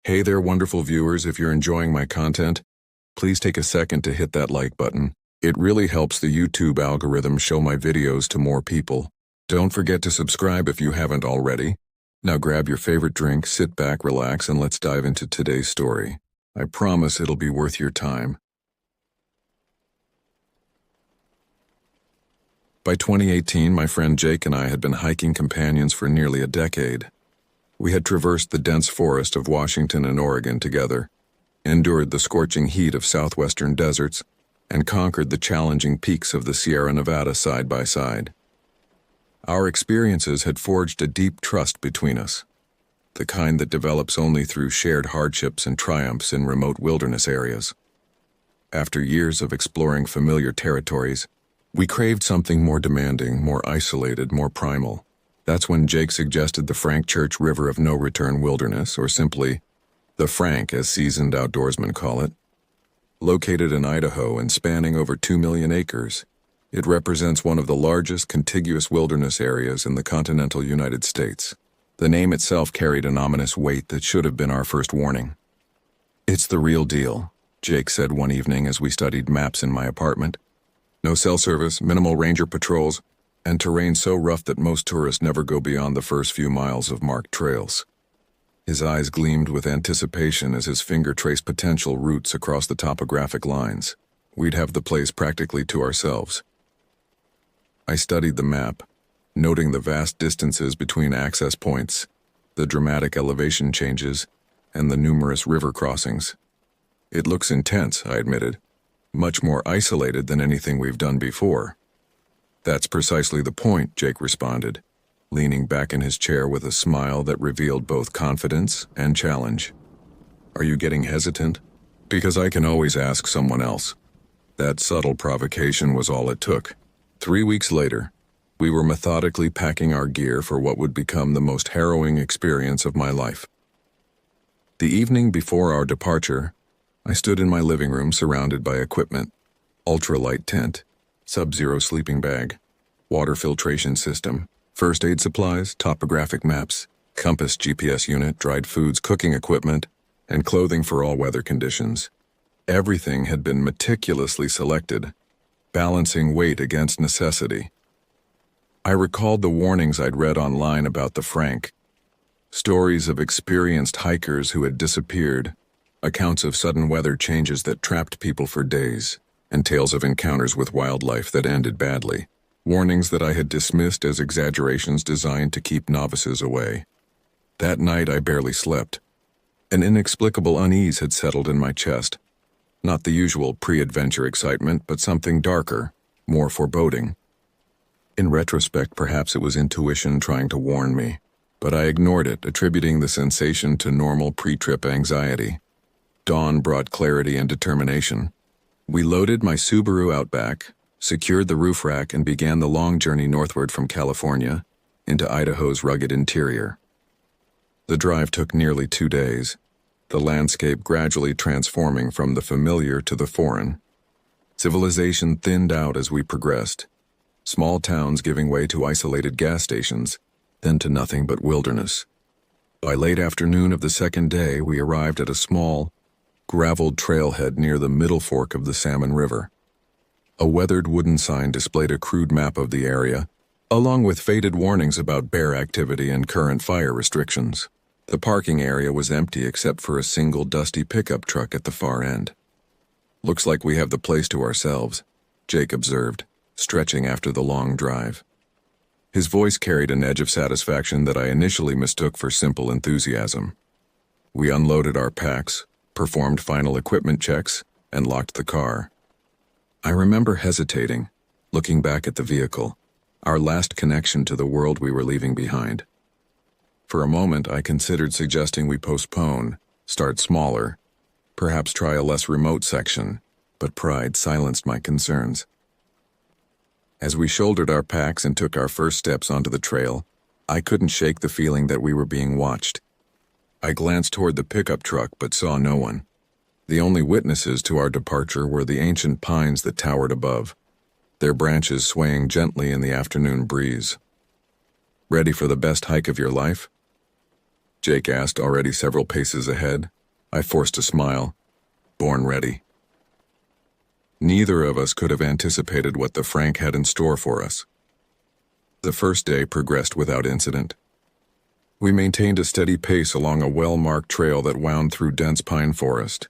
Hey there, wonderful viewers. If you're enjoying my content, please take a second to hit that like button. It really helps the YouTube algorithm show my videos to more people. Don't forget to subscribe if you haven't already. Now grab your favorite drink, sit back, relax, and let's dive into today's story. I promise it'll be worth your time. By 2018, my friend Jake and I had been hiking companions for nearly a decade. We had traversed the dense forest of Washington and Oregon together, endured the scorching heat of southwestern deserts, and conquered the challenging peaks of the Sierra Nevada side by side. Our experiences had forged a deep trust between us, the kind that develops only through shared hardships and triumphs in remote wilderness areas. After years of exploring familiar territories, we craved something more demanding, more isolated, more primal. That's when Jake suggested the Frank Church River of No Return Wilderness, or simply the Frank, as seasoned outdoorsmen call it. Located in Idaho and spanning over 2 million acres, it represents one of the largest contiguous wilderness areas in the continental United States. The name itself carried an ominous weight that should have been our first warning. "It's the real deal," Jake said one evening as we studied maps in my apartment. "No cell service, minimal ranger patrols, and terrain so rough that most tourists never go beyond the first few miles of marked trails." His eyes gleamed with anticipation as his finger traced potential routes across the topographic lines. We'd have the place practically to ourselves. I studied the map, noting the vast distances between access points, the dramatic elevation changes, and the numerous river crossings. "It looks intense," I admitted. "Much more isolated than anything we've done before." "That's precisely the point," Jake responded, leaning back in his chair with a smile that revealed both confidence and challenge. "Are you getting hesitant? Because I can always ask someone else." That subtle provocation was all it took. 3 weeks later, we were methodically packing our gear for what would become the most harrowing experience of my life. The evening before our departure, I stood in my living room surrounded by equipment: ultralight tent, sub-zero sleeping bag, water filtration system, first aid supplies, topographic maps, compass GPS unit, dried foods, cooking equipment, and clothing for all weather conditions. Everything had been meticulously selected, balancing weight against necessity. I recalled the warnings I'd read online about the Frank, stories of experienced hikers who had disappeared, accounts of sudden weather changes that trapped people for days, and tales of encounters with wildlife that ended badly. Warnings that I had dismissed as exaggerations designed to keep novices away. That night I barely slept. An inexplicable unease had settled in my chest. Not the usual pre-adventure excitement, but something darker, more foreboding. In retrospect, perhaps it was intuition trying to warn me, but I ignored it, attributing the sensation to normal pre-trip anxiety. Dawn brought clarity and determination. We loaded my Subaru Outback, secured the roof rack, and began the long journey northward from California into Idaho's rugged interior. The drive took nearly 2 days, the landscape gradually transforming from the familiar to the foreign. Civilization thinned out as we progressed, small towns giving way to isolated gas stations, then to nothing but wilderness. By late afternoon of the second day, we arrived at a small, graveled trailhead near the middle fork of the Salmon River. A weathered wooden sign displayed a crude map of the area, along with faded warnings about bear activity and current fire restrictions. The parking area was empty except for a single dusty pickup truck at the far end. "Looks like we have the place to ourselves," Jake observed, stretching after the long drive. His voice carried an edge of satisfaction that I initially mistook for simple enthusiasm. We unloaded our packs, performed final equipment checks, and locked the car. I remember hesitating, looking back at the vehicle, our last connection to the world we were leaving behind. For a moment, I considered suggesting we postpone, start smaller, perhaps try a less remote section, but pride silenced my concerns. As we shouldered our packs and took our first steps onto the trail, I couldn't shake the feeling that we were being watched. I glanced toward the pickup truck but saw no one. The only witnesses to our departure were the ancient pines that towered above, their branches swaying gently in the afternoon breeze. "Ready for the best hike of your life?" Jake asked, already several paces ahead. I forced a smile. Born ready. Neither of us could have anticipated what the Frank had in store for us. The first day progressed without incident. We maintained a steady pace along a well-marked trail that wound through dense pine forest.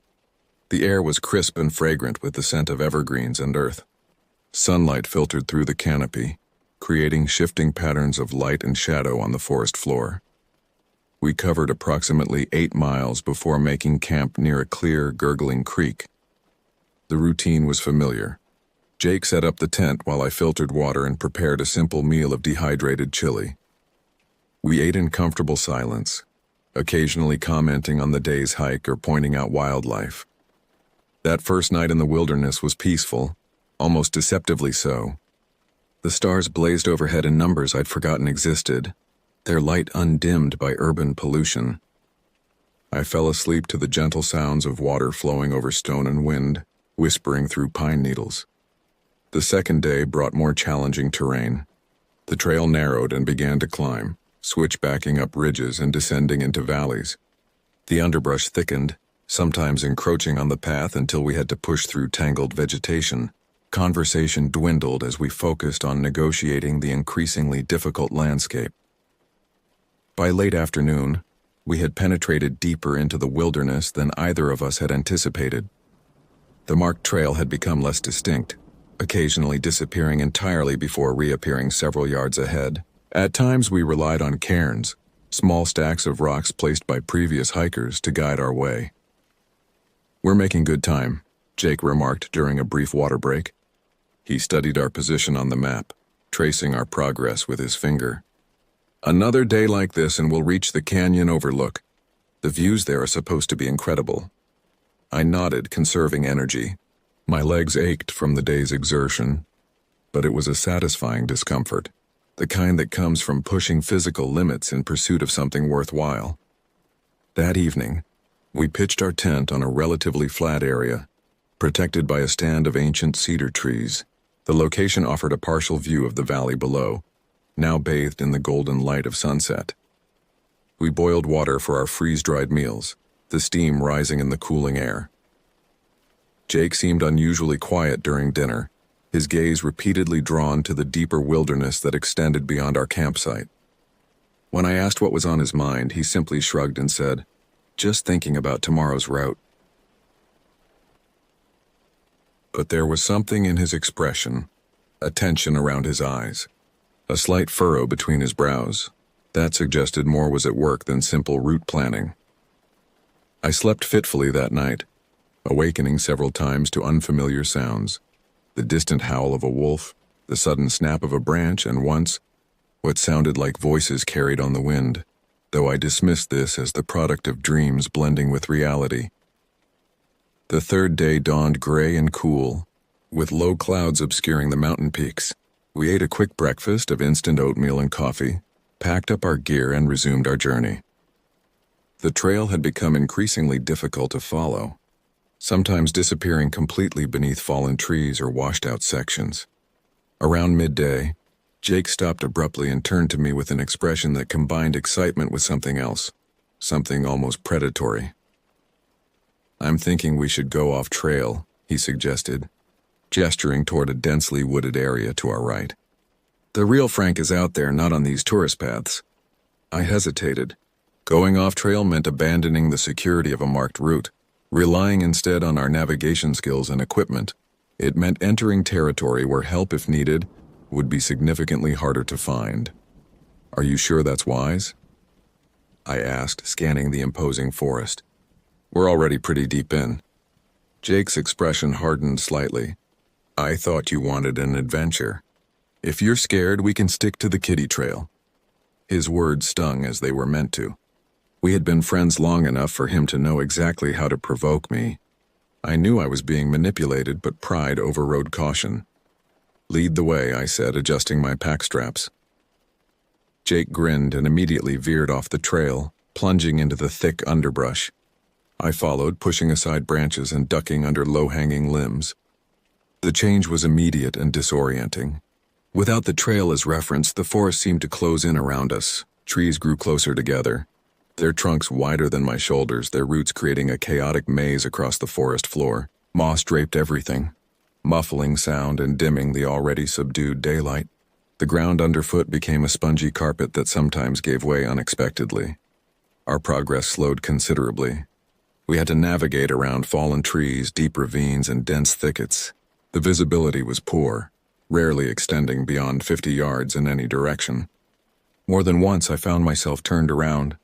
The air was crisp and fragrant with the scent of evergreens and earth. Sunlight filtered through the canopy, creating shifting patterns of light and shadow on the forest floor. We covered approximately 8 miles before making camp near a clear, gurgling creek. The routine was familiar. Jake set up the tent while I filtered water and prepared a simple meal of dehydrated chili. We ate in comfortable silence, occasionally commenting on the day's hike or pointing out wildlife. That first night in the wilderness was peaceful, almost deceptively so. The stars blazed overhead in numbers I'd forgotten existed, their light undimmed by urban pollution. I fell asleep to the gentle sounds of water flowing over stone and wind, whispering through pine needles. The second day brought more challenging terrain. The trail narrowed and began to climb, switchbacking up ridges and descending into valleys. The underbrush thickened, sometimes encroaching on the path until we had to push through tangled vegetation. Conversation dwindled as we focused on negotiating the increasingly difficult landscape. By late afternoon, we had penetrated deeper into the wilderness than either of us had anticipated. The marked trail had become less distinct, occasionally disappearing entirely before reappearing several yards ahead. At times we relied on cairns, small stacks of rocks placed by previous hikers to guide our way. "We're making good time," Jake remarked during a brief water break. He studied our position on the map, tracing our progress with his finger. "Another day like this and we'll reach the canyon overlook. The views there are supposed to be incredible." I nodded, conserving energy. My legs ached from the day's exertion, but it was a satisfying discomfort, the kind that comes from pushing physical limits in pursuit of something worthwhile. That evening, we pitched our tent on a relatively flat area, protected by a stand of ancient cedar trees. The location offered a partial view of the valley below, now bathed in the golden light of sunset. We boiled water for our freeze-dried meals, the steam rising in the cooling air. Jake seemed unusually quiet during dinner, his gaze repeatedly drawn to the deeper wilderness that extended beyond our campsite. When I asked what was on his mind, he simply shrugged and said, "Just thinking about tomorrow's route." But there was something in his expression, a tension around his eyes, a slight furrow between his brows, that suggested more was at work than simple route planning. I slept fitfully that night, awakening several times to unfamiliar sounds, the distant howl of a wolf, the sudden snap of a branch, and once, what sounded like voices carried on the wind, though I dismissed this as the product of dreams blending with reality. The third day dawned gray and cool, with low clouds obscuring the mountain peaks. We ate a quick breakfast of instant oatmeal and coffee, packed up our gear, and resumed our journey. The trail had become increasingly difficult to follow, sometimes disappearing completely beneath fallen trees or washed-out sections. Around midday, Jake stopped abruptly and turned to me with an expression that combined excitement with something else, something almost predatory. "I'm thinking we should go off-trail," he suggested, gesturing toward a densely wooded area to our right. "The real Frank is out there, not on these tourist paths." I hesitated. Going off-trail meant abandoning the security of a marked route, relying instead on our navigation skills and equipment. It meant entering territory where help, if needed, would be significantly harder to find. "Are you sure that's wise?" I asked, scanning the imposing forest. "We're already pretty deep in." Jake's expression hardened slightly. "I thought you wanted an adventure. If you're scared, we can stick to the kiddie trail." His words stung as they were meant to. We had been friends long enough for him to know exactly how to provoke me. I knew I was being manipulated, but pride overrode caution. "Lead the way," I said, adjusting my pack straps. Jake grinned and immediately veered off the trail, plunging into the thick underbrush. I followed, pushing aside branches and ducking under low-hanging limbs. The change was immediate and disorienting. Without the trail as reference, the forest seemed to close in around us. Trees grew closer together, their trunks wider than my shoulders, their roots creating a chaotic maze across the forest floor. Moss draped everything, muffling sound and dimming the already subdued daylight. The ground underfoot became a spongy carpet that sometimes gave way unexpectedly. Our progress slowed considerably. We had to navigate around fallen trees, deep ravines, and dense thickets. The visibility was poor, rarely extending beyond 50 yards in any direction. More than once I found myself turned around,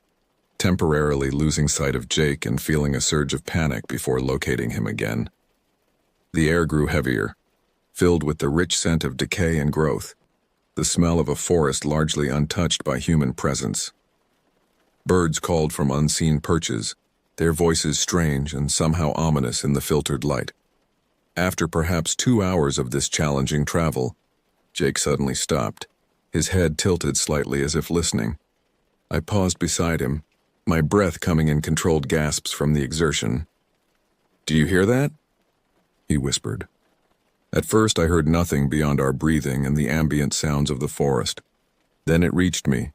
temporarily losing sight of Jake and feeling a surge of panic before locating him again. The air grew heavier, filled with the rich scent of decay and growth, the smell of a forest largely untouched by human presence. Birds called from unseen perches, their voices strange and somehow ominous in the filtered light. After perhaps 2 hours of this challenging travel, Jake suddenly stopped, his head tilted slightly as if listening. I paused beside him, my breath coming in controlled gasps from the exertion. "Do you hear that?" he whispered. At first I heard nothing beyond our breathing and the ambient sounds of the forest. Then it reached me,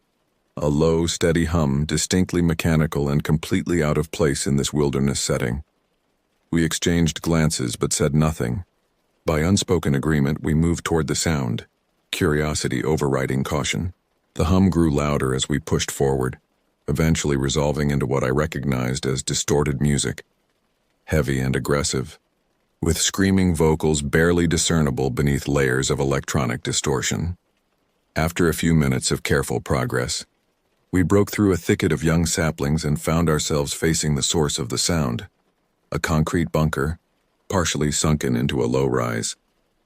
a low, steady hum, distinctly mechanical and completely out of place in this wilderness setting. We exchanged glances but said nothing. By unspoken agreement, we moved toward the sound, curiosity overriding caution. The hum grew louder as we pushed forward, eventually resolving into what I recognized as distorted music, heavy and aggressive, with screaming vocals barely discernible beneath layers of electronic distortion. After a few minutes of careful progress, we broke through a thicket of young saplings and found ourselves facing the source of the sound, a concrete bunker, partially sunken into a low rise,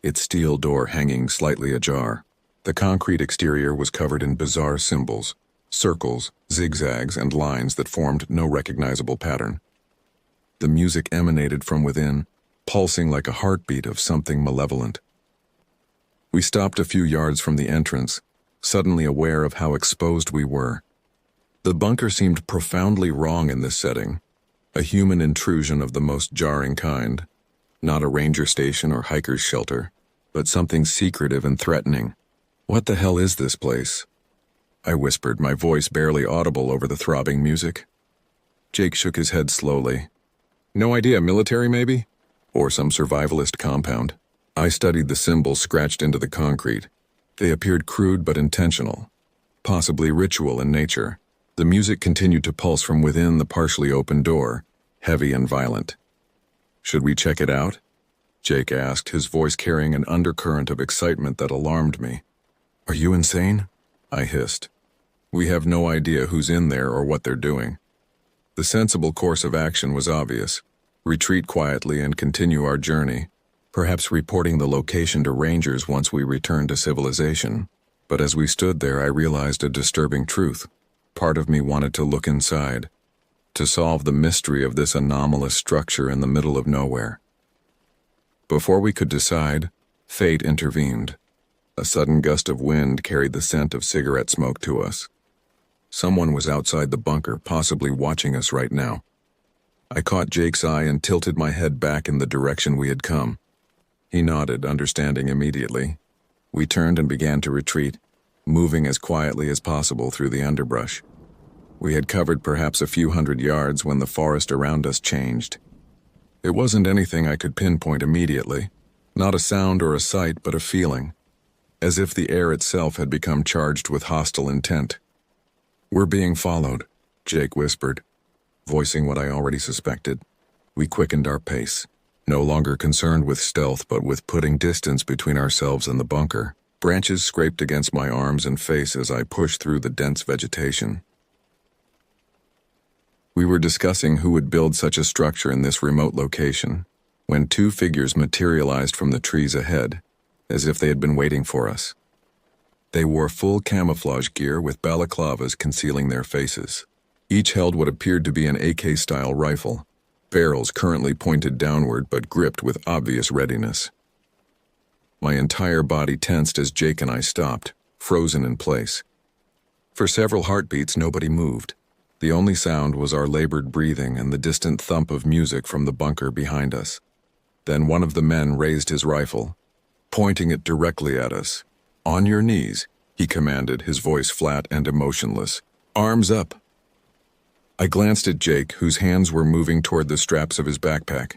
its steel door hanging slightly ajar. The concrete exterior was covered in bizarre symbols, circles, zigzags, and lines that formed no recognizable pattern. The music emanated from within, pulsing like a heartbeat of something malevolent. We stopped a few yards from the entrance, suddenly aware of how exposed we were. The bunker seemed profoundly wrong in this setting, a human intrusion of the most jarring kind, not a ranger station or hiker's shelter, but something secretive and threatening. "What the hell is this place?" I whispered, my voice barely audible over the throbbing music. Jake shook his head slowly. "No idea, military maybe? Or some survivalist compound." I studied the symbols scratched into the concrete. They appeared crude but intentional, possibly ritual in nature. The music continued to pulse from within the partially open door, heavy and violent. "Should we check it out?" Jake asked, his voice carrying an undercurrent of excitement that alarmed me. "Are you insane?" I hissed. "We have no idea who's in there or what they're doing." The sensible course of action was obvious. Retreat quietly and continue our journey, perhaps reporting the location to rangers once we returned to civilization. But as we stood there, I realized a disturbing truth. Part of me wanted to look inside, to solve the mystery of this anomalous structure in the middle of nowhere. Before we could decide, fate intervened. A sudden gust of wind carried the scent of cigarette smoke to us. Someone was outside the bunker, possibly watching us right now. I caught Jake's eye and tilted my head back in the direction we had come. He nodded, understanding immediately. We turned and began to retreat, moving as quietly as possible through the underbrush. We had covered perhaps a few hundred yards when the forest around us changed. It wasn't anything I could pinpoint immediately, not a sound or a sight, but a feeling, as if the air itself had become charged with hostile intent. "We're being followed," Jake whispered, voicing what I already suspected. We quickened our pace, no longer concerned with stealth but with putting distance between ourselves and the bunker. Branches scraped against my arms and face as I pushed through the dense vegetation. We were discussing who would build such a structure in this remote location, when two figures materialized from the trees ahead, as if they had been waiting for us. They wore full camouflage gear with balaclavas concealing their faces. Each held what appeared to be an AK-style rifle, barrels currently pointed downward but gripped with obvious readiness. My entire body tensed as Jake and I stopped, frozen in place. For several heartbeats, nobody moved. The only sound was our labored breathing and the distant thump of music from the bunker behind us. Then one of the men raised his rifle, pointing it directly at us. "On your knees," he commanded, his voice flat and emotionless. "Arms up." I glanced at Jake, whose hands were moving toward the straps of his backpack.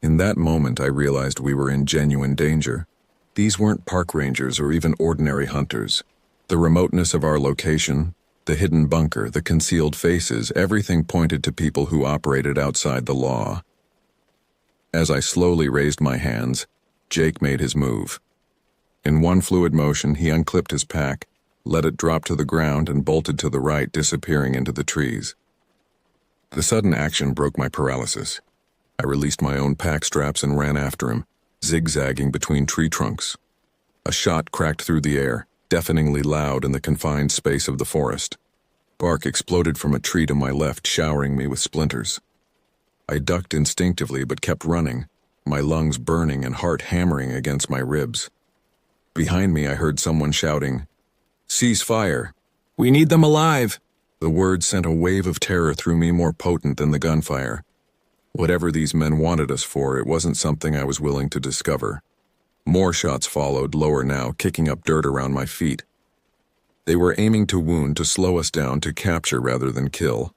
In that moment, I realized we were in genuine danger. These weren't park rangers or even ordinary hunters. The remoteness of our location, the hidden bunker, the concealed faces, everything pointed to people who operated outside the law. As I slowly raised my hands, Jake made his move. In one fluid motion, he unclipped his pack, let it drop to the ground, and bolted to the right, disappearing into the trees. The sudden action broke my paralysis. I released my own pack straps and ran after him, zigzagging between tree trunks. A shot cracked through the air, deafeningly loud in the confined space of the forest. Bark exploded from a tree to my left, showering me with splinters. I ducked instinctively but kept running, my lungs burning and heart hammering against my ribs. Behind me, I heard someone shouting, "Cease fire! We need them alive!" The words sent a wave of terror through me more potent than the gunfire. Whatever these men wanted us for, it wasn't something I was willing to discover. More shots followed, lower now, kicking up dirt around my feet. They were aiming to wound, to slow us down, to capture rather than kill.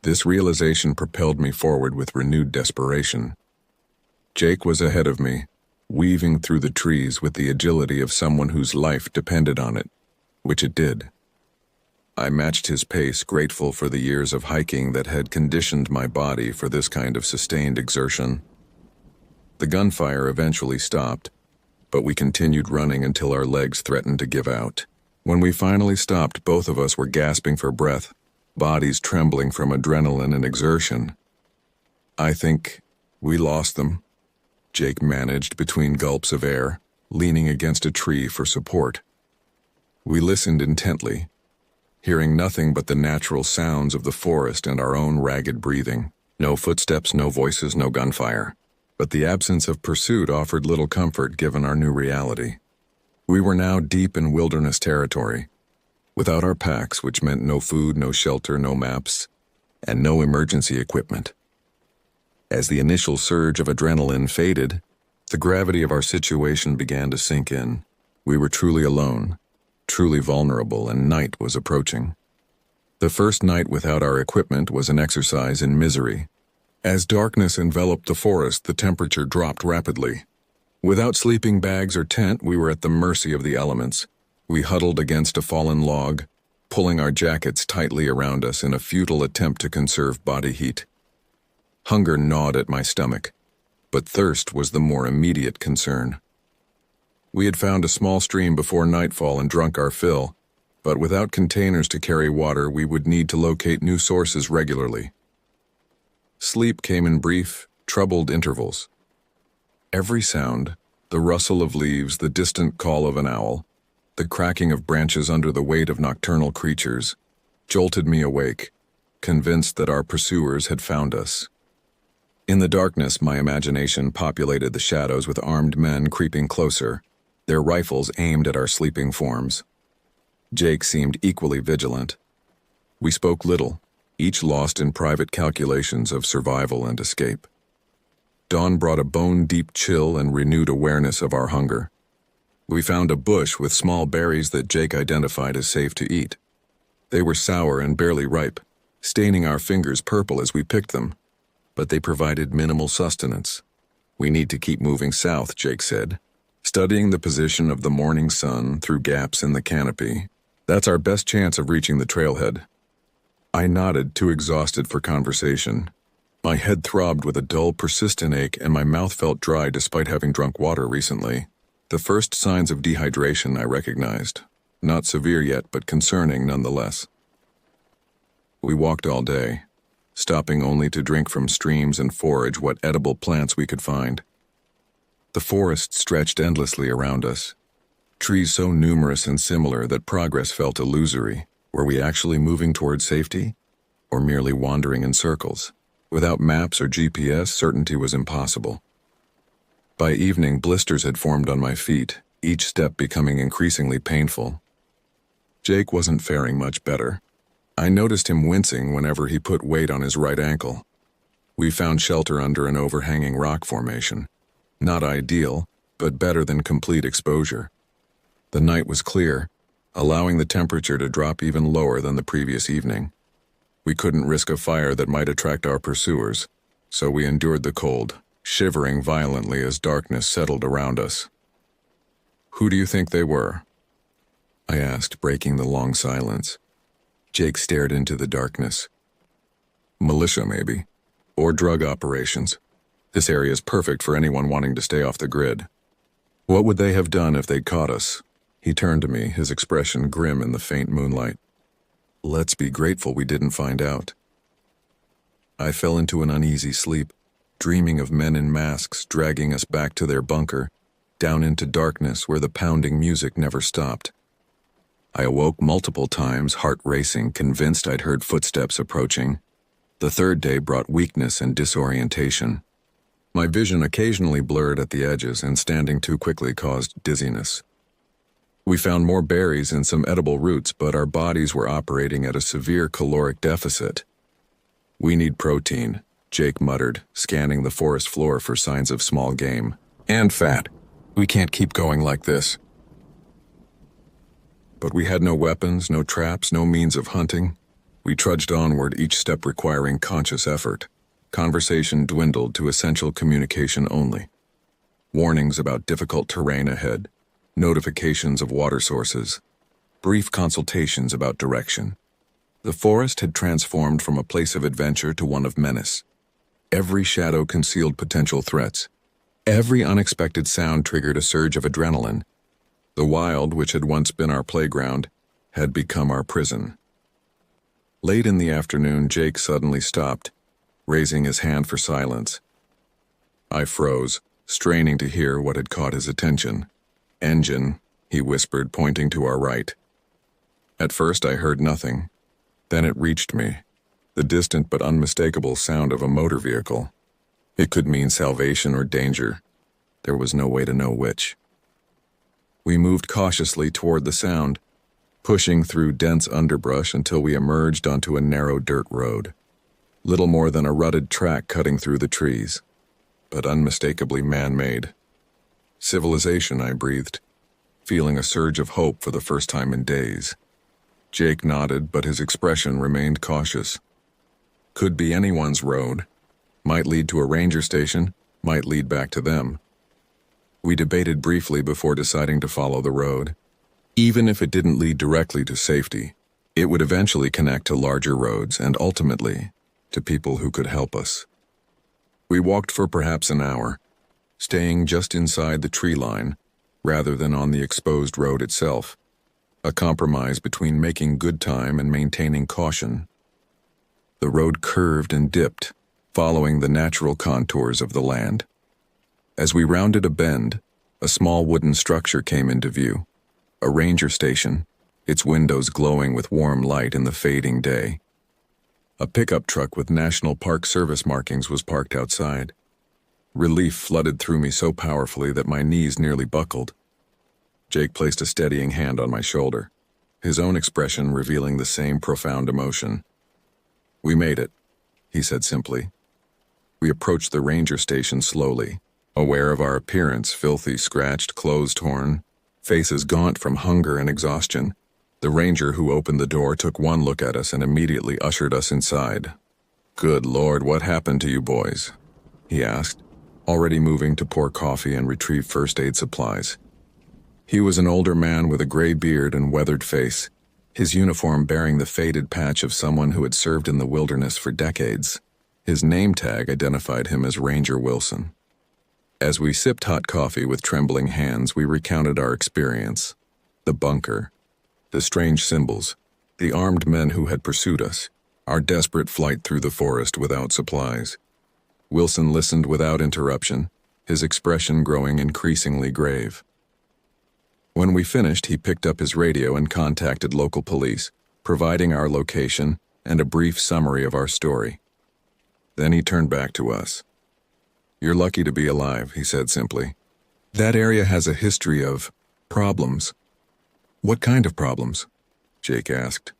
This realization propelled me forward with renewed desperation. Jake was ahead of me, weaving through the trees with the agility of someone whose life depended on it, which it did. I matched his pace, grateful for the years of hiking that had conditioned my body for this kind of sustained exertion. The gunfire eventually stopped, but we continued running until our legs threatened to give out. When we finally stopped, both of us were gasping for breath, bodies trembling from adrenaline and exertion. "I think we lost them," Jake managed between gulps of air, leaning against a tree for support. We listened intently, hearing nothing but the natural sounds of the forest and our own ragged breathing. No footsteps, no voices, no gunfire. But the absence of pursuit offered little comfort given our new reality. We were now deep in wilderness territory, without our packs, which meant no food, no shelter, no maps, and no emergency equipment. As the initial surge of adrenaline faded, the gravity of our situation began to sink in. We were truly alone, truly vulnerable, and night was approaching. The first night without our equipment was an exercise in misery. As darkness enveloped the forest, the temperature dropped rapidly. Without sleeping bags or tent, we were at the mercy of the elements. We huddled against a fallen log, pulling our jackets tightly around us in a futile attempt to conserve body heat. Hunger gnawed at my stomach, but thirst was the more immediate concern. We had found a small stream before nightfall and drunk our fill, but without containers to carry water, we would need to locate new sources regularly. Sleep came in brief, troubled intervals. Every sound, the rustle of leaves, the distant call of an owl, the cracking of branches under the weight of nocturnal creatures, jolted me awake, convinced that our pursuers had found us. In the darkness, my imagination populated the shadows with armed men creeping closer, their rifles aimed at our sleeping forms. Jake seemed equally vigilant. We spoke little, each lost in private calculations of survival and escape. Dawn brought a bone-deep chill and renewed awareness of our hunger. We found a bush with small berries that Jake identified as safe to eat. They were sour and barely ripe, staining our fingers purple as we picked them, but they provided minimal sustenance. "We need to keep moving south," Jake said, studying the position of the morning sun through gaps in the canopy. "That's our best chance of reaching the trailhead." I nodded, too exhausted for conversation. My head throbbed with a dull, persistent ache, and my mouth felt dry despite having drunk water recently. The first signs of dehydration I recognized. Not severe yet, but concerning nonetheless. We walked all day, stopping only to drink from streams and forage what edible plants we could find. The forest stretched endlessly around us, trees so numerous and similar that progress felt illusory. Were we actually moving towards safety, or merely wandering in circles? Without maps or GPS, certainty was impossible. By evening, blisters had formed on my feet, each step becoming increasingly painful. Jake wasn't faring much better. I noticed him wincing whenever he put weight on his right ankle. We found shelter under an overhanging rock formation. Not ideal, but better than complete exposure. The night was clear, allowing the temperature to drop even lower than the previous evening. We couldn't risk a fire that might attract our pursuers, so we endured the cold, shivering violently as darkness settled around us. "Who do you think they were?" I asked, breaking the long silence. Jake stared into the darkness. "Militia, maybe. Or drug operations. This area is perfect for anyone wanting to stay off the grid." "What would they have done if they'd caught us?" He turned to me, his expression grim in the faint moonlight. "Let's be grateful we didn't find out." I fell into an uneasy sleep, dreaming of men in masks dragging us back to their bunker, down into darkness where the pounding music never stopped. I awoke multiple times, heart racing, convinced I'd heard footsteps approaching. The third day brought weakness and disorientation. My vision occasionally blurred at the edges, and standing too quickly caused dizziness. We found more berries and some edible roots, but our bodies were operating at a severe caloric deficit. "We need protein," Jake muttered, scanning the forest floor for signs of small game. "And fat. We can't keep going like this." But we had no weapons, no traps, no means of hunting. We trudged onward, each step requiring conscious effort. Conversation dwindled to essential communication only. Warnings about difficult terrain ahead, notifications of water sources, brief consultations about direction. The forest had transformed from a place of adventure to one of menace. Every shadow concealed potential threats. Every unexpected sound triggered a surge of adrenaline. The wild, which had once been our playground, had become our prison. Late in the afternoon, Jake suddenly stopped, raising his hand for silence. I froze, straining to hear what had caught his attention. "Engine," he whispered, pointing to our right. At first I heard nothing. Then it reached me, the distant but unmistakable sound of a motor vehicle. It could mean salvation or danger. There was no way to know which. We moved cautiously toward the sound, pushing through dense underbrush until we emerged onto a narrow dirt road. Little more than a rutted track cutting through the trees, but unmistakably man-made. "Civilization," I breathed, feeling a surge of hope for the first time in days. Jake nodded, but his expression remained cautious. Could be anyone's road. Might lead to a ranger station, might lead back to them. We debated briefly before deciding to follow the road. Even if it didn't lead directly to safety, it would eventually connect to larger roads and ultimately to people who could help us. We walked for perhaps an hour, staying just inside the tree line rather than on the exposed road itself, a compromise between making good time and maintaining caution. The road curved and dipped, following the natural contours of the land. As we rounded a bend, a small wooden structure came into view, a ranger station, its windows glowing with warm light in the fading day. A pickup truck with National Park Service markings was parked outside. Relief flooded through me so powerfully that my knees nearly buckled. Jake placed a steadying hand on my shoulder, his own expression revealing the same profound emotion. "We made it," he said simply. We approached the ranger station slowly, aware of our appearance, filthy, scratched, clothes torn, faces gaunt from hunger and exhaustion. The ranger who opened the door took one look at us and immediately ushered us inside. "Good Lord, what happened to you boys?" he asked, already moving to pour coffee and retrieve first aid supplies. He was an older man with a gray beard and weathered face, his uniform bearing the faded patch of someone who had served in the wilderness for decades. His name tag identified him as Ranger Wilson. As we sipped hot coffee with trembling hands, we recounted our experience. The bunker, the strange symbols, the armed men who had pursued us, our desperate flight through the forest without supplies. Wilson listened without interruption, his expression growing increasingly grave. When we finished, he picked up his radio and contacted local police, providing our location and a brief summary of our story. Then he turned back to us. "You're lucky to be alive," he said simply. "That area has a history of problems." "What kind of problems?" Jake asked.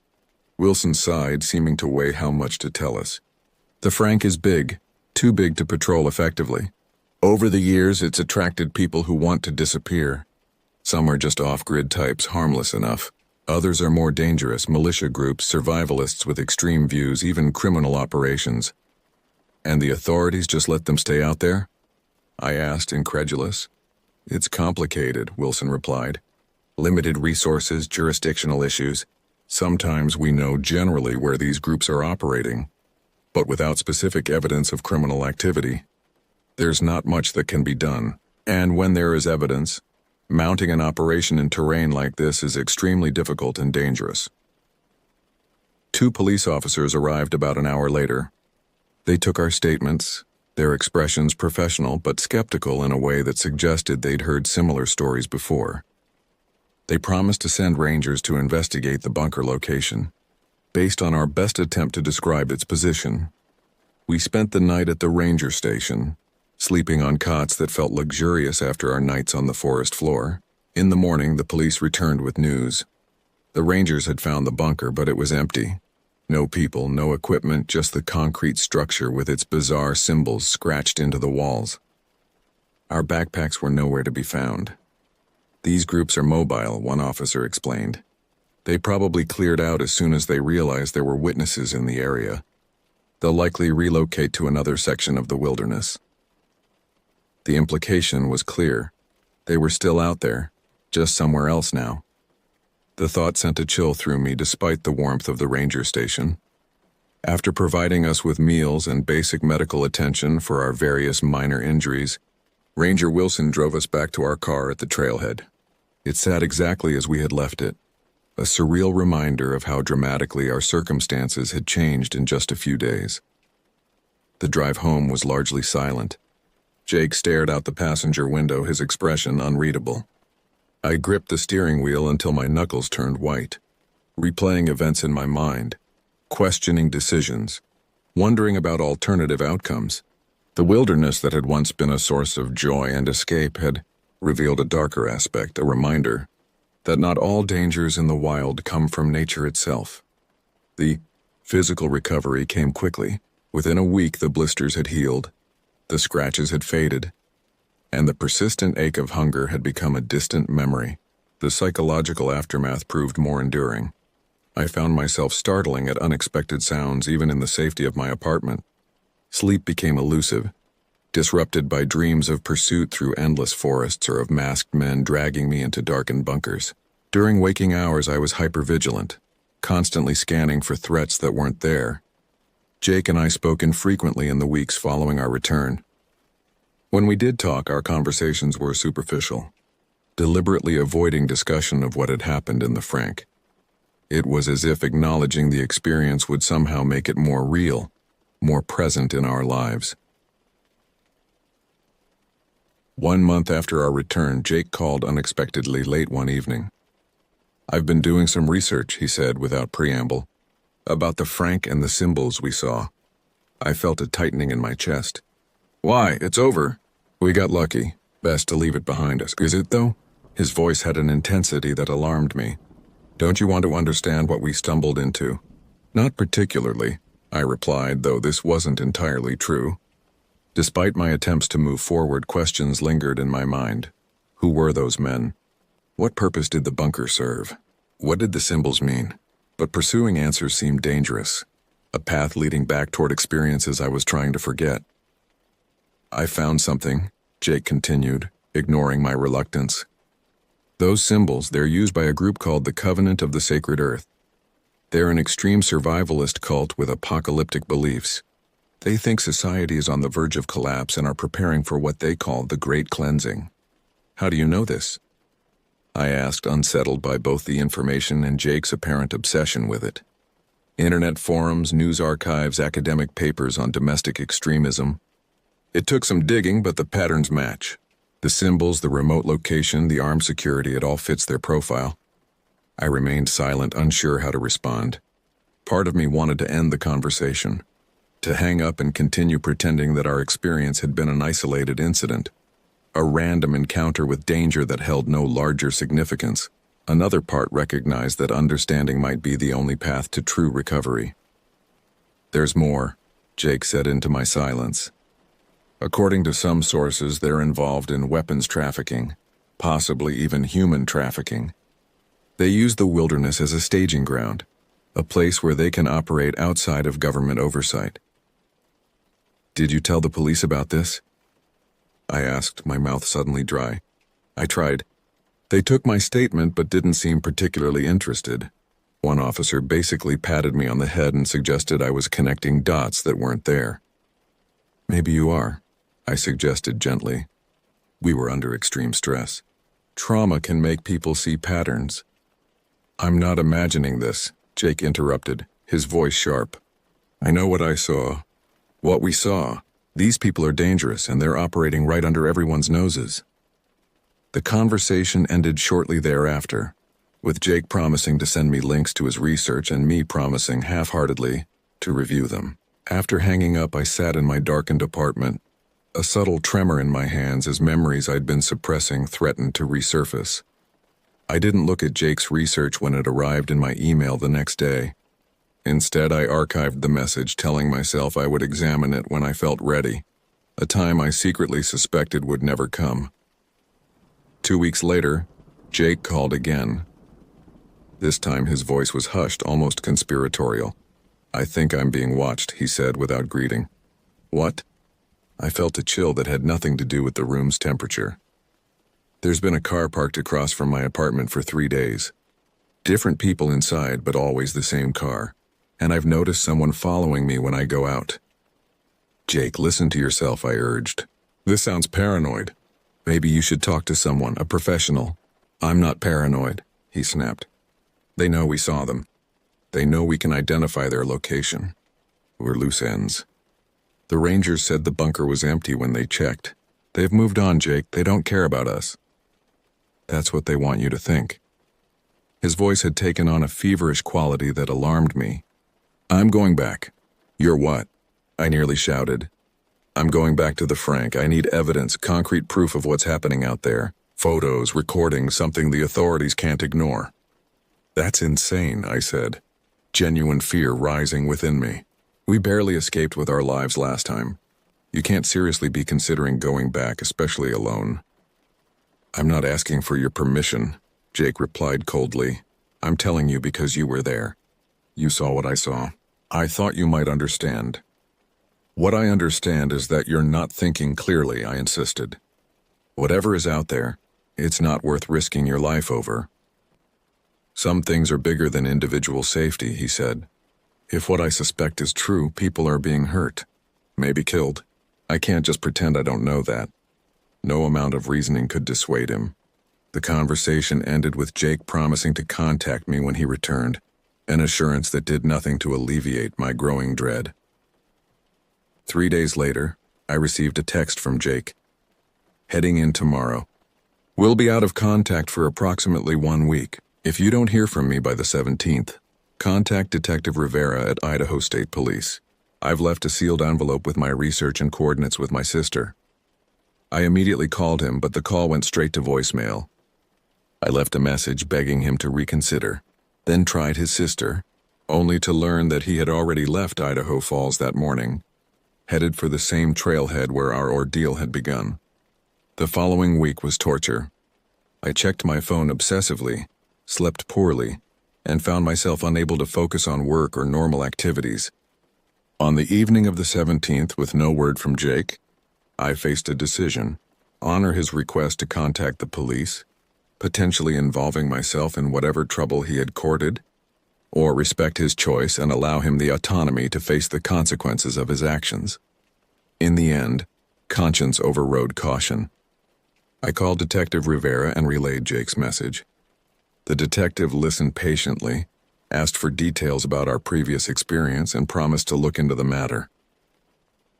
Wilson sighed, seeming to weigh how much to tell us. "The Frank is big, too big to patrol effectively. Over the years, it's attracted people who want to disappear. Some are just off-grid types, harmless enough. Others are more dangerous, militia groups, survivalists with extreme views, even criminal operations. And the authorities just let them stay out there? I asked, incredulous. It's complicated, Wilson replied. Limited resources, jurisdictional issues. Sometimes we know generally where these groups are operating, but without specific evidence of criminal activity, there's not much that can be done. And when there is evidence, mounting an operation in terrain like this is extremely difficult and dangerous. 2 police officers arrived about an hour later. They took our statements, their expressions professional but skeptical in a way that suggested they'd heard similar stories before. They promised to send rangers to investigate the bunker location, based on our best attempt to describe its position. We spent the night at the ranger station, sleeping on cots that felt luxurious after our nights on the forest floor. In the morning, the police returned with news. The rangers had found the bunker, but it was empty. No people, no equipment, just the concrete structure with its bizarre symbols scratched into the walls. Our backpacks were nowhere to be found. These groups are mobile, one officer explained. They probably cleared out as soon as they realized there were witnesses in the area. They'll likely relocate to another section of the wilderness. The implication was clear. They were still out there, just somewhere else now. The thought sent a chill through me despite the warmth of the ranger station. After providing us with meals and basic medical attention for our various minor injuries, Ranger Wilson drove us back to our car at the trailhead. It sat exactly as we had left it, a surreal reminder of how dramatically our circumstances had changed in just a few days. The drive home was largely silent. Jake stared out the passenger window, his expression unreadable. I gripped the steering wheel until my knuckles turned white, replaying events in my mind, questioning decisions, wondering about alternative outcomes. The wilderness that had once been a source of joy and escape had revealed a darker aspect, a reminder that not all dangers in the wild come from nature itself. The physical recovery came quickly. Within a week, the blisters had healed, the scratches had faded, and the persistent ache of hunger had become a distant memory. The psychological aftermath proved more enduring. I found myself startling at unexpected sounds even in the safety of my apartment. Sleep became elusive, disrupted by dreams of pursuit through endless forests or of masked men dragging me into darkened bunkers. During waking hours, I was hypervigilant, constantly scanning for threats that weren't there. Jake and I spoke infrequently in the weeks following our return. When we did talk, our conversations were superficial, deliberately avoiding discussion of what had happened in the Frank. It was as if acknowledging the experience would somehow make it more real, more present in our lives. 1 month after our return, Jake called unexpectedly late one evening. I've been doing some research, he said without preamble, about the Frank and the symbols we saw. I felt a tightening in my chest. Why, it's over. We got lucky. Best to leave it behind us. Is it, though? His voice had an intensity that alarmed me. Don't you want to understand what we stumbled into? Not particularly, I replied, though this wasn't entirely true. Despite my attempts to move forward, questions lingered in my mind. Who were those men? What purpose did the bunker serve? What did the symbols mean? But pursuing answers seemed dangerous, a path leading back toward experiences I was trying to forget. I found something, Jake continued, ignoring my reluctance. Those symbols, they're used by a group called the Covenant of the Sacred Earth. They're an extreme survivalist cult with apocalyptic beliefs. They think society is on the verge of collapse and are preparing for what they call the Great Cleansing. How do you know this? I asked, unsettled by both the information and Jake's apparent obsession with it. Internet forums, news archives, academic papers on domestic extremism. It took some digging, but the patterns match. The symbols, the remote location, the armed security, it all fits their profile. I remained silent, unsure how to respond. Part of me wanted to end the conversation, to hang up and continue pretending that our experience had been an isolated incident, a random encounter with danger that held no larger significance. Another part recognized that understanding might be the only path to true recovery. There's more, Jake said into my silence. According to some sources, they're involved in weapons trafficking, possibly even human trafficking. They use the wilderness as a staging ground, a place where they can operate outside of government oversight. Did you tell the police about this? I asked, my mouth suddenly dry. I tried. They took my statement but didn't seem particularly interested. One officer basically patted me on the head and suggested I was connecting dots that weren't there. Maybe you are, I suggested gently. We were under extreme stress. Trauma can make people see patterns. I'm not imagining this, Jake interrupted, his voice sharp. I know what I saw. What we saw. These people are dangerous and they're operating right under everyone's noses. The conversation ended shortly thereafter, with Jake promising to send me links to his research and me promising half-heartedly to review them. After hanging up, I sat in my darkened apartment, a subtle tremor in my hands as memories I'd been suppressing threatened to resurface. I didn't look at Jake's research when it arrived in my email the next day. Instead, I archived the message, telling myself I would examine it when I felt ready, a time I secretly suspected would never come. 2 weeks later, Jake called again. This time his voice was hushed, almost conspiratorial. I think I'm being watched, he said without greeting. What? I felt a chill that had nothing to do with the room's temperature. There's been a car parked across from my apartment for 3 days. Different people inside, but always the same car. And I've noticed someone following me when I go out. Jake, listen to yourself, I urged. This sounds paranoid. Maybe you should talk to someone, a professional. I'm not paranoid, he snapped. They know we saw them. They know we can identify their location. We're loose ends. The Rangers said the bunker was empty when they checked. They've moved on, Jake. They don't care about us. That's what they want you to think. His voice had taken on a feverish quality that alarmed me. I'm going back. You're what? I nearly shouted. I'm going back to the Frank. I need evidence, concrete proof of what's happening out there. Photos, recordings, something the authorities can't ignore. That's insane, I said, genuine fear rising within me. We barely escaped with our lives last time. You can't seriously be considering going back, especially alone. I'm not asking for your permission, Jake replied coldly. I'm telling you because you were there. You saw what I saw. I thought you might understand. What I understand is that you're not thinking clearly, I insisted. Whatever is out there, it's not worth risking your life over. Some things are bigger than individual safety, he said. If what I suspect is true, people are being hurt, maybe killed. I can't just pretend I don't know that. No amount of reasoning could dissuade him. The conversation ended with Jake promising to contact me when he returned, an assurance that did nothing to alleviate my growing dread. 3 days later, I received a text from Jake. Heading in tomorrow. We'll be out of contact for approximately 1 week. If you don't hear from me by the 17th, contact Detective Rivera at Idaho State Police. I've left a sealed envelope with my research and coordinates with my sister. I immediately called him, but the call went straight to voicemail. I left a message begging him to reconsider, then tried his sister, only to learn that he had already left Idaho Falls that morning, headed for the same trailhead where our ordeal had begun. The following week was torture. I checked my phone obsessively, slept poorly, and found myself unable to focus on work or normal activities. On the evening of the 17th, with no word from Jake, I faced a decision: honor his request to contact the police, potentially involving myself in whatever trouble he had courted, or respect his choice and allow him the autonomy to face the consequences of his actions. In the end, conscience overrode caution. I called Detective Rivera and relayed Jake's message. The detective listened patiently, asked for details about our previous experience, and promised to look into the matter.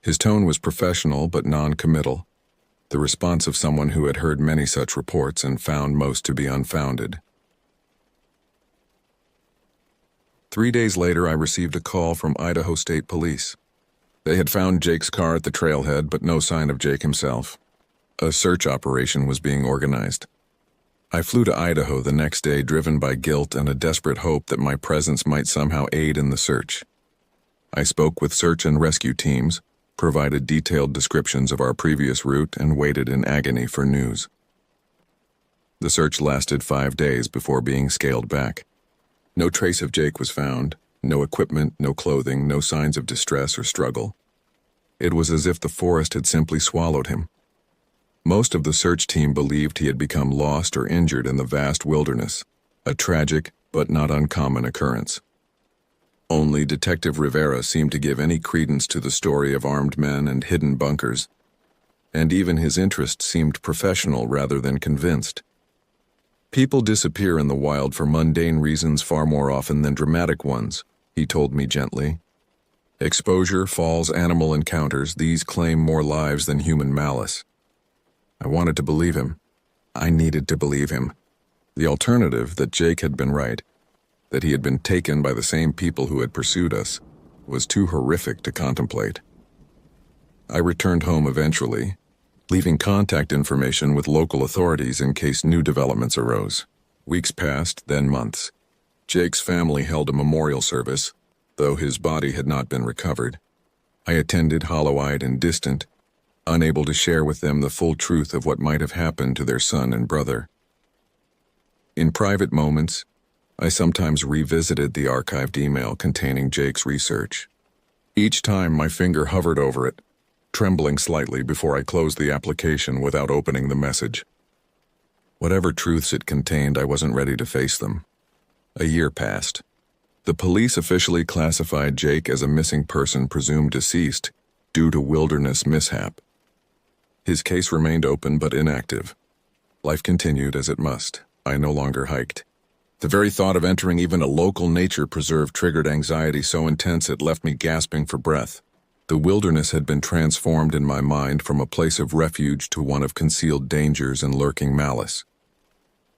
His tone was professional but non-committal, the response of someone who had heard many such reports and found most to be unfounded. 3 days later, I received a call from Idaho State Police. They had found Jake's car at the trailhead, but no sign of Jake himself. A search operation was being organized. I flew to Idaho the next day, driven by guilt and a desperate hope that my presence might somehow aid in the search. I spoke with search and rescue teams, provided detailed descriptions of our previous route, and waited in agony for news. The search lasted 5 days before being scaled back. No trace of Jake was found, no equipment, no clothing, no signs of distress or struggle. It was as if the forest had simply swallowed him. Most of the search team believed he had become lost or injured in the vast wilderness, a tragic but not uncommon occurrence. Only Detective Rivera seemed to give any credence to the story of armed men and hidden bunkers, and even his interest seemed professional rather than convinced. People disappear in the wild for mundane reasons far more often than dramatic ones, he told me gently. Exposure, falls, animal encounters, these claim more lives than human malice. I wanted to believe him. I needed to believe him. The alternative, that Jake had been right, that he had been taken by the same people who had pursued us, was too horrific to contemplate. I returned home eventually, leaving contact information with local authorities in case new developments arose. Weeks passed, then months. Jake's family held a memorial service, though his body had not been recovered. I attended, hollow-eyed and distant, unable to share with them the full truth of what might have happened to their son and brother. In private moments, I sometimes revisited the archived email containing Jake's research. Each time my finger hovered over it, trembling slightly before I closed the application without opening the message. Whatever truths it contained, I wasn't ready to face them. A year passed. The police officially classified Jake as a missing person presumed deceased due to wilderness mishap. His case remained open but inactive. Life continued as it must. I no longer hiked. The very thought of entering even a local nature preserve triggered anxiety so intense it left me gasping for breath. The wilderness had been transformed in my mind from a place of refuge to one of concealed dangers and lurking malice.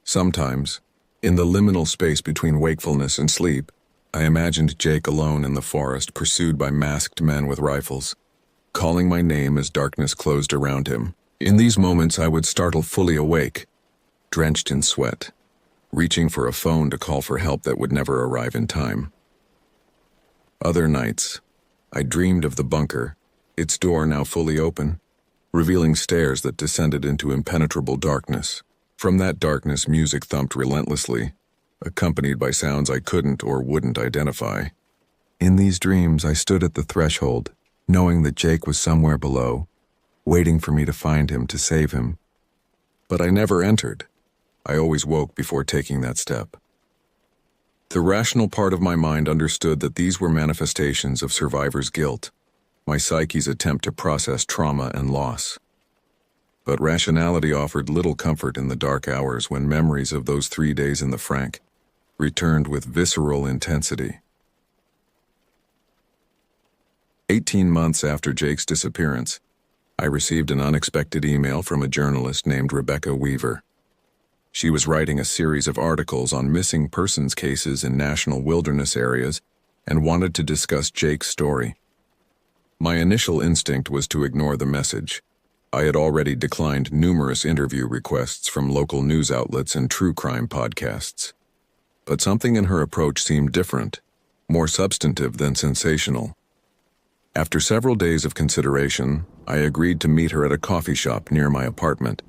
Sometimes, in the liminal space between wakefulness and sleep, I imagined Jake alone in the forest, pursued by masked men with rifles, calling my name as darkness closed around him. In these moments I would startle fully awake, drenched in sweat, reaching for a phone to call for help that would never arrive in time. Other nights, I dreamed of the bunker, its door now fully open, revealing stairs that descended into impenetrable darkness. From that darkness, music thumped relentlessly, accompanied by sounds I couldn't or wouldn't identify. In these dreams, I stood at the threshold, knowing that Jake was somewhere below, waiting for me to find him, to save him. But I never entered. I always woke before taking that step. The rational part of my mind understood that these were manifestations of survivor's guilt, my psyche's attempt to process trauma and loss. But rationality offered little comfort in the dark hours when memories of those 3 days in the Frank returned with visceral intensity. 18 months after Jake's disappearance, I received an unexpected email from a journalist named Rebecca Weaver. She was writing a series of articles on missing persons cases in national wilderness areas and wanted to discuss Jake's story. My initial instinct was to ignore the message. I had already declined numerous interview requests from local news outlets and true crime podcasts. But something in her approach seemed different, more substantive than sensational. After several days of consideration, I agreed to meet her at a coffee shop near my apartment.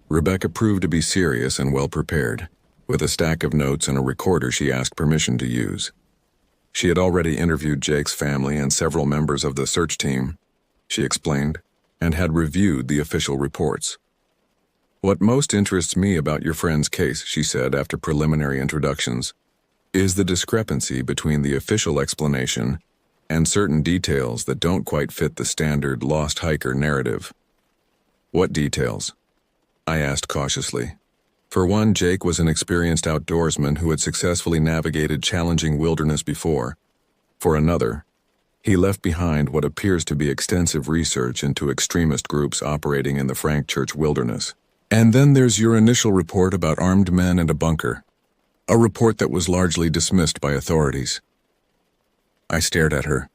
Rebecca proved to be serious and well-prepared. With a stack of notes and a recorder she asked permission to use. She had already interviewed Jake's family and several members of the search team, she explained, and had reviewed the official reports. "What most interests me about your friend's case," she said after preliminary introductions, "is the discrepancy between the official explanation and certain details that don't quite fit the standard lost hiker narrative." "What details?" I asked cautiously. For one, Jake was an experienced outdoorsman who had successfully navigated challenging wilderness before. For another, he left behind what appears to be extensive research into extremist groups operating in the Frank Church wilderness. "And then there's your initial report about armed men and a bunker, a report that was largely dismissed by authorities." I stared at her,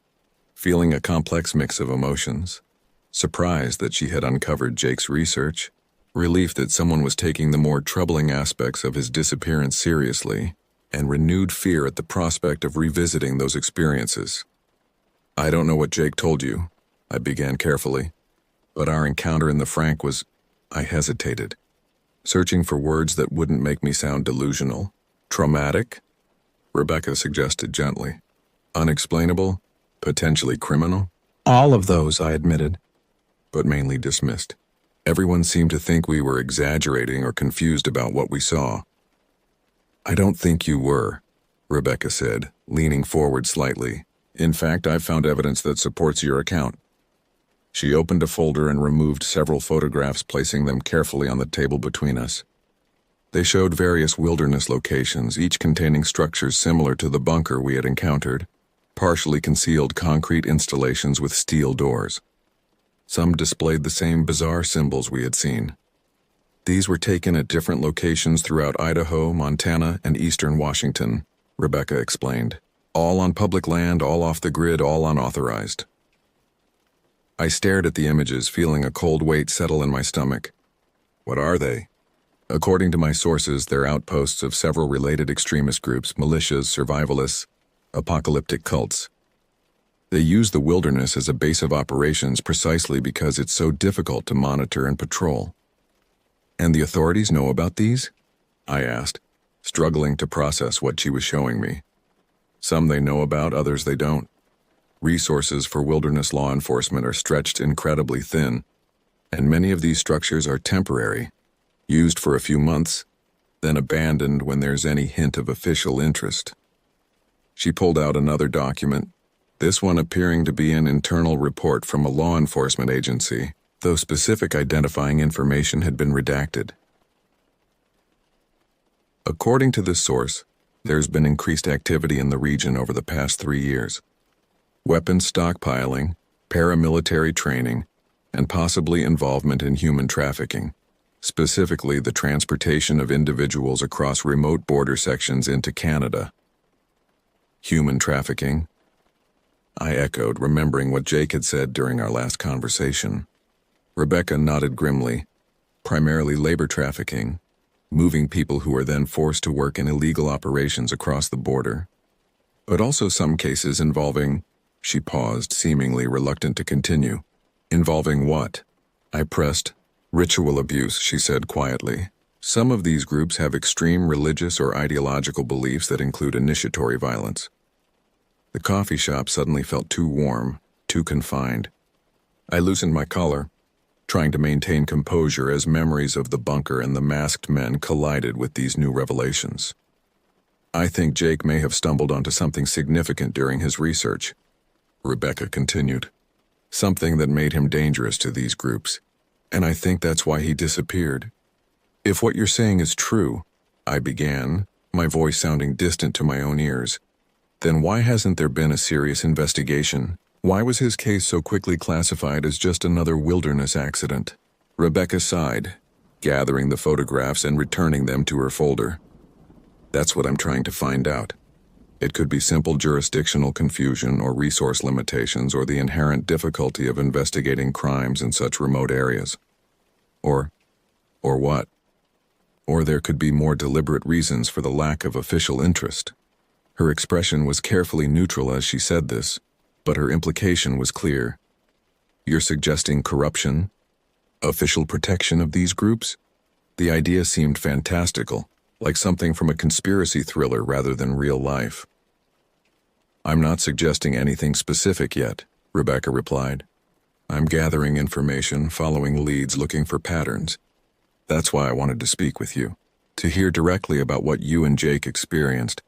feeling a complex mix of emotions. Surprise that she had uncovered Jake's research, relief that someone was taking the more troubling aspects of his disappearance seriously, and renewed fear at the prospect of revisiting those experiences. "I don't know what Jake told you," I began carefully, "but our encounter in the Frank was—" I hesitated. searching for words that wouldn't make me sound delusional. Traumatic? Rebecca suggested gently. Unexplainable? Potentially criminal? All of those, I admitted. But mainly dismissed. Everyone seemed to think we were exaggerating or confused about what we saw. I don't think you were, Rebecca said, leaning forward slightly. In fact, I've found evidence that supports your account. She opened a folder and removed several photographs, placing them carefully on the table between us. They showed various wilderness locations, each containing structures similar to the bunker we had encountered, partially concealed concrete installations with steel doors. Some displayed the same bizarre symbols we had seen. These were taken at different locations throughout Idaho, Montana, and eastern Washington, Rebecca explained. All on public land, all off the grid, all unauthorized. I stared at the images, feeling a cold weight settle in my stomach. What are they? According to my sources, they're outposts of several related extremist groups, militias, survivalists, apocalyptic cults. They use the wilderness as a base of operations precisely because it's so difficult to monitor and patrol. And the authorities know about these? I asked, struggling to process what she was showing me. Some they know about, others they don't. Resources for wilderness law enforcement are stretched incredibly thin, and many of these structures are temporary, used for a few months, then abandoned when there's any hint of official interest. She pulled out another document, this one appearing to be an internal report from a law enforcement agency, though specific identifying information had been redacted. According to this source, there's been increased activity in the region over the past 3 years. Weapons stockpiling, paramilitary training, and possibly involvement in human trafficking, specifically the transportation of individuals across remote border sections into Canada. Human trafficking? I echoed, remembering what Jake had said during our last conversation. Rebecca nodded grimly. Primarily labor trafficking, moving people who are then forced to work in illegal operations across the border. But also some cases involving... She paused, seemingly reluctant to continue. Involving what? I pressed. Ritual abuse, she said quietly. Some of these groups have extreme religious or ideological beliefs that include initiatory violence. The coffee shop suddenly felt too warm, too confined. I loosened my collar, trying to maintain composure as memories of the bunker and the masked men collided with these new revelations. I think Jake may have stumbled onto something significant during his research, Rebecca continued. Something that made him dangerous to these groups, and I think that's why he disappeared. If what you're saying is true, I began, my voice sounding distant to my own ears, then why hasn't there been a serious investigation? Why was his case so quickly classified as just another wilderness accident? Rebecca sighed, gathering the photographs and returning them to her folder. That's what I'm trying to find out. It could be simple jurisdictional confusion or resource limitations or the inherent difficulty of investigating crimes in such remote areas. Or what? Or there could be more deliberate reasons for the lack of official interest. Her expression was carefully neutral as she said this, but her implication was clear. You're suggesting corruption? Official protection of these groups? The idea seemed fantastical, like something from a conspiracy thriller rather than real life. I'm not suggesting anything specific yet, Rebecca replied. I'm gathering information, following leads, looking for patterns. That's why I wanted to speak with you, to hear directly about what you and Jake experienced,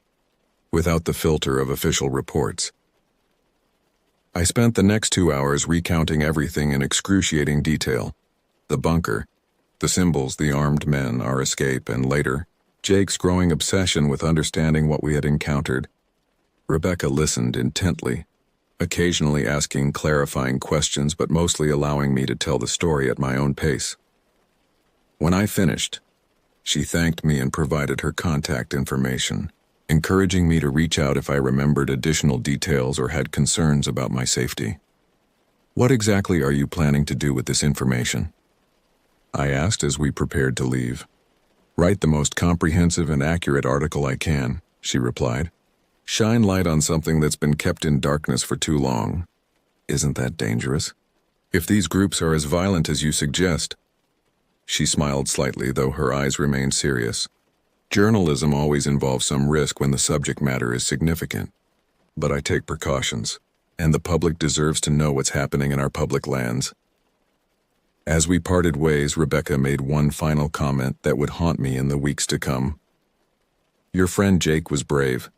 without the filter of official reports. I spent the next 2 hours recounting everything in excruciating detail. The bunker, the symbols, the armed men, our escape, and later, Jake's growing obsession with understanding what we had encountered. Rebecca listened intently, occasionally asking clarifying questions but mostly allowing me to tell the story at my own pace. When I finished, she thanked me and provided her contact information, encouraging me to reach out if I remembered additional details or had concerns about my safety. What exactly are you planning to do with this information? I asked as we prepared to leave. Write the most comprehensive and accurate article I can, she replied. Shine light on something that's been kept in darkness for too long. Isn't that dangerous? If these groups are as violent as you suggest, She smiled slightly, though her eyes remained serious. Journalism always involves some risk when the subject matter is significant. But I take precautions, and the public deserves to know what's happening in our public lands. As we parted ways, Rebecca made one final comment that would haunt me in the weeks to come. Your friend Jake was brave.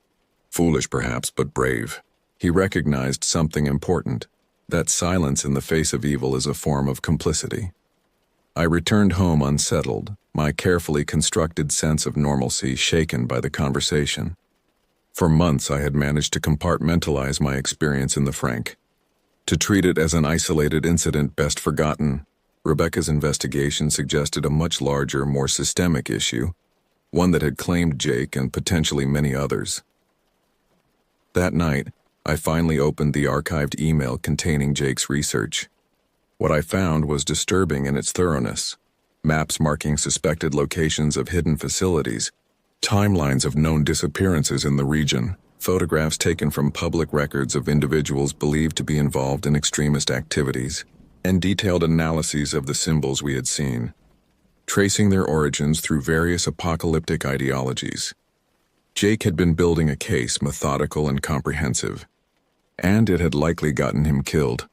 Foolish perhaps, but brave. He recognized something important, that silence in the face of evil is a form of complicity. I returned home unsettled, my carefully constructed sense of normalcy shaken by the conversation. For months I had managed to compartmentalize my experience in the Frank, to treat it as an isolated incident best forgotten. Rebecca's investigation suggested a much larger, more systemic issue, one that had claimed Jake and potentially many others. That night, I finally opened the archived email containing Jake's research. What I found was disturbing in its thoroughness. Maps marking suspected locations of hidden facilities, timelines of known disappearances in the region, photographs taken from public records of individuals believed to be involved in extremist activities, and detailed analyses of the symbols we had seen, tracing their origins through various apocalyptic ideologies. Jake had been building a case methodical and comprehensive, and it had likely gotten him killed.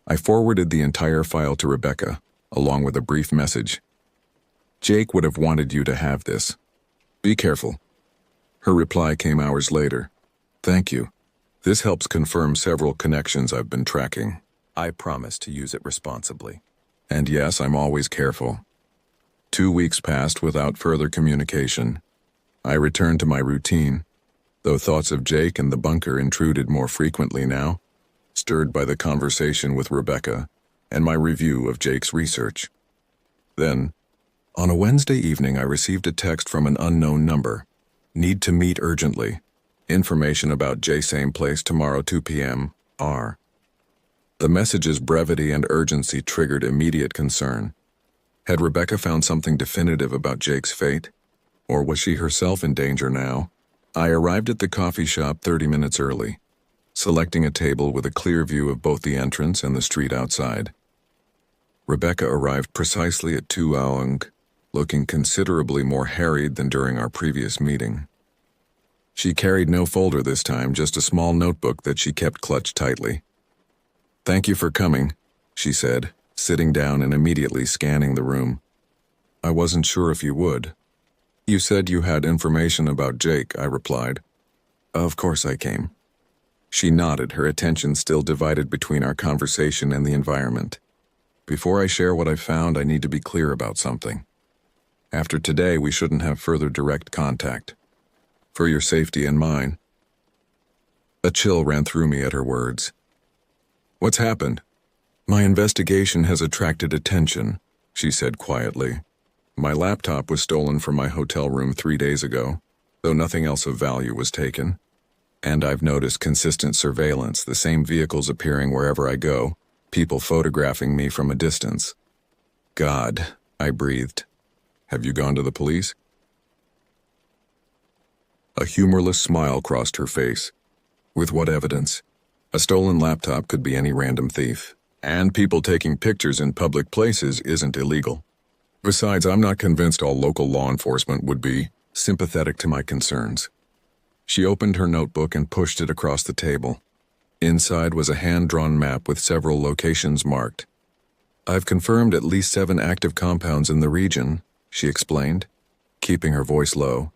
I forwarded the entire file to Rebecca, along with a brief message. Jake would have wanted you to have this. Be careful. Her reply came hours later. Thank you. This helps confirm several connections I've been tracking. I promise to use it responsibly. And yes, I'm always careful. 2 weeks passed without further communication. I returned to my routine, though thoughts of Jake and the bunker intruded more frequently now, stirred by the conversation with Rebecca and my review of Jake's research. Then, on a Wednesday evening, I received a text from an unknown number. Need to meet urgently. Information about Jay same place tomorrow 2 p.m. R. The message's brevity and urgency triggered immediate concern. Had Rebecca found something definitive about Jake's fate? Or was she herself in danger now? I arrived at the coffee shop 30 minutes early, selecting a table with a clear view of both the entrance and the street outside. Rebecca arrived precisely at 2 a.m., looking considerably more harried than during our previous meeting. She carried no folder this time, just a small notebook that she kept clutched tightly. Thank you for coming, she said, sitting down and immediately scanning the room. I wasn't sure if you would. You said you had information about Jake, I replied. Of course I came. She nodded, her attention still divided between our conversation and the environment. Before I share what I found, I need to be clear about something. After today, we shouldn't have further direct contact. For your safety and mine. A chill ran through me at her words. What's happened? My investigation has attracted attention, she said quietly. My laptop was stolen from my hotel room 3 days ago, though nothing else of value was taken. And I've noticed consistent surveillance, the same vehicles appearing wherever I go, people photographing me from a distance. God, I breathed. Have you gone to the police? A humorless smile crossed her face. With what evidence? A stolen laptop could be any random thief, and people taking pictures in public places isn't illegal. Besides, I'm not convinced all local law enforcement would be sympathetic to my concerns. She opened her notebook and pushed it across the table. Inside was a hand-drawn map with several locations marked. I've confirmed at least 7 active compounds in the region, she explained, keeping her voice low.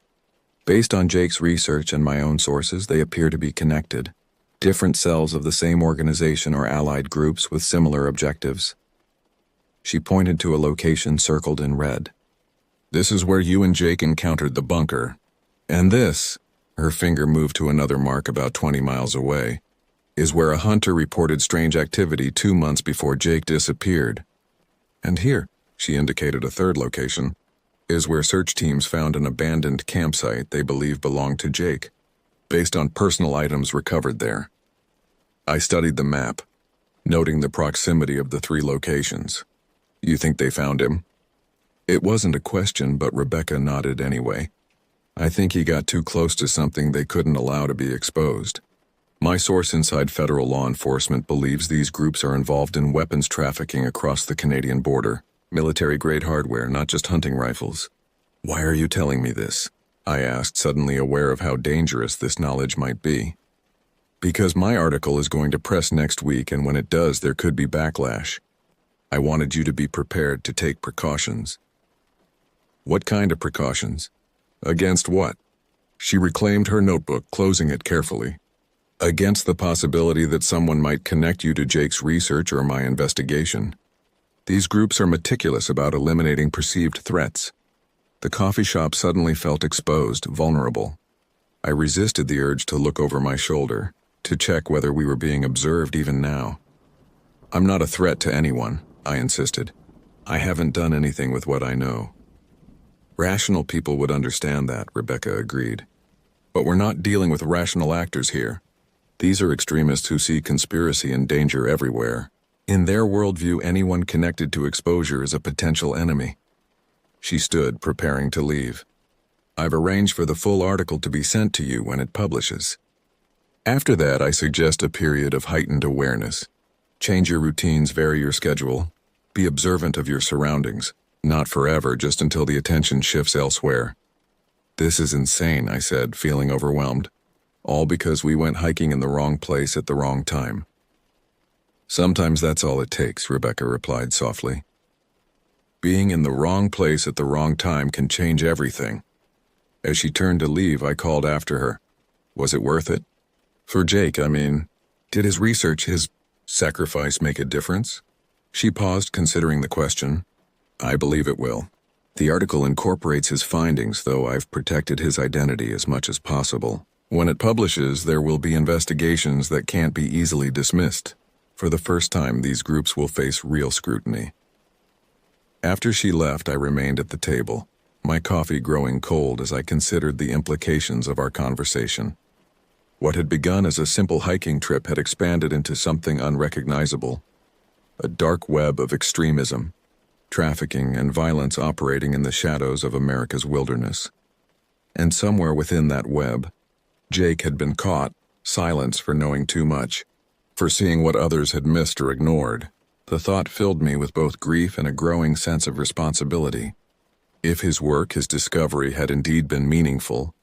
Based on Jake's research and my own sources, they appear to be connected. Different cells of the same organization or allied groups with similar objectives. She pointed to a location circled in red. This is where you and Jake encountered the bunker. And this, her finger moved to another mark about 20 miles away, is where a hunter reported strange activity 2 months before Jake disappeared. And here, she indicated a third location, is where search teams found an abandoned campsite they believe belonged to Jake, based on personal items recovered there. I studied the map, noting the proximity of the 3 locations. You think they found him? It wasn't a question, but Rebecca nodded anyway. I think he got too close to something they couldn't allow to be exposed. My source inside federal law enforcement believes these groups are involved in weapons trafficking across the Canadian border. Military-grade hardware, not just hunting rifles. Why are you telling me this? I asked, suddenly aware of how dangerous this knowledge might be. Because my article is going to press next week, and when it does, there could be backlash. I wanted you to be prepared to take precautions. What kind of precautions? Against what? She reclaimed her notebook, closing it carefully. Against the possibility that someone might connect you to Jake's research or my investigation. These groups are meticulous about eliminating perceived threats. The coffee shop suddenly felt exposed, vulnerable. I resisted the urge to look over my shoulder, to check whether we were being observed even now. I'm not a threat to anyone, I insisted. I haven't done anything with what I know. Rational people would understand that, Rebecca agreed. But we're not dealing with rational actors here. These are extremists who see conspiracy and danger everywhere. In their worldview, anyone connected to exposure is a potential enemy. She stood, preparing to leave. I've arranged for the full article to be sent to you when it publishes. After that, I suggest a period of heightened awareness. Change your routines, vary your schedule. Be observant of your surroundings. Not forever, just until the attention shifts elsewhere. This is insane, I said, feeling overwhelmed. All because we went hiking in the wrong place at the wrong time. Sometimes that's all it takes, Rebecca replied softly. Being in the wrong place at the wrong time can change everything. As she turned to leave, I called after her. Was it worth it? For Jake, I mean. Did his research, his sacrifice make a difference? She paused, considering the question. I believe it will. The article incorporates his findings, though I've protected his identity as much as possible. When it publishes, there will be investigations that can't be easily dismissed. For the first time, these groups will face real scrutiny. After she left, I remained at the table, my coffee growing cold as I considered the implications of our conversation. What had begun as a simple hiking trip had expanded into something unrecognizable. A dark web of extremism, trafficking, and violence operating in the shadows of America's wilderness. And somewhere within that web, Jake had been caught, silenced for knowing too much, for seeing what others had missed or ignored. The thought filled me with both grief and a growing sense of responsibility. If his work, his discovery, had indeed been meaningful,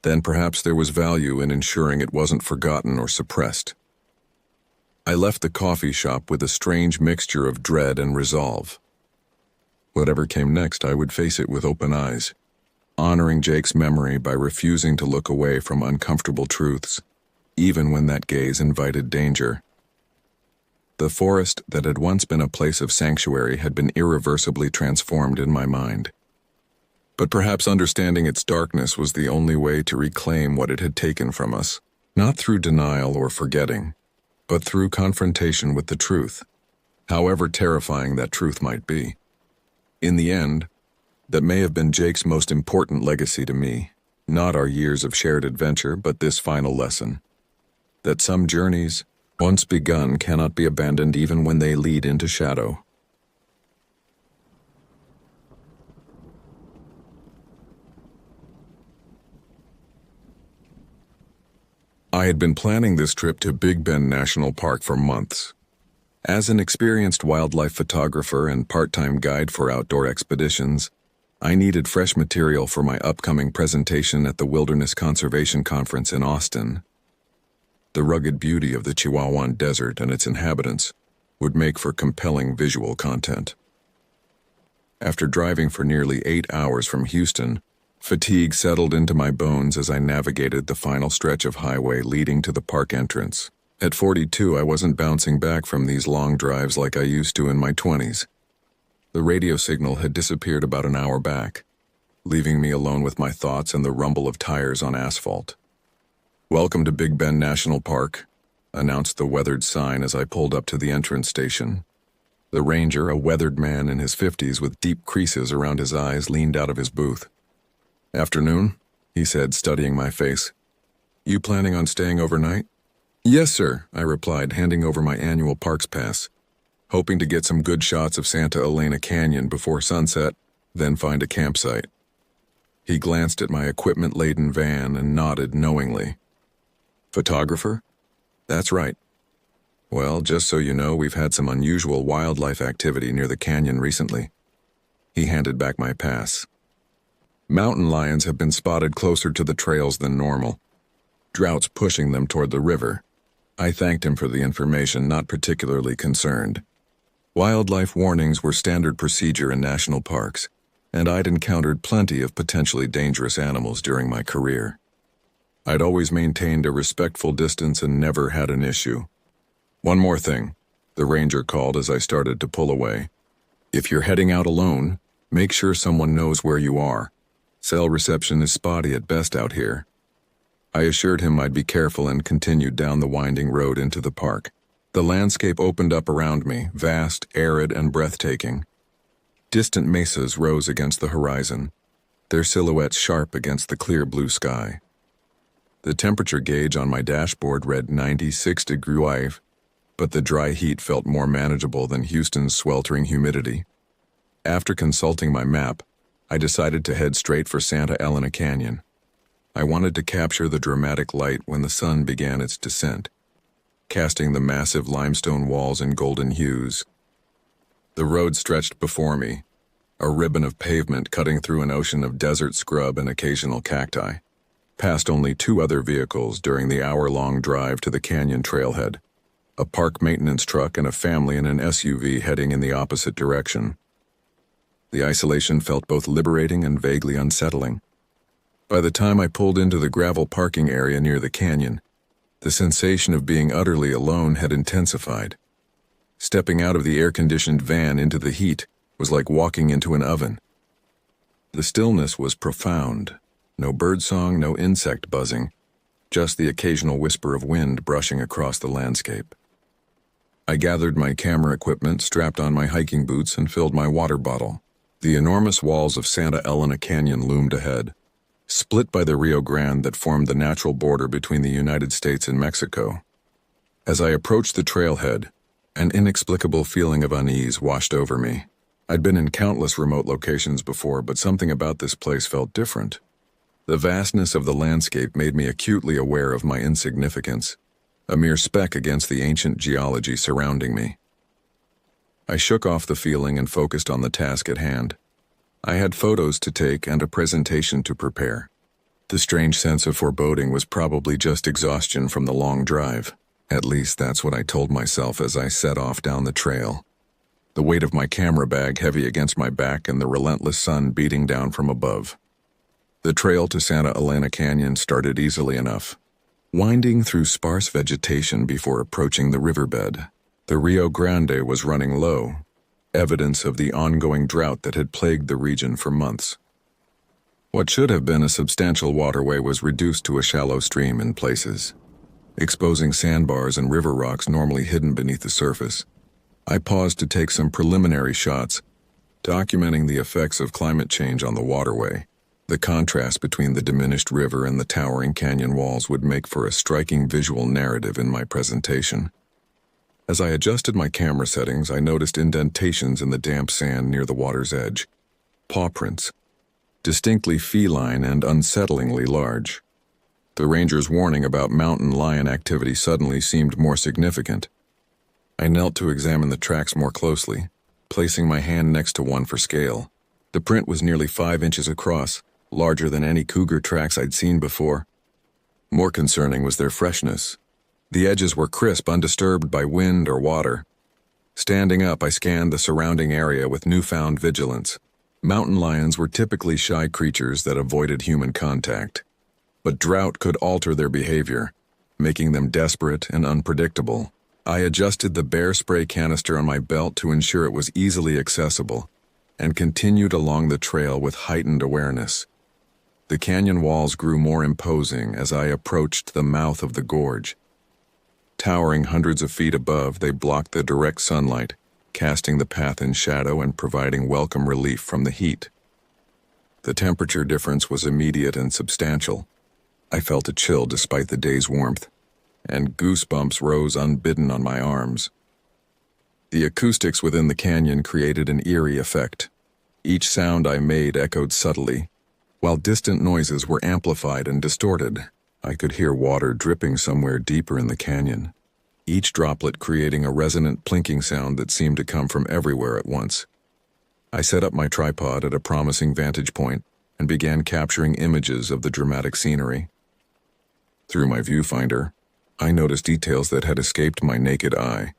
then perhaps there was value in ensuring it wasn't forgotten or suppressed. I left the coffee shop with a strange mixture of dread and resolve. Whatever came next, I would face it with open eyes, honoring Jake's memory by refusing to look away from uncomfortable truths, even when that gaze invited danger. The forest that had once been a place of sanctuary had been irreversibly transformed in my mind. But perhaps understanding its darkness was the only way to reclaim what it had taken from us, not through denial or forgetting, but through confrontation with the truth, however terrifying that truth might be. In the end, that may have been Jake's most important legacy to me, not our years of shared adventure, but this final lesson. That some journeys, once begun, cannot be abandoned even when they lead into shadow. I had been planning this trip to Big Bend National Park for months. As an experienced wildlife photographer and part-time guide for outdoor expeditions, I needed fresh material for my upcoming presentation at the Wilderness Conservation Conference in Austin. The rugged beauty of the Chihuahuan Desert and its inhabitants would make for compelling visual content. After driving for nearly 8 hours from Houston, fatigue settled into my bones as I navigated the final stretch of highway leading to the park entrance. At 42, I wasn't bouncing back from these long drives like I used to in my 20s. The radio signal had disappeared about an hour back, leaving me alone with my thoughts and the rumble of tires on asphalt. "Welcome to Big Bend National Park," announced the weathered sign as I pulled up to the entrance station. The ranger, a weathered man in his 50s with deep creases around his eyes, leaned out of his booth. "Afternoon," he said, studying my face. "You planning on staying overnight?" "Yes, sir," I replied, handing over my annual parks pass, hoping to get some good shots of Santa Elena Canyon before sunset, then find a campsite. He glanced at my equipment-laden van and nodded knowingly. "Photographer?" "That's right." "Well, just so you know, we've had some unusual wildlife activity near the canyon recently." He handed back my pass. Mountain lions have been spotted closer to the trails than normal, droughts pushing them toward the river. I thanked him for the information, not particularly concerned. Wildlife warnings were standard procedure in national parks, and I'd encountered plenty of potentially dangerous animals during my career. I'd always maintained a respectful distance and never had an issue. "One more thing," the ranger called as I started to pull away. "If you're heading out alone, make sure someone knows where you are. Cell reception is spotty at best out here." I assured him I'd be careful and continued down the winding road into the park. The landscape opened up around me, vast, arid, and breathtaking. Distant mesas rose against the horizon, their silhouettes sharp against the clear blue sky. The temperature gauge on my dashboard read 96 degrees, but the dry heat felt more manageable than Houston's sweltering humidity. After consulting my map, I decided to head straight for Santa Elena Canyon. I wanted to capture the dramatic light when the sun began its descent, casting the massive limestone walls in golden hues. The road stretched before me, a ribbon of pavement cutting through an ocean of desert scrub and occasional cacti, past only 2 other vehicles during the hour-long drive to the canyon trailhead, a park maintenance truck and a family in an SUV heading in the opposite direction. The isolation felt both liberating and vaguely unsettling. By the time I pulled into the gravel parking area near the canyon, the sensation of being utterly alone had intensified. Stepping out of the air-conditioned van into the heat was like walking into an oven. The stillness was profound. No birdsong, no insect buzzing, just the occasional whisper of wind brushing across the landscape. I gathered my camera equipment, strapped on my hiking boots, and filled my water bottle. The enormous walls of Santa Elena Canyon loomed ahead, split by the Rio Grande that formed the natural border between the United States and Mexico. As I approached the trailhead, an inexplicable feeling of unease washed over me. I'd been in countless remote locations before, but something about this place felt different. The vastness of the landscape made me acutely aware of my insignificance, a mere speck against the ancient geology surrounding me. I shook off the feeling and focused on the task at hand. I had photos to take and a presentation to prepare. The strange sense of foreboding was probably just exhaustion from the long drive. At least that's what I told myself as I set off down the trail, the weight of my camera bag heavy against my back and the relentless sun beating down from above. The trail to Santa Elena Canyon started easily enough, winding through sparse vegetation before approaching the riverbed. The Rio Grande was running low, evidence of the ongoing drought that had plagued the region for months. What should have been a substantial waterway was reduced to a shallow stream in places, exposing sandbars and river rocks normally hidden beneath the surface. I paused to take some preliminary shots, documenting the effects of climate change on the waterway. The contrast between the diminished river and the towering canyon walls would make for a striking visual narrative in my presentation. As I adjusted my camera settings, I noticed indentations in the damp sand near the water's edge. Paw prints, distinctly feline and unsettlingly large. The ranger's warning about mountain lion activity suddenly seemed more significant. I knelt to examine the tracks more closely, placing my hand next to one for scale. The print was nearly 5 inches across, larger than any cougar tracks I'd seen before. More concerning was their freshness. The edges were crisp, undisturbed by wind or water. Standing up, I scanned the surrounding area with newfound vigilance. Mountain lions were typically shy creatures that avoided human contact, but drought could alter their behavior, making them desperate and unpredictable. I adjusted the bear spray canister on my belt to ensure it was easily accessible, and continued along the trail with heightened awareness. The canyon walls grew more imposing as I approached the mouth of the gorge. Towering hundreds of feet above, they blocked the direct sunlight, casting the path in shadow and providing welcome relief from the heat. The temperature difference was immediate and substantial. I felt a chill despite the day's warmth, and goosebumps rose unbidden on my arms. The acoustics within the canyon created an eerie effect. Each sound I made echoed subtly, while distant noises were amplified and distorted. I could hear water dripping somewhere deeper in the canyon, each droplet creating a resonant plinking sound that seemed to come from everywhere at once. I set up my tripod at a promising vantage point and began capturing images of the dramatic scenery. Through my viewfinder, I noticed details that had escaped my naked eye.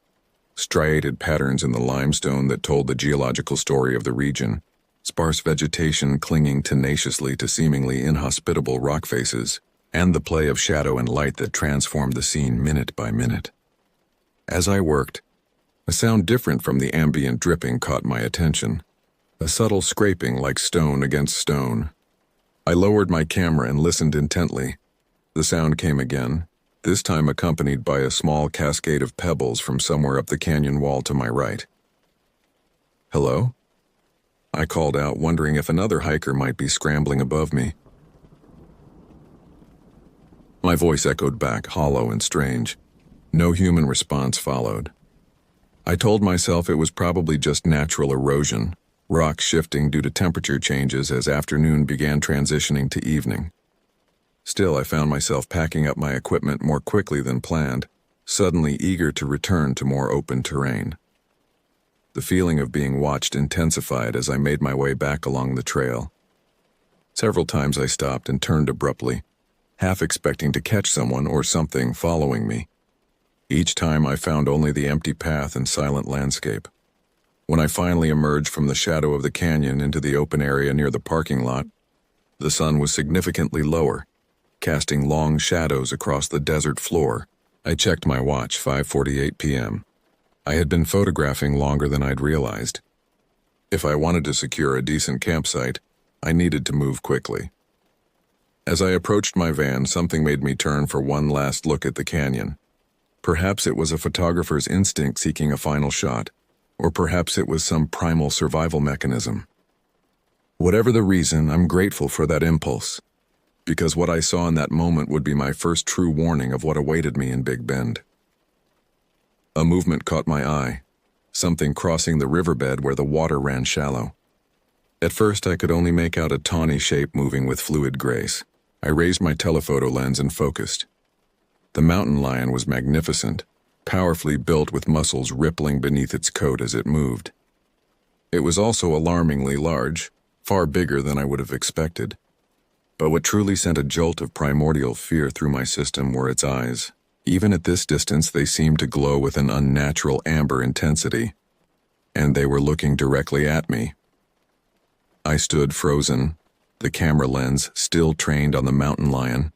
Striated patterns in the limestone that told the geological story of the region, sparse vegetation clinging tenaciously to seemingly inhospitable rock faces, and the play of shadow and light that transformed the scene minute by minute. As I worked, a sound different from the ambient dripping caught my attention, a subtle scraping like stone against stone. I lowered my camera and listened intently. The sound came again, this time accompanied by a small cascade of pebbles from somewhere up the canyon wall to my right. "Hello?" I called out, wondering if another hiker might be scrambling above me. My voice echoed back, hollow and strange. No human response followed. I told myself it was probably just natural erosion, rocks shifting due to temperature changes as afternoon began transitioning to evening. Still, I found myself packing up my equipment more quickly than planned, suddenly eager to return to more open terrain. The feeling of being watched intensified as I made my way back along the trail. Several times I stopped and turned abruptly, half expecting to catch someone or something following me. Each time I found only the empty path and silent landscape. When I finally emerged from the shadow of the canyon into the open area near the parking lot, the sun was significantly lower, casting long shadows across the desert floor. I checked my watch, 5:48 p.m. I had been photographing longer than I'd realized. If I wanted to secure a decent campsite, I needed to move quickly. As I approached my van, something made me turn for one last look at the canyon. Perhaps it was a photographer's instinct seeking a final shot, or perhaps it was some primal survival mechanism. Whatever the reason, I'm grateful for that impulse, because what I saw in that moment would be my first true warning of what awaited me in Big Bend. A movement caught my eye, something crossing the riverbed where the water ran shallow. At first, I could only make out a tawny shape moving with fluid grace. I raised my telephoto lens and focused. The mountain lion was magnificent, powerfully built with muscles rippling beneath its coat as it moved. It was also alarmingly large, far bigger than I would have expected. But what truly sent a jolt of primordial fear through my system were its eyes. Even at this distance, they seemed to glow with an unnatural amber intensity, and they were looking directly at me. I stood frozen, the camera lens still trained on the mountain lion.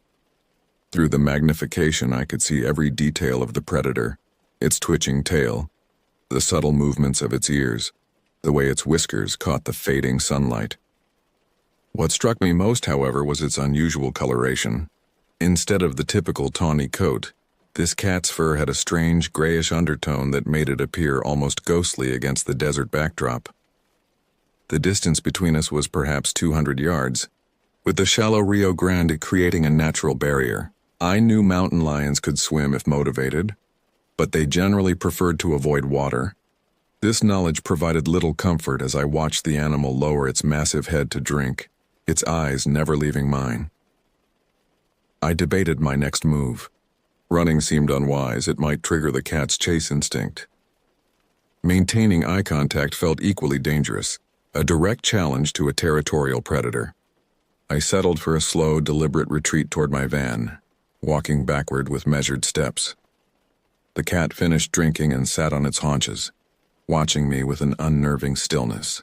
Through the magnification, I could see every detail of the predator, its twitching tail, the subtle movements of its ears, the way its whiskers caught the fading sunlight. What struck me most, however, was its unusual coloration. Instead of the typical tawny coat, this cat's fur had a strange grayish undertone that made it appear almost ghostly against the desert backdrop. The distance between us was perhaps 200 yards, with the shallow Rio Grande creating a natural barrier. I knew mountain lions could swim if motivated, but they generally preferred to avoid water. This knowledge provided little comfort as I watched the animal lower its massive head to drink, its eyes never leaving mine. I debated my next move. Running seemed unwise, it might trigger the cat's chase instinct. Maintaining eye contact felt equally dangerous, a direct challenge to a territorial predator. I settled for a slow, deliberate retreat toward my van, walking backward with measured steps. The cat finished drinking and sat on its haunches, watching me with an unnerving stillness.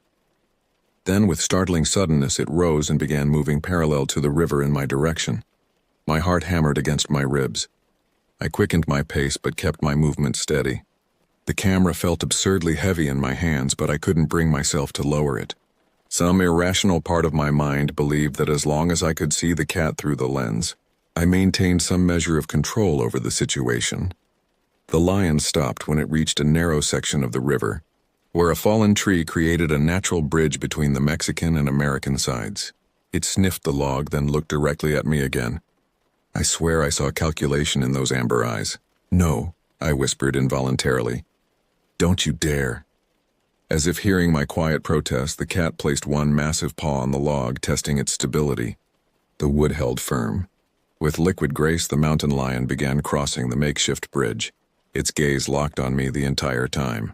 Then, with startling suddenness, it rose and began moving parallel to the river in my direction. My heart hammered against my ribs. I quickened my pace but kept my movement steady. The camera felt absurdly heavy in my hands, but I couldn't bring myself to lower it. Some irrational part of my mind believed that as long as I could see the cat through the lens, I maintained some measure of control over the situation. The lion stopped when it reached a narrow section of the river, where a fallen tree created a natural bridge between the Mexican and American sides. It sniffed the log, then looked directly at me again. I swear I saw calculation in those amber eyes. "No," I whispered involuntarily. "Don't you dare." As if hearing my quiet protest, the cat placed one massive paw on the log, testing its stability. The wood held firm. With liquid grace, the mountain lion began crossing the makeshift bridge, its gaze locked on me the entire time.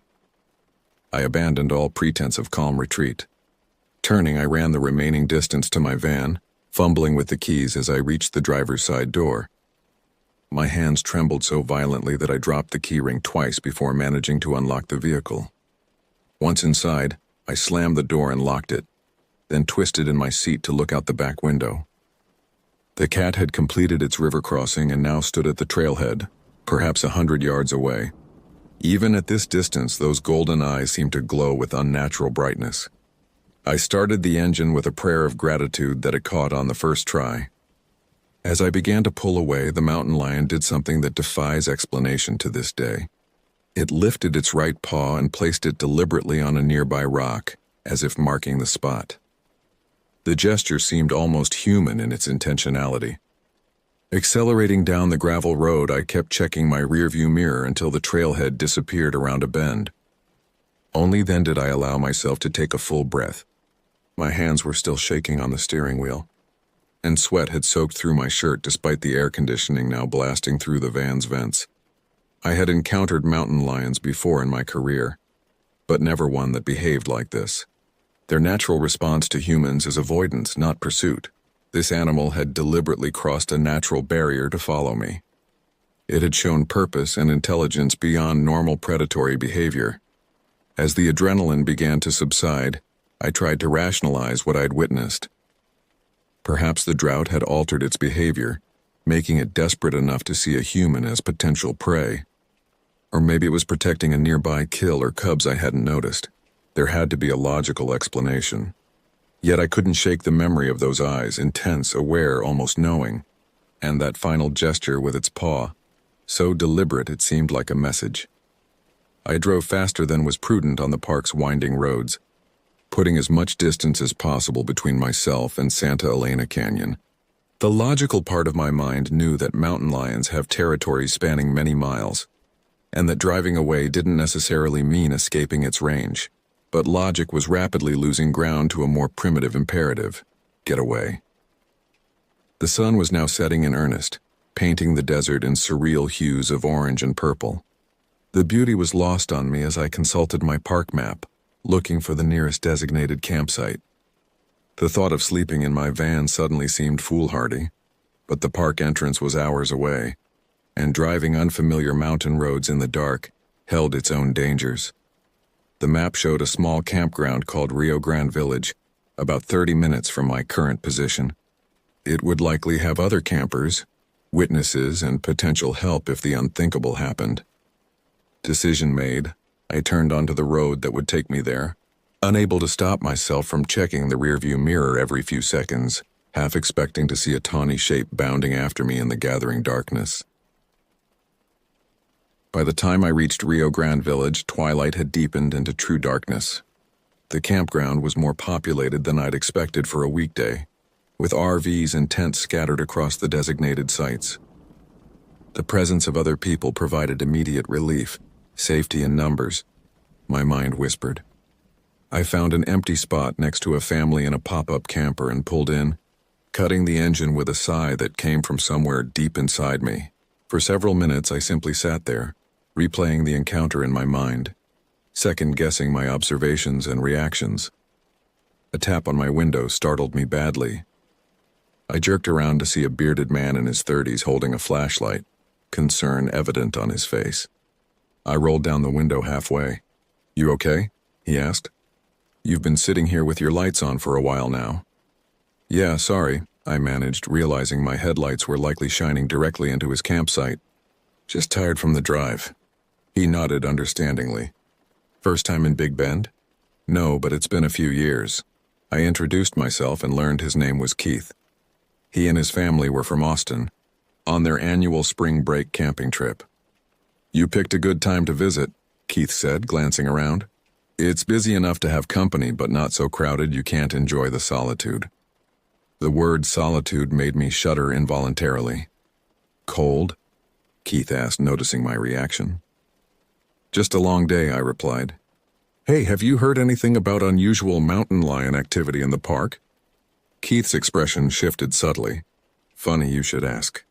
I abandoned all pretense of calm retreat. Turning, I ran the remaining distance to my van, fumbling with the keys as I reached the driver's side door. My hands trembled so violently that I dropped the keyring twice before managing to unlock the vehicle. Once inside, I slammed the door and locked it, then twisted in my seat to look out the back window. The cat had completed its river crossing and now stood at the trailhead, perhaps 100 yards away. Even at this distance, those golden eyes seemed to glow with unnatural brightness. I started the engine with a prayer of gratitude that it caught on the first try. As I began to pull away, the mountain lion did something that defies explanation to this day. It lifted its right paw and placed it deliberately on a nearby rock, as if marking the spot. The gesture seemed almost human in its intentionality. Accelerating down the gravel road, I kept checking my rearview mirror until the trailhead disappeared around a bend. Only then did I allow myself to take a full breath. My hands were still shaking on the steering wheel, and sweat had soaked through my shirt despite the air conditioning now blasting through the van's vents. I had encountered mountain lions before in my career, but never one that behaved like this. Their natural response to humans is avoidance, not pursuit. This animal had deliberately crossed a natural barrier to follow me. It had shown purpose and intelligence beyond normal predatory behavior. As the adrenaline began to subside, I tried to rationalize what I'd witnessed. Perhaps the drought had altered its behavior, making it desperate enough to see a human as potential prey. Or maybe it was protecting a nearby kill or cubs I hadn't noticed. There had to be a logical explanation. Yet I couldn't shake the memory of those eyes, intense, aware, almost knowing, and that final gesture with its paw, so deliberate it seemed like a message. I drove faster than was prudent on the park's winding roads, putting as much distance as possible between myself and Santa Elena Canyon. The logical part of my mind knew that mountain lions have territories spanning many miles, and that driving away didn't necessarily mean escaping its range. But logic was rapidly losing ground to a more primitive imperative: get away. The sun was now setting in earnest, painting the desert in surreal hues of orange and purple. The beauty was lost on me as I consulted my park map, looking for the nearest designated campsite. The thought of sleeping in my van suddenly seemed foolhardy, but the park entrance was hours away, and driving unfamiliar mountain roads in the dark held its own dangers. The map showed a small campground called Rio Grande Village, about 30 minutes from my current position. It would likely have other campers, witnesses, and potential help if the unthinkable happened. Decision made, I turned onto the road that would take me there, unable to stop myself from checking the rearview mirror every few seconds, half expecting to see a tawny shape bounding after me in the gathering darkness. By the time I reached Rio Grande Village, twilight had deepened into true darkness. The campground was more populated than I'd expected for a weekday, with RVs and tents scattered across the designated sites. The presence of other people provided immediate relief, safety in numbers, my mind whispered. I found an empty spot next to a family in a pop-up camper and pulled in, cutting the engine with a sigh that came from somewhere deep inside me. For several minutes I simply sat there, replaying the encounter in my mind, second-guessing my observations and reactions. A tap on my window startled me badly. I jerked around to see a bearded man in his 30s holding a flashlight, concern evident on his face. I rolled down the window halfway. "You okay?" he asked. "You've been sitting here with your lights on for a while now." "Yeah, sorry," I managed, realizing my headlights were likely shining directly into his campsite. "Just tired from the drive." He nodded understandingly. "First time in Big Bend?" "No, but it's been a few years." I introduced myself and learned his name was Keith. He and his family were from Austin, on their annual spring break camping trip. "You picked a good time to visit," Keith said, glancing around. "It's busy enough to have company, but not so crowded you can't enjoy the solitude." The word solitude made me shudder involuntarily. "Cold?" Keith asked, noticing my reaction. "Just a long day," I replied. "Hey, have you heard anything about unusual mountain lion activity in the park?" Keith's expression shifted subtly. "Funny you should ask.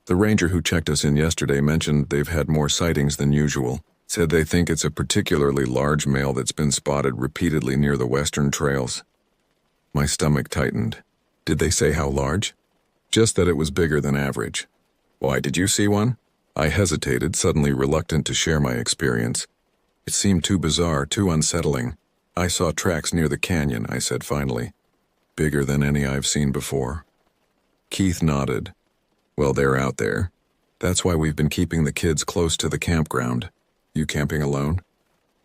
The ranger who checked us in yesterday mentioned they've had more sightings than usual. Said they think it's a particularly large male that's been spotted repeatedly near the western trails." My stomach tightened. Did they say how large? Just that it was bigger than average. Why, did you see one? I hesitated, suddenly reluctant to share my experience. It seemed too bizarre, too unsettling. I saw tracks near the canyon, I said finally. Bigger than any I've seen before. Keith nodded. Well, they're out there. That's why we've been keeping the kids close to the campground. You camping alone?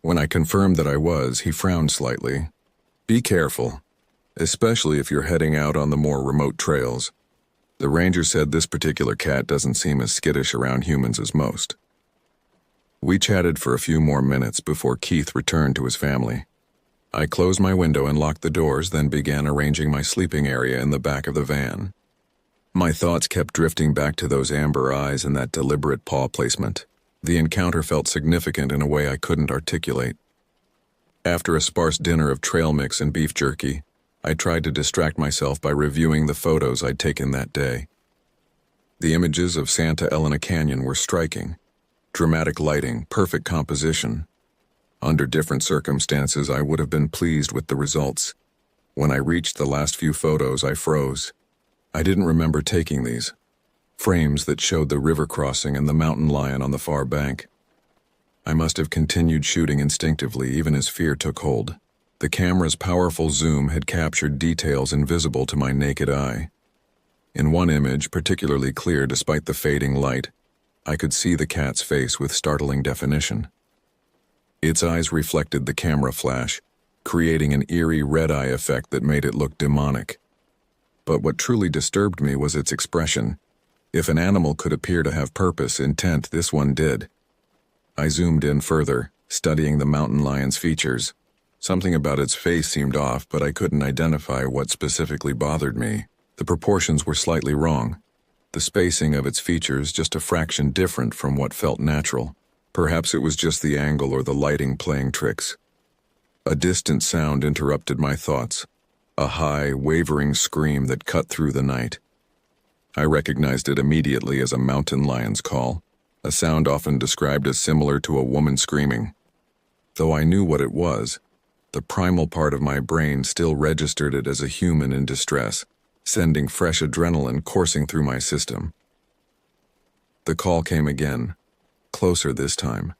When I confirmed that I was, he frowned slightly. Be careful, especially if you're heading out on the more remote trails. The ranger said this particular cat doesn't seem as skittish around humans as most. We chatted for a few more minutes before Keith returned to his family. I closed my window and locked the doors, then began arranging my sleeping area in the back of the van. My thoughts kept drifting back to those amber eyes and that deliberate paw placement. The encounter felt significant in a way I couldn't articulate. After a sparse dinner of trail mix and beef jerky, I tried to distract myself by reviewing the photos I'd taken that day. The images of Santa Elena Canyon were striking. Dramatic lighting, perfect composition. Under different circumstances, I would have been pleased with the results. When I reached the last few photos, I froze. I didn't remember taking these. Frames that showed the river crossing and the mountain lion on the far bank. I must have continued shooting instinctively even as fear took hold. The camera's powerful zoom had captured details invisible to my naked eye. In one image, particularly clear despite the fading light, I could see the cat's face with startling definition. Its eyes reflected the camera flash, creating an eerie red-eye effect that made it look demonic. But what truly disturbed me was its expression. If an animal could appear to have purpose, intent, this one did. I zoomed in further, studying the mountain lion's features. Something about its face seemed off, but I couldn't identify what specifically bothered me. The proportions were slightly wrong. The spacing of its features just a fraction different from what felt natural. Perhaps it was just the angle or the lighting playing tricks. A distant sound interrupted my thoughts. A high, wavering scream that cut through the night. I recognized it immediately as a mountain lion's call, a sound often described as similar to a woman screaming. Though I knew what it was, the primal part of my brain still registered it as a human in distress, sending fresh adrenaline coursing through my system. The call came again, closer this time.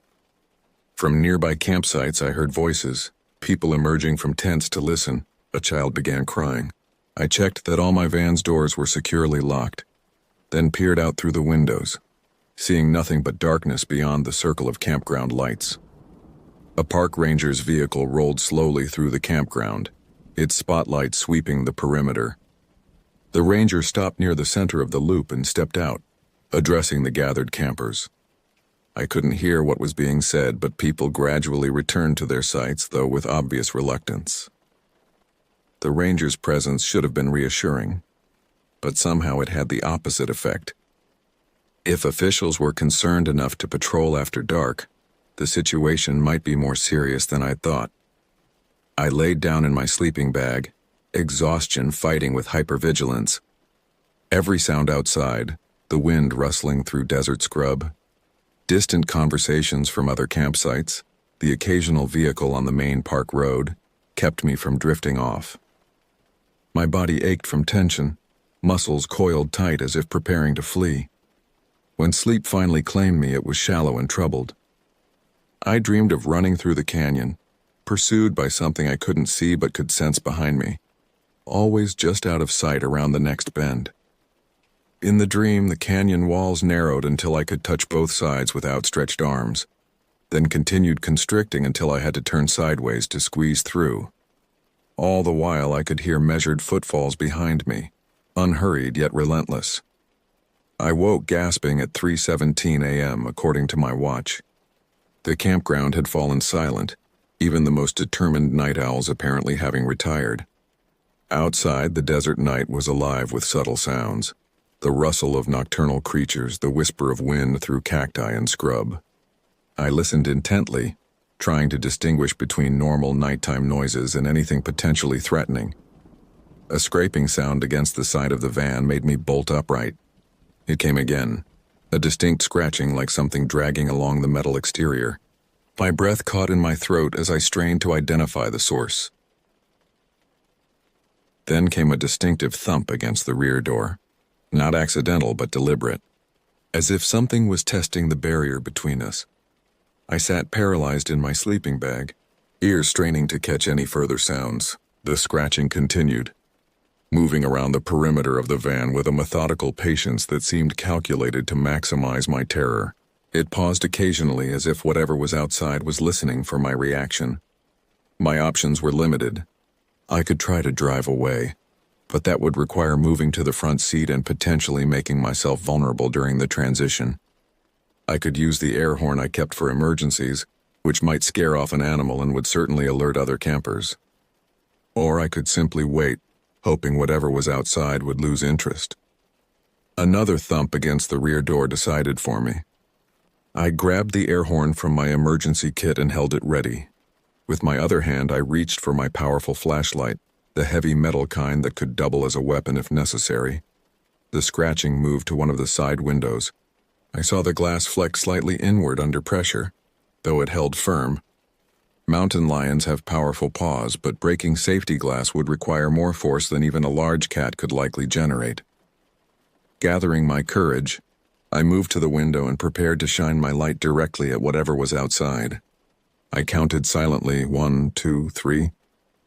From nearby campsites I heard voices, people emerging from tents to listen. A child began crying. I checked that all my van's doors were securely locked, then peered out through the windows, seeing nothing but darkness beyond the circle of campground lights. A park ranger's vehicle rolled slowly through the campground, its spotlight sweeping the perimeter. The ranger stopped near the center of the loop and stepped out, addressing the gathered campers. I couldn't hear what was being said, but people gradually returned to their sites, though with obvious reluctance. The ranger's presence should have been reassuring, but somehow it had the opposite effect. If officials were concerned enough to patrol after dark, the situation might be more serious than I thought. I laid down in my sleeping bag, exhaustion fighting with hypervigilance. Every sound outside, the wind rustling through desert scrub, distant conversations from other campsites, the occasional vehicle on the main park road, kept me from drifting off. My body ached from tension, muscles coiled tight as if preparing to flee. When sleep finally claimed me, it was shallow and troubled. I dreamed of running through the canyon, pursued by something I couldn't see but could sense behind me, always just out of sight around the next bend. In the dream, the canyon walls narrowed until I could touch both sides with outstretched arms, then continued constricting until I had to turn sideways to squeeze through. All the while I could hear measured footfalls behind me, unhurried yet relentless. I woke gasping at 3:17 a.m. according to my watch. The campground had fallen silent, even the most determined night owls apparently having retired. Outside, the desert night was alive with subtle sounds, the rustle of nocturnal creatures, the whisper of wind through cacti and scrub. I listened intently, trying to distinguish between normal nighttime noises and anything potentially threatening. A scraping sound against the side of the van made me bolt upright. It came again, a distinct scratching like something dragging along the metal exterior. My breath caught in my throat as I strained to identify the source. Then came a distinctive thump against the rear door. Not accidental, but deliberate. As if something was testing the barrier between us. I sat paralyzed in my sleeping bag, ears straining to catch any further sounds. The scratching continued, moving around the perimeter of the van with a methodical patience that seemed calculated to maximize my terror. It paused occasionally as if whatever was outside was listening for my reaction. My options were limited. I could try to drive away, but that would require moving to the front seat and potentially making myself vulnerable during the transition. I could use the air horn I kept for emergencies, which might scare off an animal and would certainly alert other campers. Or I could simply wait, hoping whatever was outside would lose interest. Another thump against the rear door decided for me. I grabbed the air horn from my emergency kit and held it ready. With my other hand, I reached for my powerful flashlight, the heavy metal kind that could double as a weapon if necessary. The scratching moved to one of the side windows. I saw the glass flex slightly inward under pressure, though it held firm. Mountain lions have powerful paws, but breaking safety glass would require more force than even a large cat could likely generate. Gathering my courage, I moved to the window and prepared to shine my light directly at whatever was outside. I counted silently 1, 2, 3,